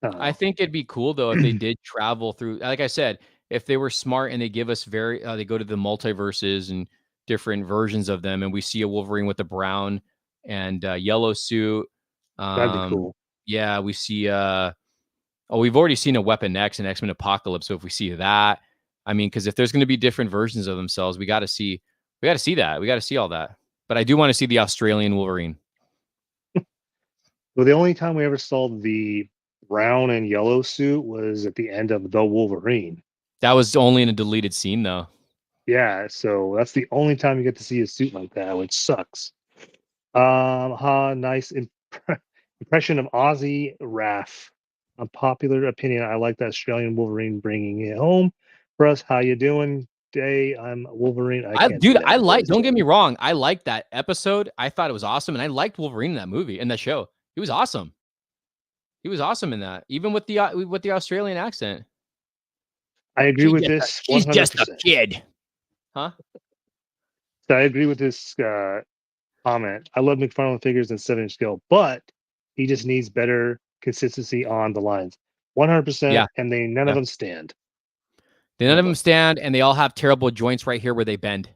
I don't I know. think it'd be cool though if they did travel through. Like I said, if they were smart and they give us they go to the multiverses and different versions of them, and we see a Wolverine with a brown and yellow suit. That'd be Um, cool. yeah, we see. Oh, we've already seen a Weapon X and X Men Apocalypse. So if we see that, I mean, because if there's going to be different versions of themselves, we got to see. We got to see that. We got to see all that. But I do want to see the Australian Wolverine. Well, the only time we ever saw the brown and yellow suit was at the end of The Wolverine. That was only in a deleted scene, though. Yeah, so that's the only time you get to see a suit like that, which sucks. Nice impression of Ozzy Raff. Unpopular opinion. I like that Australian Wolverine bringing it home for us. How you doing, Day? I'm Wolverine. I can't do Dude, that voice. don't get me wrong. I liked that episode. I thought it was awesome. And I liked Wolverine in that movie, in that show. He was awesome. He was awesome in that, even with the Australian accent. I agree with this She's just a 100%. kid. Huh? So I agree with this comment. I love McFarlane figures and 7-inch scale, but he just needs better consistency on the lines. 100%, Yeah. and none of Yeah. them stand. None of them stand, and they all have terrible joints right here where they bend.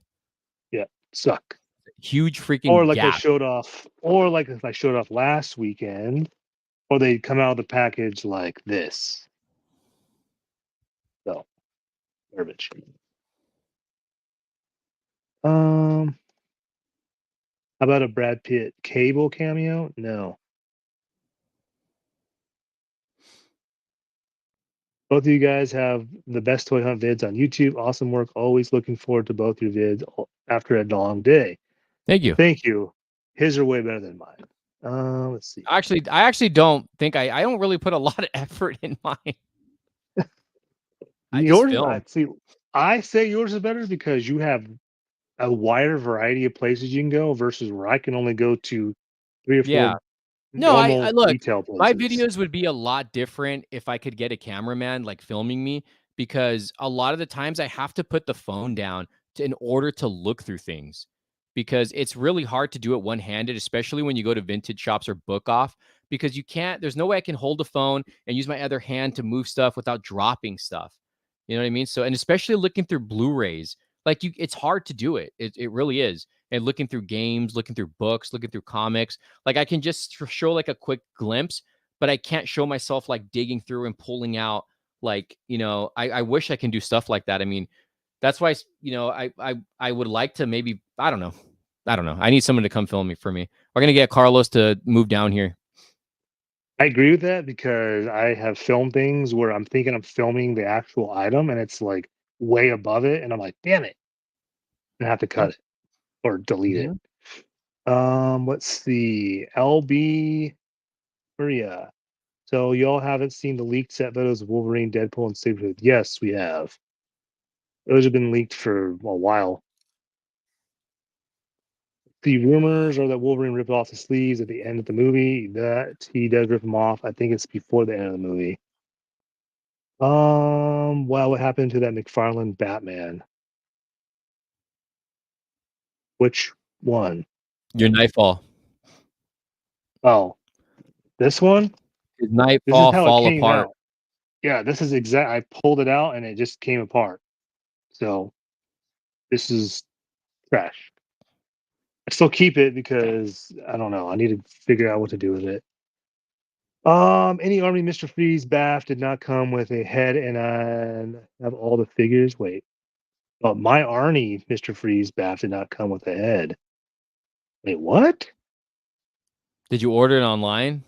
Yeah, suck. Huge Or freaking like gap. if I showed off last weekend, or they come out of the package like this. So garbage. How about a Brad Pitt Cable cameo? No. Both of you guys have the best toy hunt vids on YouTube. Awesome work. Always looking forward to both your vids after a long day. Thank you. Thank you. His are way better than mine. Let's see. I actually don't think I don't really put a lot of effort in mine. I just Yours, film. I say yours is better because you have a wider variety of places you can go versus where I can only go to 3 or 4 Yeah. No, I normal look, retail my places. videos would be a lot different if I could get a cameraman, like, filming me, because a lot of the times I have to put the phone down in order to look through things, because it's really hard to do it one-handed, especially when you go to vintage shops or book off, because there's no way I can hold a phone and use my other hand to move stuff without dropping stuff. You know what I mean? So, and especially looking through Blu-rays, like, it's hard to do it. It really is. And looking through games, looking through books, looking through comics, like, I can just show like a quick glimpse, but I can't show myself like digging through and pulling out. Like, I wish I can do stuff like that. I mean, that's why, I would like to maybe, I don't know. I don't know. I need someone to come film me for me. We're gonna get Carlos to move down here. I agree with that because I have filmed things where I'm thinking I'm filming the actual item and it's like way above it, and I'm like, damn it, and I have to Yeah. cut it or delete it. Mhm. Let's see. LB Maria. So y'all haven't seen the leaked set photos of Wolverine, Deadpool, and Sabretooth? Yes, we have. Those have been leaked for a while. The rumors are that Wolverine ripped off the sleeves at the end of the movie. That he does rip them off. I think it's before the end of the movie. Wow, what happened to that McFarlane Batman? Which one? Your Nightfall. Oh, this one? His This is Nightfall how it fall came apart. out. Yeah, this is exact. I pulled it out and it just came apart. So this is trash. I still keep it because I don't know. I need to figure out what to do with it. Any Army Mr. Freeze BAF did not come with a head, and I have all the figures. Wait, my Arnie Mr. Freeze BAF did not come with a head. Wait, what? Did you order it online?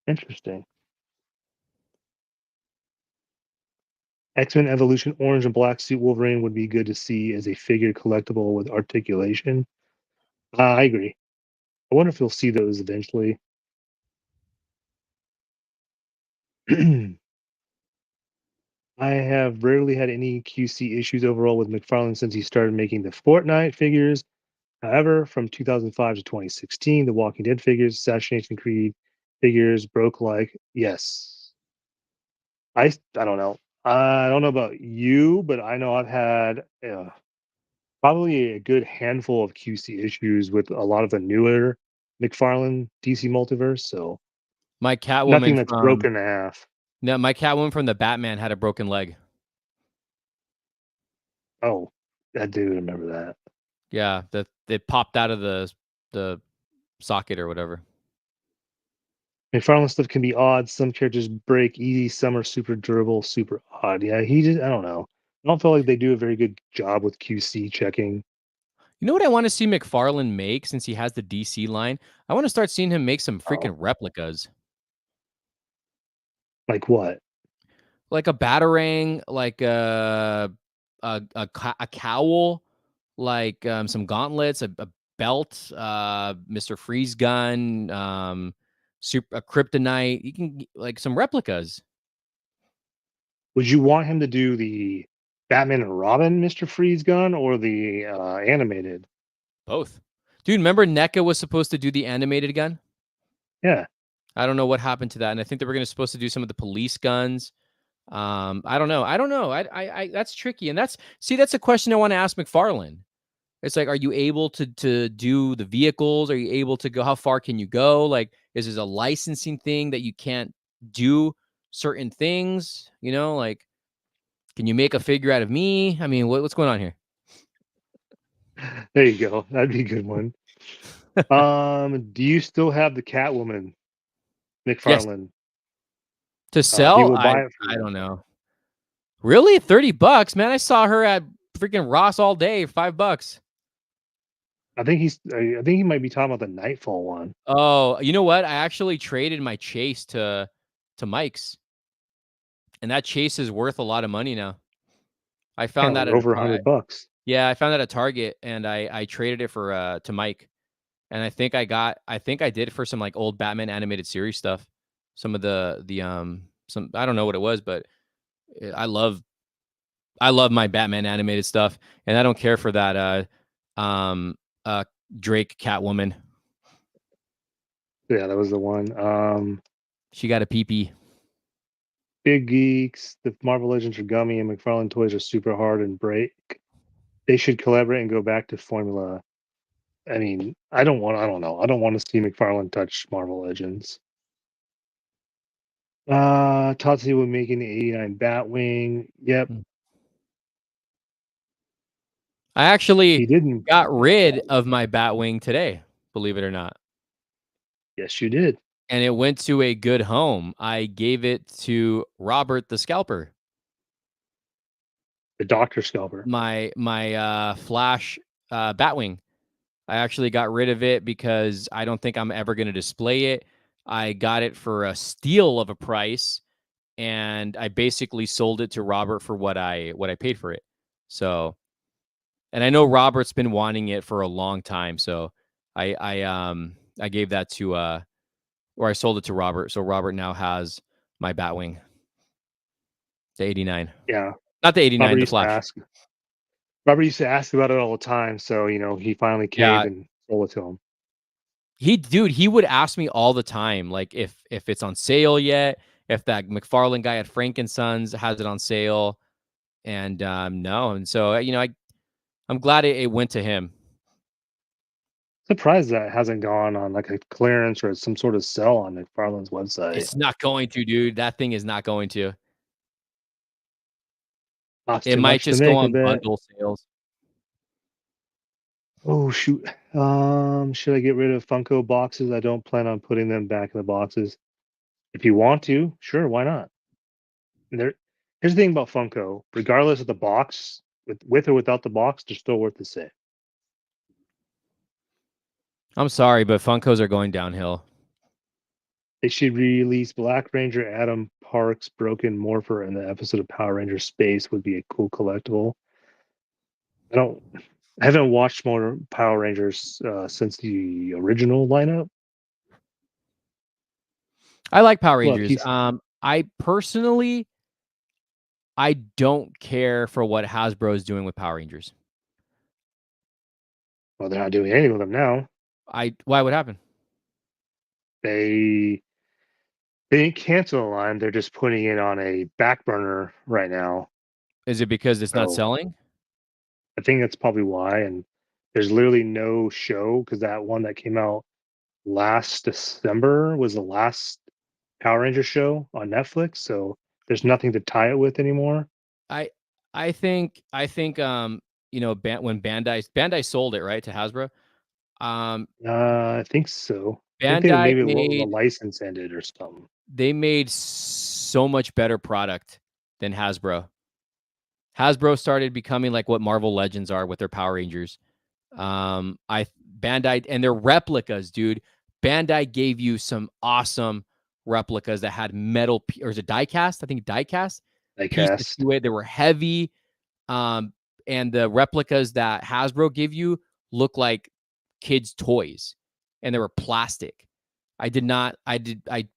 Interesting. X-Men Evolution Orange and Black Suit Wolverine would be good to see as a figure collectible with articulation. I agree. I wonder if you'll see those eventually. I have rarely had any QC issues overall with McFarlane since he started making the Fortnite figures. However, from 2005 to 2016, the Walking Dead figures, Assassination Creed figures broke like yes. I don't know. I don't know about you, but I know I've had probably a good handful of QC issues with a lot of the newer McFarlane DC multiverse. So My nothing Catwoman that's from broken in half. No, my Catwoman from the Batman had a broken leg. Oh, I do remember that. Yeah, that it popped out of the socket or whatever. McFarlane stuff can be odd. Some characters break easy. Some are super durable, super odd. Yeah, he just, I don't know. I don't feel like they do a very good job with QC checking. You know what I want to see McFarlane make since he has the DC line? I want to start seeing him make some Oh, freaking replicas. like what? like a batarang, like a cowl, like some gauntlets, a belt, Mr. Freeze gun, a kryptonite. You can like some replicas. Would you want him to do the Batman and Robin Mr. Freeze gun or the animated? Both. Dude, remember NECA was supposed to do the animated gun? Yeah. I don't know what happened to that. And I think they were supposed to do some of the police guns. I don't know. I don't know. That's tricky. And that's a question I want to ask McFarlane. It's like, are you able to do the vehicles? Are you able to go? How far can you go? Like, is this a licensing thing that you can't do certain things? You know, like, can you make a figure out of me? I mean, what's going on here? There you go. That'd be a good one. Do you still have the Catwoman, Yes, McFarlane? to He sell. will I buy it for I you. don't know. Really, $30, man. I saw her at freaking Ross all day, $5. I think he might be talking about the Nightfall one. Oh, you know what? I actually traded my Chase to Mike's, and that Chase is worth a lot of money now. I Yeah, found that like at a over $100. yeah, I found that at Target, and I traded it for to Mike, and I think I did it for some like old Batman animated series stuff. Some of the some I don't know what it was, but I love my Batman animated stuff, and I don't care for that um uh Drake Catwoman. Yeah, that was the one. She got a peepee. Big Geeks, the Marvel Legends are gummy, and McFarlane toys are super hard and break. They should collaborate and go back to formula. I mean, I don't know. I don't want to see McFarlane touch Marvel Legends. Tatsu will making the 89 Batwing. Yep. I actually He didn't. got rid of my Batwing today, believe it or not. Yes, you did. And it went to a good home. I gave it to Robert the Scalper, The Doctor Scalper. my Flash Batwing. I actually got rid of it because I don't think I'm ever going to display it. I got it for a steal of a price, and I basically sold it to Robert for what I paid for it. So, and I know Robert's been wanting it for a long time, so I gave that to or I sold it to Robert. So Robert now has my Batwing, the 89. Yeah. Not the Robert 89, the used to Flash. ask. Robert used to ask about it all the time. So, he finally Yeah, caved and sold it to him. he would ask me all the time, like if it's on sale yet, if that McFarlane guy at Frankensons has it on sale, and no, and so I'm glad it went to him. Surprised that hasn't gone on like a clearance or some sort of sell on McFarlane's website. It's not going to, dude. That thing is not going to. Costs It too might much to just go make, I on bet. bundle sales. Oh shoot. Should I get rid of Funko boxes? I don't plan on putting them back in the boxes. If you want to, sure, why not? There, here's the thing about Funko. Regardless of the box, with or without the box, they're still worth the same. I'm sorry, but Funkos are going downhill. They should release Black Ranger, Adam Park's Broken Morpher, and the episode of Power Rangers Space would be a cool collectible. I don't. I haven't watched more Power Rangers since the original lineup. I like Power Look, Rangers. I personally, I don't care for what Hasbro is doing with Power Rangers. well, they're not doing anything with them now. Why would happen? They they didn't cancel a line. They're just putting it on a back burner right now. Is it because it's not So selling? I think that's probably why. And there's literally no show because that one that came out last December was the last Power Ranger show on Netflix. So there's nothing to tie it with anymore. I I think when Bandai sold it, right, to Hasbro. I think so. I think they Bandai maybe the made license ended or something. they made so much better product than Hasbro. Hasbro started becoming like what Marvel Legends are with their Power Rangers. I Bandai and their replicas, dude. Bandai gave you some awesome replicas that had metal or is it die cast? I think die cast I pieces cast. to it. They were heavy. Um, and the replicas that Hasbro give you look like kids' toys, and they were plastic. I did not. I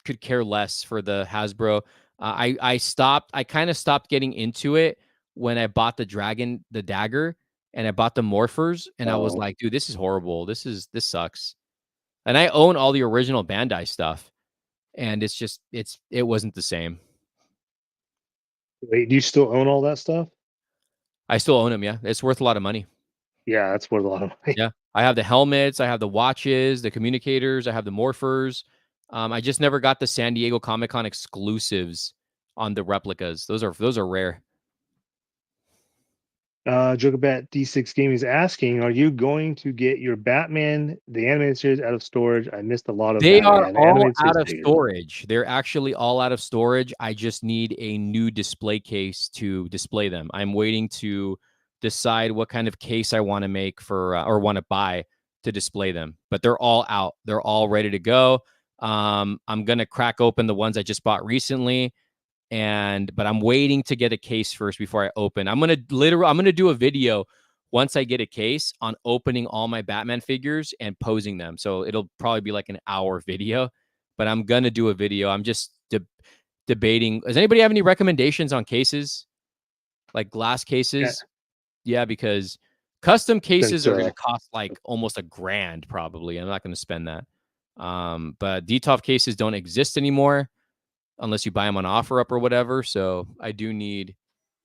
could care less for the Hasbro. I stopped. I kind of stopped getting into it when I bought the dagger, and I bought the morphers, and I was Oh, like, dude, this is horrible. This sucks. And I own all the original Bandai stuff, and it wasn't the same. wait, do you still own all that stuff? I still own them. Yeah, it's worth a lot of money. Yeah, that's worth a lot of money. Yeah, I have the helmets, I have the watches, the communicators, I have the morphers. I just never got the San Diego Comic Con exclusives on the replicas. Those are rare. Jokerbat D6 Gaming is asking, are you going to get your Batman, the animated series, out of storage? I missed a lot of They are Batman all animated series out of figures. storage. They're actually all out of storage. I just need a new display case to display them. I'm waiting to decide what kind of case I want to make for or want to buy to display them. But they're all out. They're all ready to go. I'm gonna crack open the ones I just bought recently, but I'm waiting to get a case first before I open. I'm gonna do a video once I get a case on opening all my Batman figures and posing them. So it'll probably be like an hour video, but I'm gonna do a video. I'm just debating. Does anybody have any recommendations on cases, like glass Yeah, cases? Yeah, because custom cases since are gonna cost like almost $1,000 probably. I'm not gonna spend that. But DTOF cases don't exist anymore unless you buy them on OfferUp or whatever. So I do need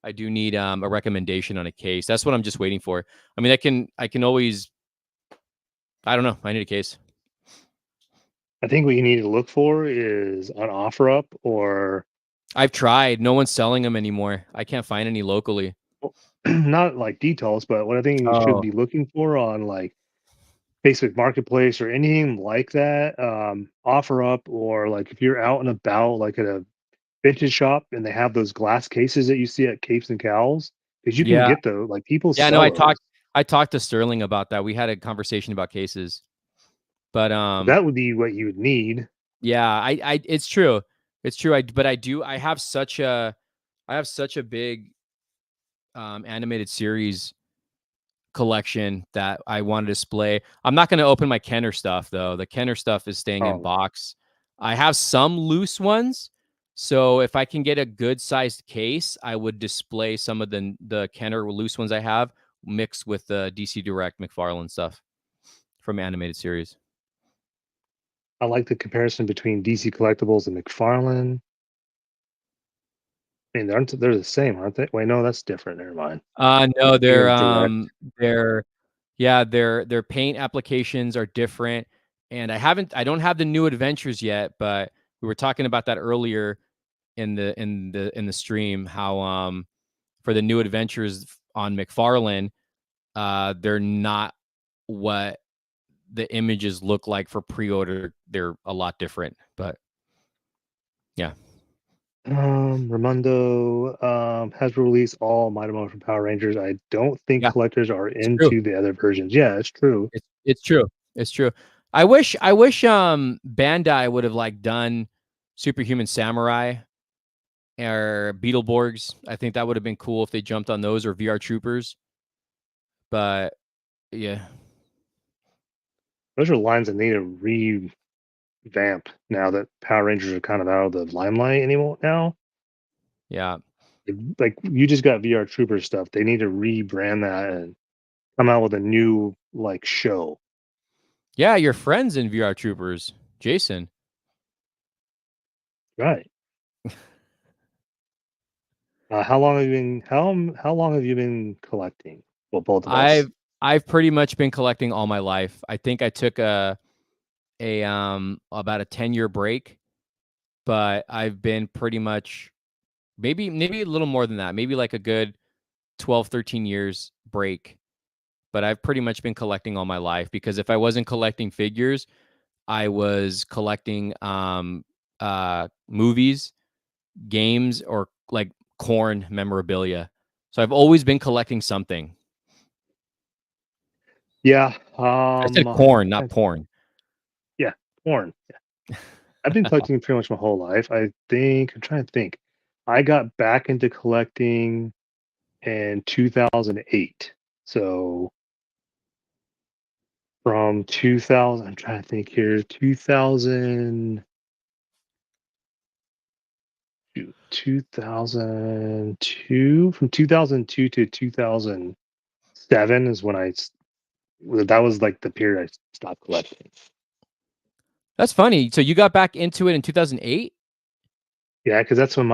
a recommendation on a case. That's what I'm just waiting for. I mean, I can always I don't know. I need a case. I think what you need to look for is on OfferUp or I've tried. No one's selling them anymore. I can't find any locally. well, not like details, but what I think you should Oh, be looking for on like Facebook Marketplace or anything like that, OfferUp, or like if you're out and about, like at a vintage shop and they have those glass cases that you see at Capes and Cowls, because you can yeah. get those, like people Yeah, no, sell those. I talked to Sterling about that. We had a conversation about cases. But That would be what you would need. yeah, I it's true. It's true. But I have such a big animated series collection that I want to display. I'm not going to open my Kenner stuff though. The Kenner stuff is staying in Oh, box. I have some loose ones. So if I can get a good sized case, I would display some of the Kenner loose ones I have mixed with the DC Direct McFarlane stuff from animated series. I like the comparison between DC Collectibles and McFarlane. I mean, they're the same, aren't they? Wait, no, that's different. Never mind. No, Thinking of Direct. they're yeah, their paint applications are different. And I don't have the new adventures yet, but we were talking about that earlier in the stream, how for the new adventures on McFarlane, they're not what the images look like for pre-order. They're a lot different. But yeah. Ramundo has released all Mighty Morphin Power Rangers. I don't think Yeah, collectors are it's true. into the other versions. Yeah, it's true. It's true. It's true. I wish Bandai would have like done Superhuman Samurai or Beetleborgs. I think that would have been cool if they jumped on those, or VR Troopers. But yeah. Those are lines that need to revamp now that Power Rangers are kind of out of the limelight anymore now. Yeah. Like you just got VR Trooper stuff. They need to rebrand that and come out with a new like show. Yeah, your friends in VR Troopers, Jason. Right. How long have you been how long have you been collecting? Well, both of us. I've pretty much been collecting all my life. I think I took a about a 10-year break, but I've been pretty much maybe a little more than that. Maybe like a good 12, 13 years break. But I've pretty much been collecting all my life, because if I wasn't collecting figures, I was collecting movies, games, or like corn memorabilia. So I've always been collecting something. Yeah. I said corn, not porn. Yeah, porn. Yeah. I've been collecting pretty much my whole life. I think I'm trying to think. I got back into collecting in 2008. So from 2000, I'm trying to think here, 2000, 2002, from 2002 to 2007 is when that was like the period I stopped collecting. That's funny. So you got back into it in 2008? Yeah, because that's when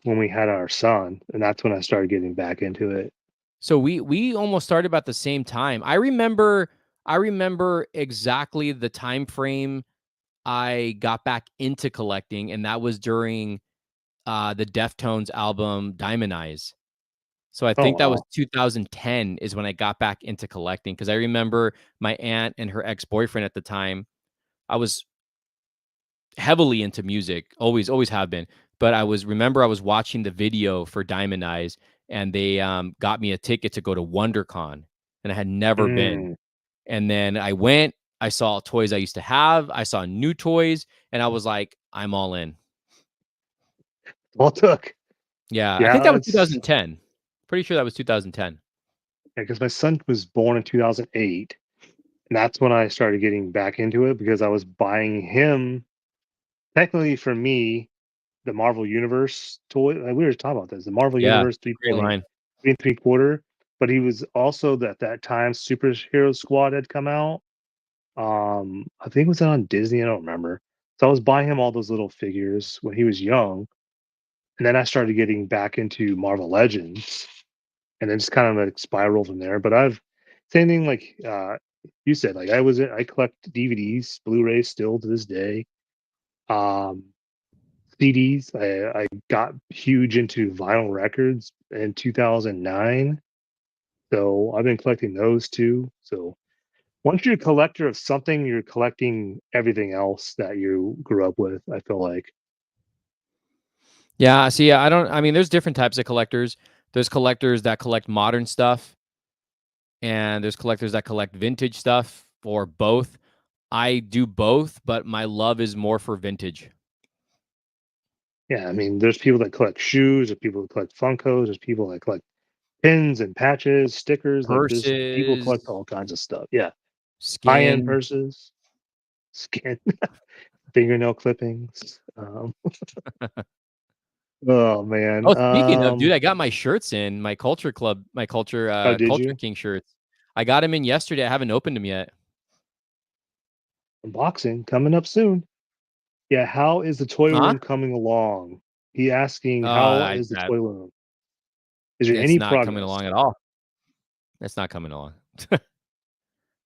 we had our son, and that's when I started getting back into it. So we almost started about the same time. I remember exactly the time frame I got back into collecting, and that was during the Deftones album Diamond Eyes. So I Oh think that was wow. 2010 is when I got back into collecting because I remember my aunt and her ex-boyfriend at the time. I was heavily into music, always have been. But I was watching the video for Diamond Eyes, and they got me a ticket to go to WonderCon, and I had never been. Mm, And then I went, I saw toys I used to have, I saw new toys, and I was like, I'm all in. all it took. Yeah, I think that Yeah, was it's 2010. Pretty sure that was 2010. because my son was born in 2008, and that's when I started getting back into it because I was buying him. Technically, for me, the Marvel Universe toy. Like we were talking about this, the Marvel Yeah, Universe great 3.3 line. and three quarter. But he was also at that time Superhero Squad had come out. I think it was on Disney. I don't remember. So I was buying him all those little figures when he was young, and then I started getting back into Marvel Legends, and then just kind of like spiral from there. But I've same thing like you said, like I collect DVDs, Blu-rays still to this day. Um, CDs. I got huge into vinyl records in 2009, so I've been collecting those too. So once you're a collector of something, you're collecting everything else that you grew up with. I feel like. Yeah, see, I mean, there's different types of collectors. There's collectors that collect modern stuff, and there's collectors that collect vintage stuff, or both. I do both, but my love is more for vintage. Yeah, I mean, there's people that collect shoes, there's people that collect Funkos, there's people that collect pins and patches, stickers. Like there's people Purses, collect all kinds of stuff. Yeah, high-end skin. purses, skin, fingernail clippings. Oh man. Oh, speaking of, dude, I got my shirts in, my Culture Club, my Oh, did Culture you? King shirts. I got them in yesterday. I haven't opened them yet. Unboxing coming up soon. Yeah, how is the toy Huh? room coming along? He asking, how I is the that toy room? Is there it's any not coming progress? along at all. It's not coming along.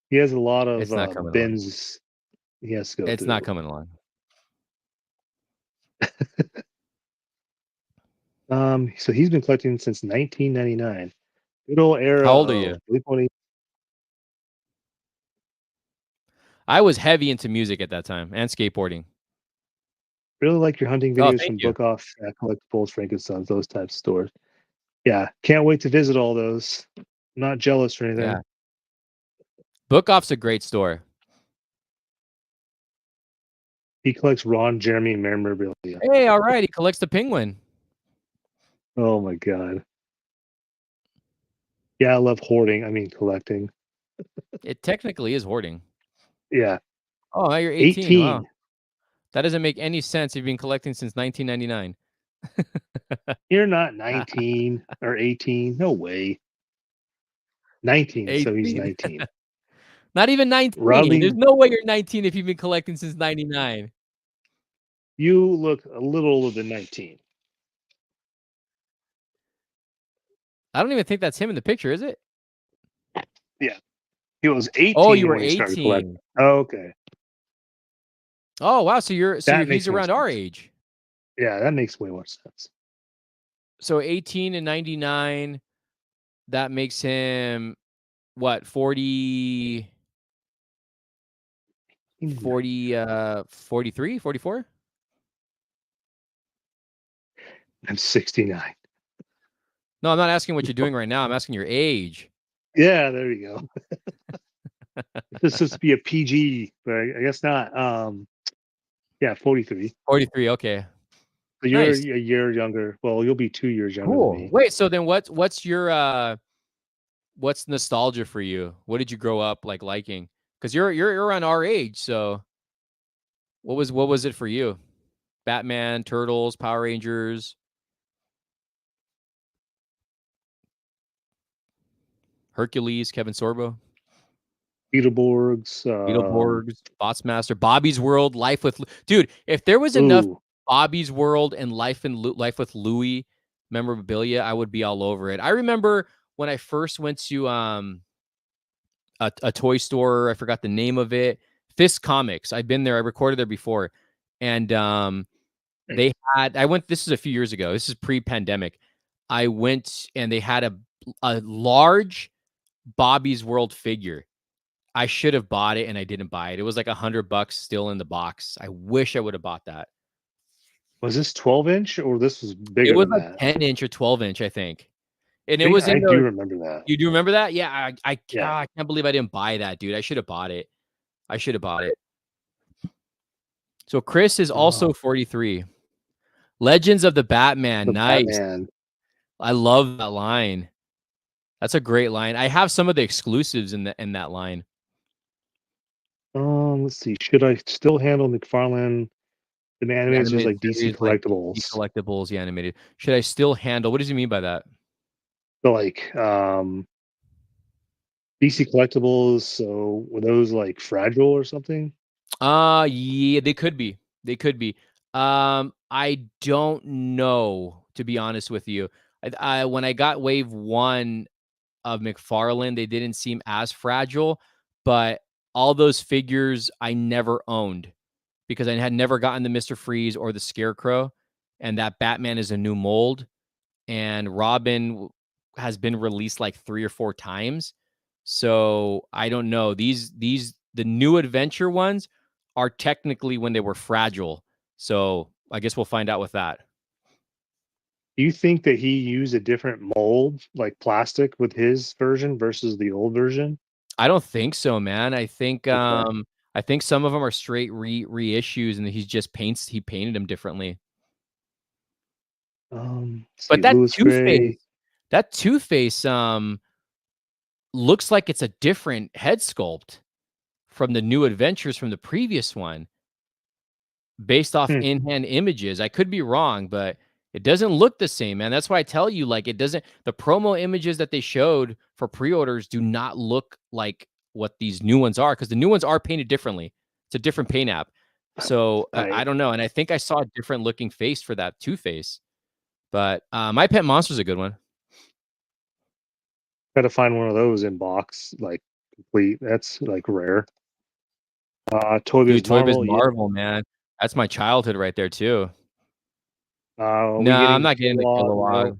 He has a lot of It's not coming along. bins he has to go It's not through. coming along. So he's been collecting since 1999. Good old era How old are you? of Blink-182. I was heavy into music at that time and skateboarding. Really like your hunting Oh, videos thank from you. Book Off, Collectibles, Frankenstein's, those types of stores. Yeah, can't wait to visit all those. I'm not jealous or Yeah. anything. Book Off's a great store. He collects Ron Jeremy memorabilia. Hey, all right. He collects the penguin. Oh my god. Yeah, I love hoarding. I mean collecting. It technically is hoarding. Yeah, Oh, you're 18. Wow. 18. That doesn't make any sense. You've been collecting since 1999. You're not 19 or 18. No way. 19, so he's 18. 19. Not even 19. There's Roughly, no way you're 19 if you've been collecting since 99. you look a little older than 19. I don't even think that's him in the picture, is it? Yeah, he was Oh, you 18 were when he started 18. collecting. Oh, okay, Oh, wow. that He's makes more around our sense. age. Yeah, that makes way more sense. So 18 and 99, that makes him what, 40, 43, 44? I'm 69. No, I'm not asking what you're doing right now. I'm asking your age. Yeah, there you go. This is supposed to be a PG, but I guess not. Yeah, 43. 43, okay. So you're a Nice. year younger. Well, you'll be 2 years younger than Cool. me. Wait, so then what's your what's nostalgia for you? What did you grow up like liking? Because you're around our age, so what was it for you? Batman, Turtles, Power Rangers, Hercules, Kevin Sorbo, Beetleborgs. Beetleborgs, Botsmaster, Bobby's World, Life with dude. If there was enough Ooh, Bobby's World and Life with Louie memorabilia, I would be all over it. I remember when I first went to a toy store. I forgot the name of it. Fist Comics. I've been there. I recorded there before, and they had. I went. This is a few years ago. This is pre-pandemic. I went and they had a large Bobby's World figure. I should have bought it and I didn't buy it. It was like $100 still in the box. I wish I would have bought that. was this 12-inch or this was It bigger was than like that? 10-inch or 12-inch, I think. And I it think was I in do those. remember that. You do remember that? Yeah, Yeah. I can't believe I didn't buy that, dude. I should have bought it. I should have bought it. So Chris is Oh, also 43. Legends of the Batman. the Nice. Batman. I love that line. That's a great line. I have some of the exclusives in that line. Let's see. Should I still handle McFarlane? The The animated is just animated like DC series, like DC collectibles. collectibles, the animated. Should I still handle? What does he mean by that? So like DC collectibles. So were those like fragile or something? Yeah, they could be. They could be. I don't know, to be honest with you. When I got wave one of McFarlane, they didn't seem as fragile, but all those figures I never owned because I had never gotten the Mr. Freeze or the Scarecrow, and that Batman is a new mold, and Robin has been released like 3 or 4 times. So, I don't know. These the new adventure ones are technically when they were fragile. So, I guess we'll find out with that. Do you think that he used a different mold, like plastic, with his version versus the old version? I don't think so, man. Okay. I think some of them are straight reissues and he painted them differently. Let's But see, Lewis Gray. That Two-Face looks like it's a different head sculpt from the new adventures from the previous one based off Hmm. in-hand images. I could be wrong, but it doesn't look the same, man. That's why I tell you, like, it doesn't. The promo images that they showed for pre-orders do not look like what these new ones are because the new ones are painted differently. It's a different paint app. So I I don't know, and I think I saw a different looking face for that Two-Face. But My Pet Monster's a good one. gotta find one of those in box, like complete. That's like rare. Toy Biz Dude, Toy Biz Marvel. Yeah. Marvel, man. That's my childhood right there too. Are No, we I'm getting not getting the Kilowog? No. Kilowog.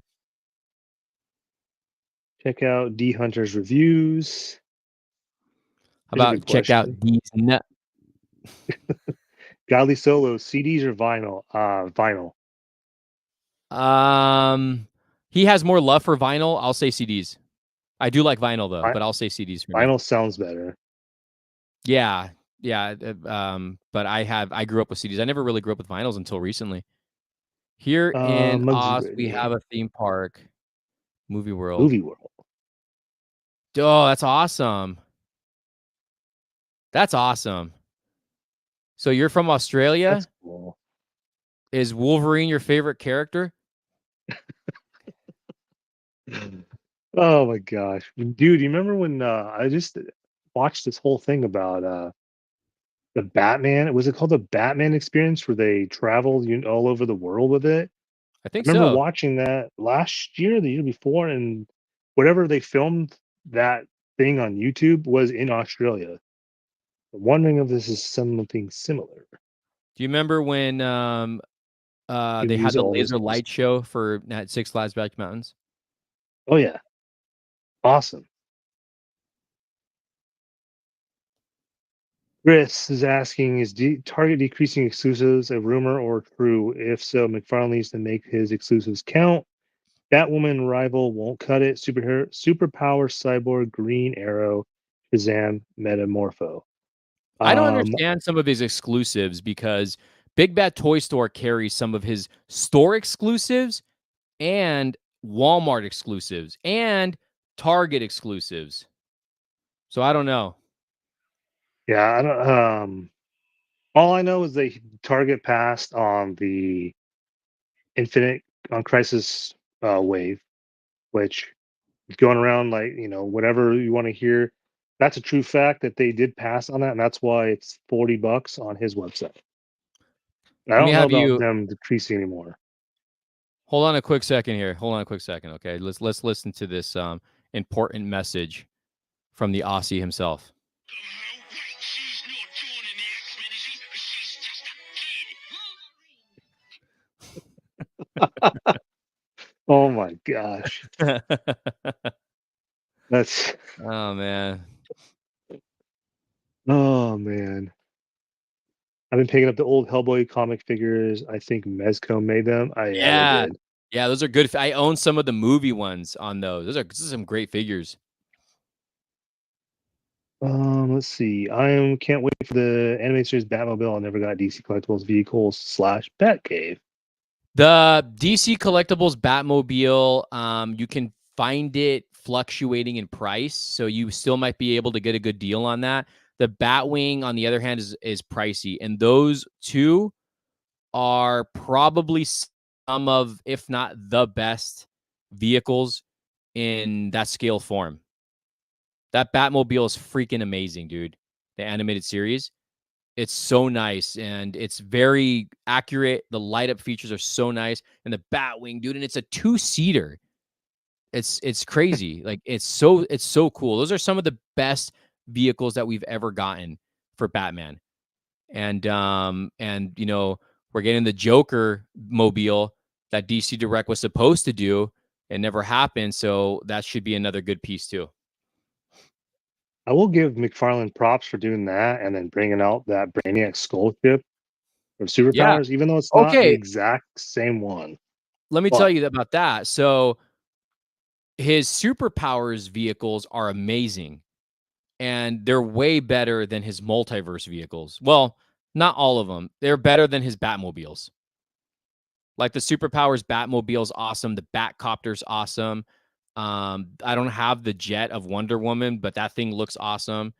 Check out D Hunter's reviews. How Here's a good about check out question. these Godly Solo, CDs or vinyl? Vinyl. Um, he has more love for vinyl. I'll say CDs. I do like vinyl though, Vi- but I'll say CDs for me. Vinyl sounds better. Yeah, yeah. But I grew up with CDs. I never really grew up with vinyls until recently. Here in Mugsy Oz, we Ready. have a theme park, Movie World. Movie World. Oh, that's awesome. That's awesome. So you're from That's Australia? cool. Is Wolverine your favorite character? Oh my gosh. Dude, you remember when I just watched this whole thing about the Batman? Was it called the Batman experience where they traveled all over the world with it? I I think remember so. watching that last year, the year before, and whatever they filmed that thing on YouTube was in Australia. I'm wondering if this is something similar. Do you remember when You they had use the all this. laser light show for at Six Flags Black Mountains? Oh yeah, awesome. Chris is asking: Is Target decreasing exclusives a rumor or true? If so, McFarlane needs to make his exclusives count. Batwoman rival won't cut it. Superpower cyborg Green Arrow Shazam Metamorpho. I don't Um, understand some of his exclusives because Big Bad Toy Store carries some of his store exclusives and Walmart exclusives and Target exclusives. So I don't know. Yeah, I don't. All I know is they Target passed on the Infinite on Crisis wave, which is going around like whatever you want to hear. That's a true fact that they did pass on that, and that's why it's $40 on his website. I Let me don't know have about you them decreasing anymore. hold on a quick second here. Hold on a quick second, okay? Let's listen to this important message from the Aussie himself. Oh my gosh, that's Oh man. oh man. I've been picking up the old Hellboy comic figures. I think Mezco made them. Yeah, they Yeah. did. Yeah, those are good. I own some of the movie ones on those. Those are some great figures. Let's see. Can't wait for the animated series Batmobile. I never got DC Collectibles Vehicles / Batcave. The DC Collectibles Batmobile, you can find it fluctuating in price, so you still might be able to get a good deal on that. The Batwing, on the other hand, is pricey, and those two are probably some of, if not the best vehicles in that scale form. That Batmobile is freaking amazing, dude. The animated series. It's so nice and it's very accurate. The light up features are so nice. And the Batwing, dude, and it's a two-seater. It's crazy. Like it's so cool. Those are some of the best vehicles that we've ever gotten for Batman. And we're getting the Joker mobile that DC Direct was supposed to do. It never happened, so that should be another good piece too. I will give McFarlane props for doing that and then bringing out that Brainiac skull chip of Yeah. superpowers, even though it's not the Okay, exact same one. let me tell But you about that. So his superpowers vehicles are amazing and they're way better than his multiverse vehicles. Well, not all of them. They're better than his Batmobiles. Like the superpowers Batmobile's awesome, the Batcopter's awesome. I don't have the jet of Wonder Woman, but that thing looks awesome.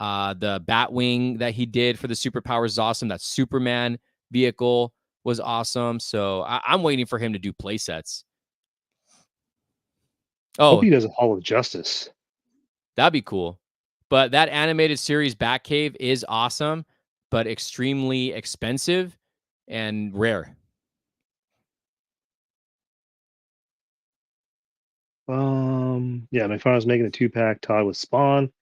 The Batwing that he did for the superpowers is awesome. That Superman vehicle was awesome. So I'm waiting for him to do play sets. hope Oh, he does a Hall of Justice. that'd be cool. But that animated series Batcave is awesome, but extremely expensive and rare. Yeah, McFarlane's making a 2-pack tie with Spawn.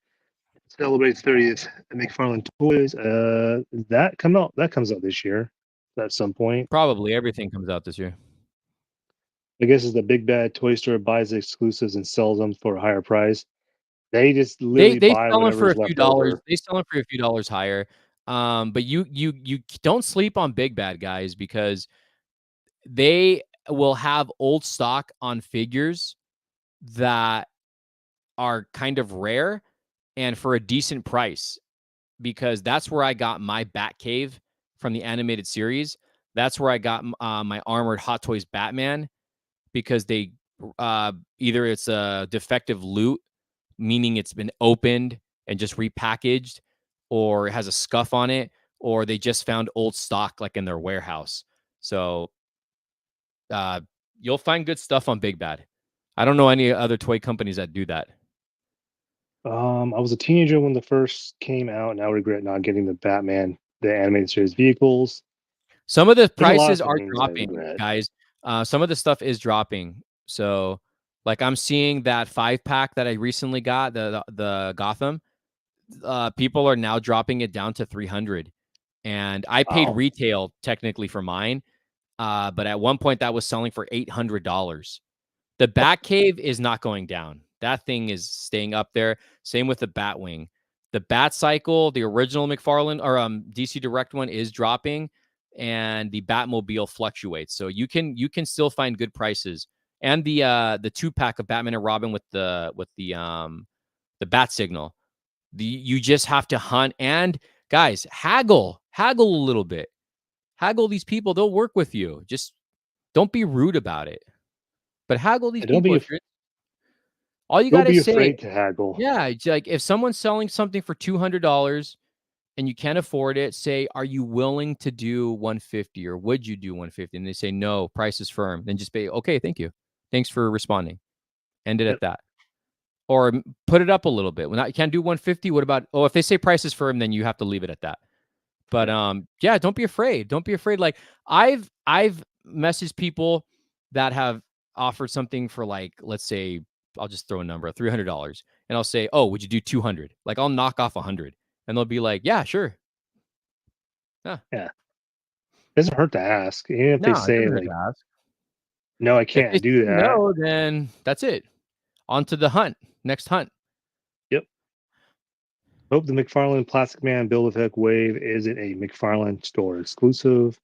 Celebrates 30th at McFarlane Toys. That comes out this year at some point. Probably everything comes out this year. I guess it's the big bad toy store buys the exclusives and sells them for a higher price. They just They literally they buy sell them for whatever's a few left dollars. over. They sell them for a few dollars higher. But you don't sleep on Big Bad guys because they will have old stock on figures that are kind of rare and for a decent price, because that's where I got my Batcave from the animated series. That's where I got my armored Hot Toys Batman, because they either it's a defective loot, meaning it's been opened and just repackaged, or it has a scuff on it, or they just found old stock like in their warehouse. So uh, you'll find good stuff on Big Bad. I don't know any other toy companies that do that. I was a teenager when the first came out, and I regret not getting the Batman, the animated series vehicles. Some of the There's a lot of prices are things I dropping, regret. guys. Some of the stuff is dropping. So, like, I'm seeing that 5-pack that I recently got, the Gotham. People are now dropping it down to 300, and I paid Wow. retail technically for mine. But at one point that was selling for $800. The Batcave is not going down. That thing is staying up there. Same with the Batwing. The Bat Cycle, the original McFarlane or DC Direct one, is dropping, and the Batmobile fluctuates. So you can still find good prices. And the 2-pack of Batman and Robin with the Bat Signal. You just have to hunt and, guys, haggle a little bit. Haggle these people; they'll work with you. Just don't be rude about it. But haggle these And don't people be if you're. All you don't gotta be say, afraid to haggle. yeah, it's like if someone's selling something for $200 and you can't afford it, say, "Are you willing to do 150 or would you do 150?" And they say, "No, price is firm." Then just say, "Okay, thank you. Thanks for responding." End it Yep. at that. Or put it up a little bit. When you can't do 150, what about, oh, if they say price is firm, then you have to leave it at that. But Yep. yeah, don't be afraid. Don't be afraid. Like I've messaged people that have offered something for, like, let's say, I'll just throw a number, $300, and I'll say, "Oh, would you do 200?" Like I'll knock off 100, and they'll be like, "Yeah, sure." Yeah. Yeah. It doesn't hurt to ask. Even if they No, it say doesn't hurt like, to ask. no, I If they can't say do that. no, then that's it. On to the hunt. Next hunt. Yep. Hope the McFarlane Plastic Man Build-A-Hook Wave isn't a McFarlane store exclusive.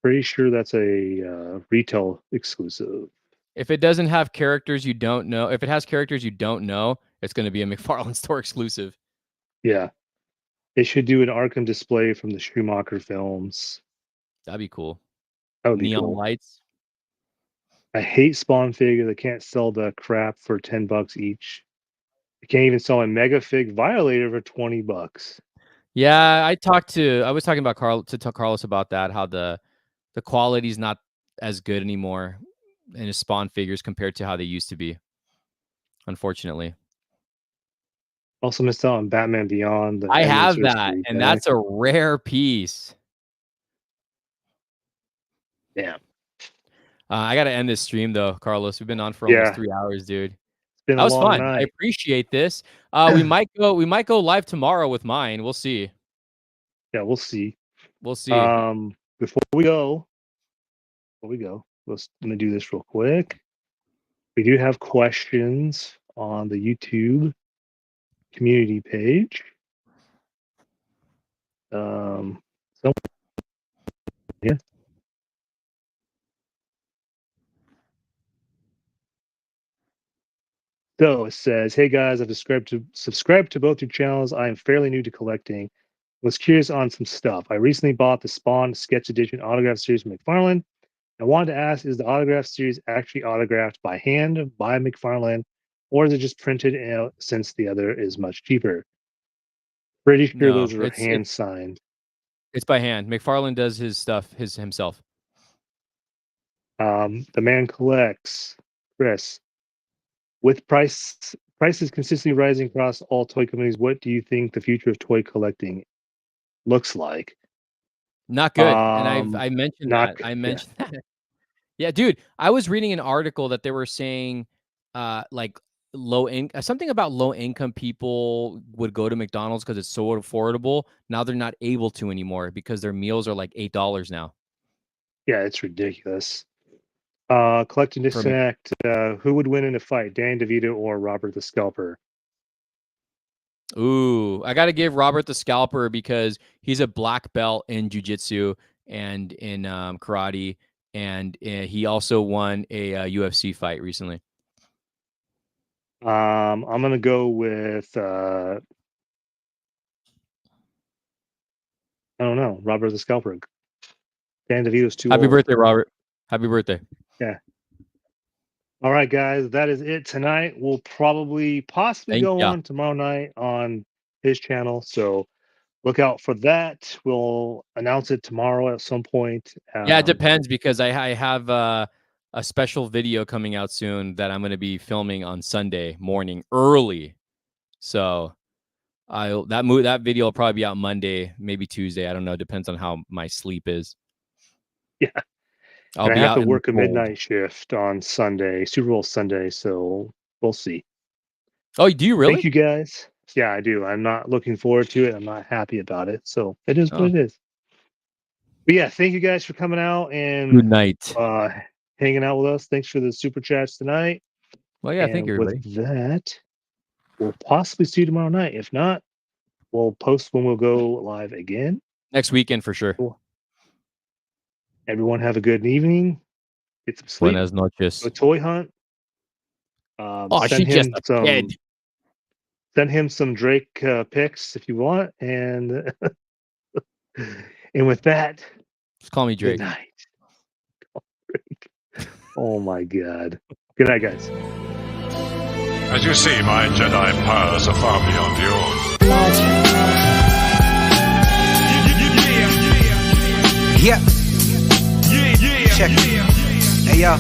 Pretty sure that's a retail exclusive. If it doesn't have characters you don't know, if it has characters you don't know, it's going to be a McFarlane store exclusive. Yeah. They should do an Arkham display from the Schumacher films. That'd be cool. That would be Neon cool. lights. I hate Spawn figure that can't sell the crap for $10 each. You can't even sell a Mega Fig Violator for $20. Yeah, I was talking about Carlos about that, how the quality's not as good anymore in his Spawn figures compared to how they used to be, unfortunately. Also missed out on Batman Beyond, the I have that, anniversary and pack. that's a rare piece. Damn. I got to end this stream though, Carlos. We've been on for almost Yeah, 3 hours, dude. it's been That a was long fun. I night. appreciate this. We might go live tomorrow with mine. We'll see. Yeah, we'll see. We'll see. Before we go, let me do this real quick. We do have questions on the YouTube community page. So yeah. So it says, "Hey guys, I've subscribed to both your channels. I am fairly new to collecting. Was curious on some stuff. I recently bought the Spawn Sketch Edition autograph series from McFarlane. I wanted to ask, is the autograph series actually autographed by hand by McFarlane, or is it just printed out since the other is much cheaper? Pretty sure No, those are hand signed. it's by hand. McFarlane does his stuff himself. The man collects. Chris, with prices consistently rising across all toy companies, what do you think the future of toy collecting looks like? Not good. And Um, I mentioned not that. I yeah, mentioned that. Yeah, dude. I was reading an article that they were saying, like something about low income people would go to McDonald's because it's so affordable. Now they're not able to anymore because their meals are like $8 now. yeah, it's ridiculous. Collecting For Mc- Disconnect. Who would win in a fight, Danny DeVito or Robert the Scalper? Ooh, I got to give Robert the Scalper because he's a black belt in jujitsu and in karate, and he also won a UFC fight recently. I'm gonna go with I don't know, Robert the Scalper. Dan DeVito's too Happy old. birthday, Robert. Happy birthday. Yeah. All right, guys, that is it tonight. We'll possibly Thank go ya. on tomorrow night on his channel. So look out for that. We'll announce it tomorrow at some point. Yeah, it depends because I have a special video coming out soon that I'm going to be filming on Sunday morning early. So that video will probably be out Monday, maybe Tuesday. I don't know. Depends on how my sleep is. Yeah. I'll And I be have out to in the work a cold. midnight shift on Sunday, Super Bowl Sunday. So we'll see. Oh, do you Thank really? you guys. Yeah, I do. I'm not looking forward to it. I'm not happy about it. So it is what Oh, it is. But yeah, thank you guys for coming out good and night. hanging out with us. Thanks for the super chats tonight. Well, yeah. Thank you, And with everybody. that, we'll possibly see you tomorrow night. If not, we'll post when we'll go live again. Next weekend for sure. Cool. Everyone have a good evening. Get some sleep. Buenas Go noches. toy hunt. Oh, she's just a kid. Send him some Drake pics if you want. And and with that, Just call me Good Drake. night. Oh my God. Good night, guys. As you see, my Jedi powers are far beyond yours. Yep. Check it. Hey, yo.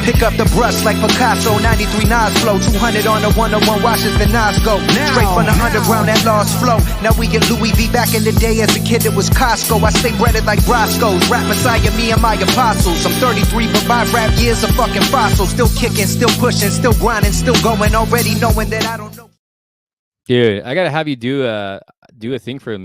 Pick up the brush like Picasso, 93 Nas flow, 200 on the 101 washes the Nas go. Straight from the underground, that lost flow. Now we get Louis V. Back in the day as a kid, it was Costco. I stay breaded like Roscoe's. Rap Messiah, me and my apostles. I'm 33, but 5 rap years a fucking fossil. Still kicking, still pushing, still grinding, still going. Already knowing that I don't know. Dude, I gotta have you do a thing for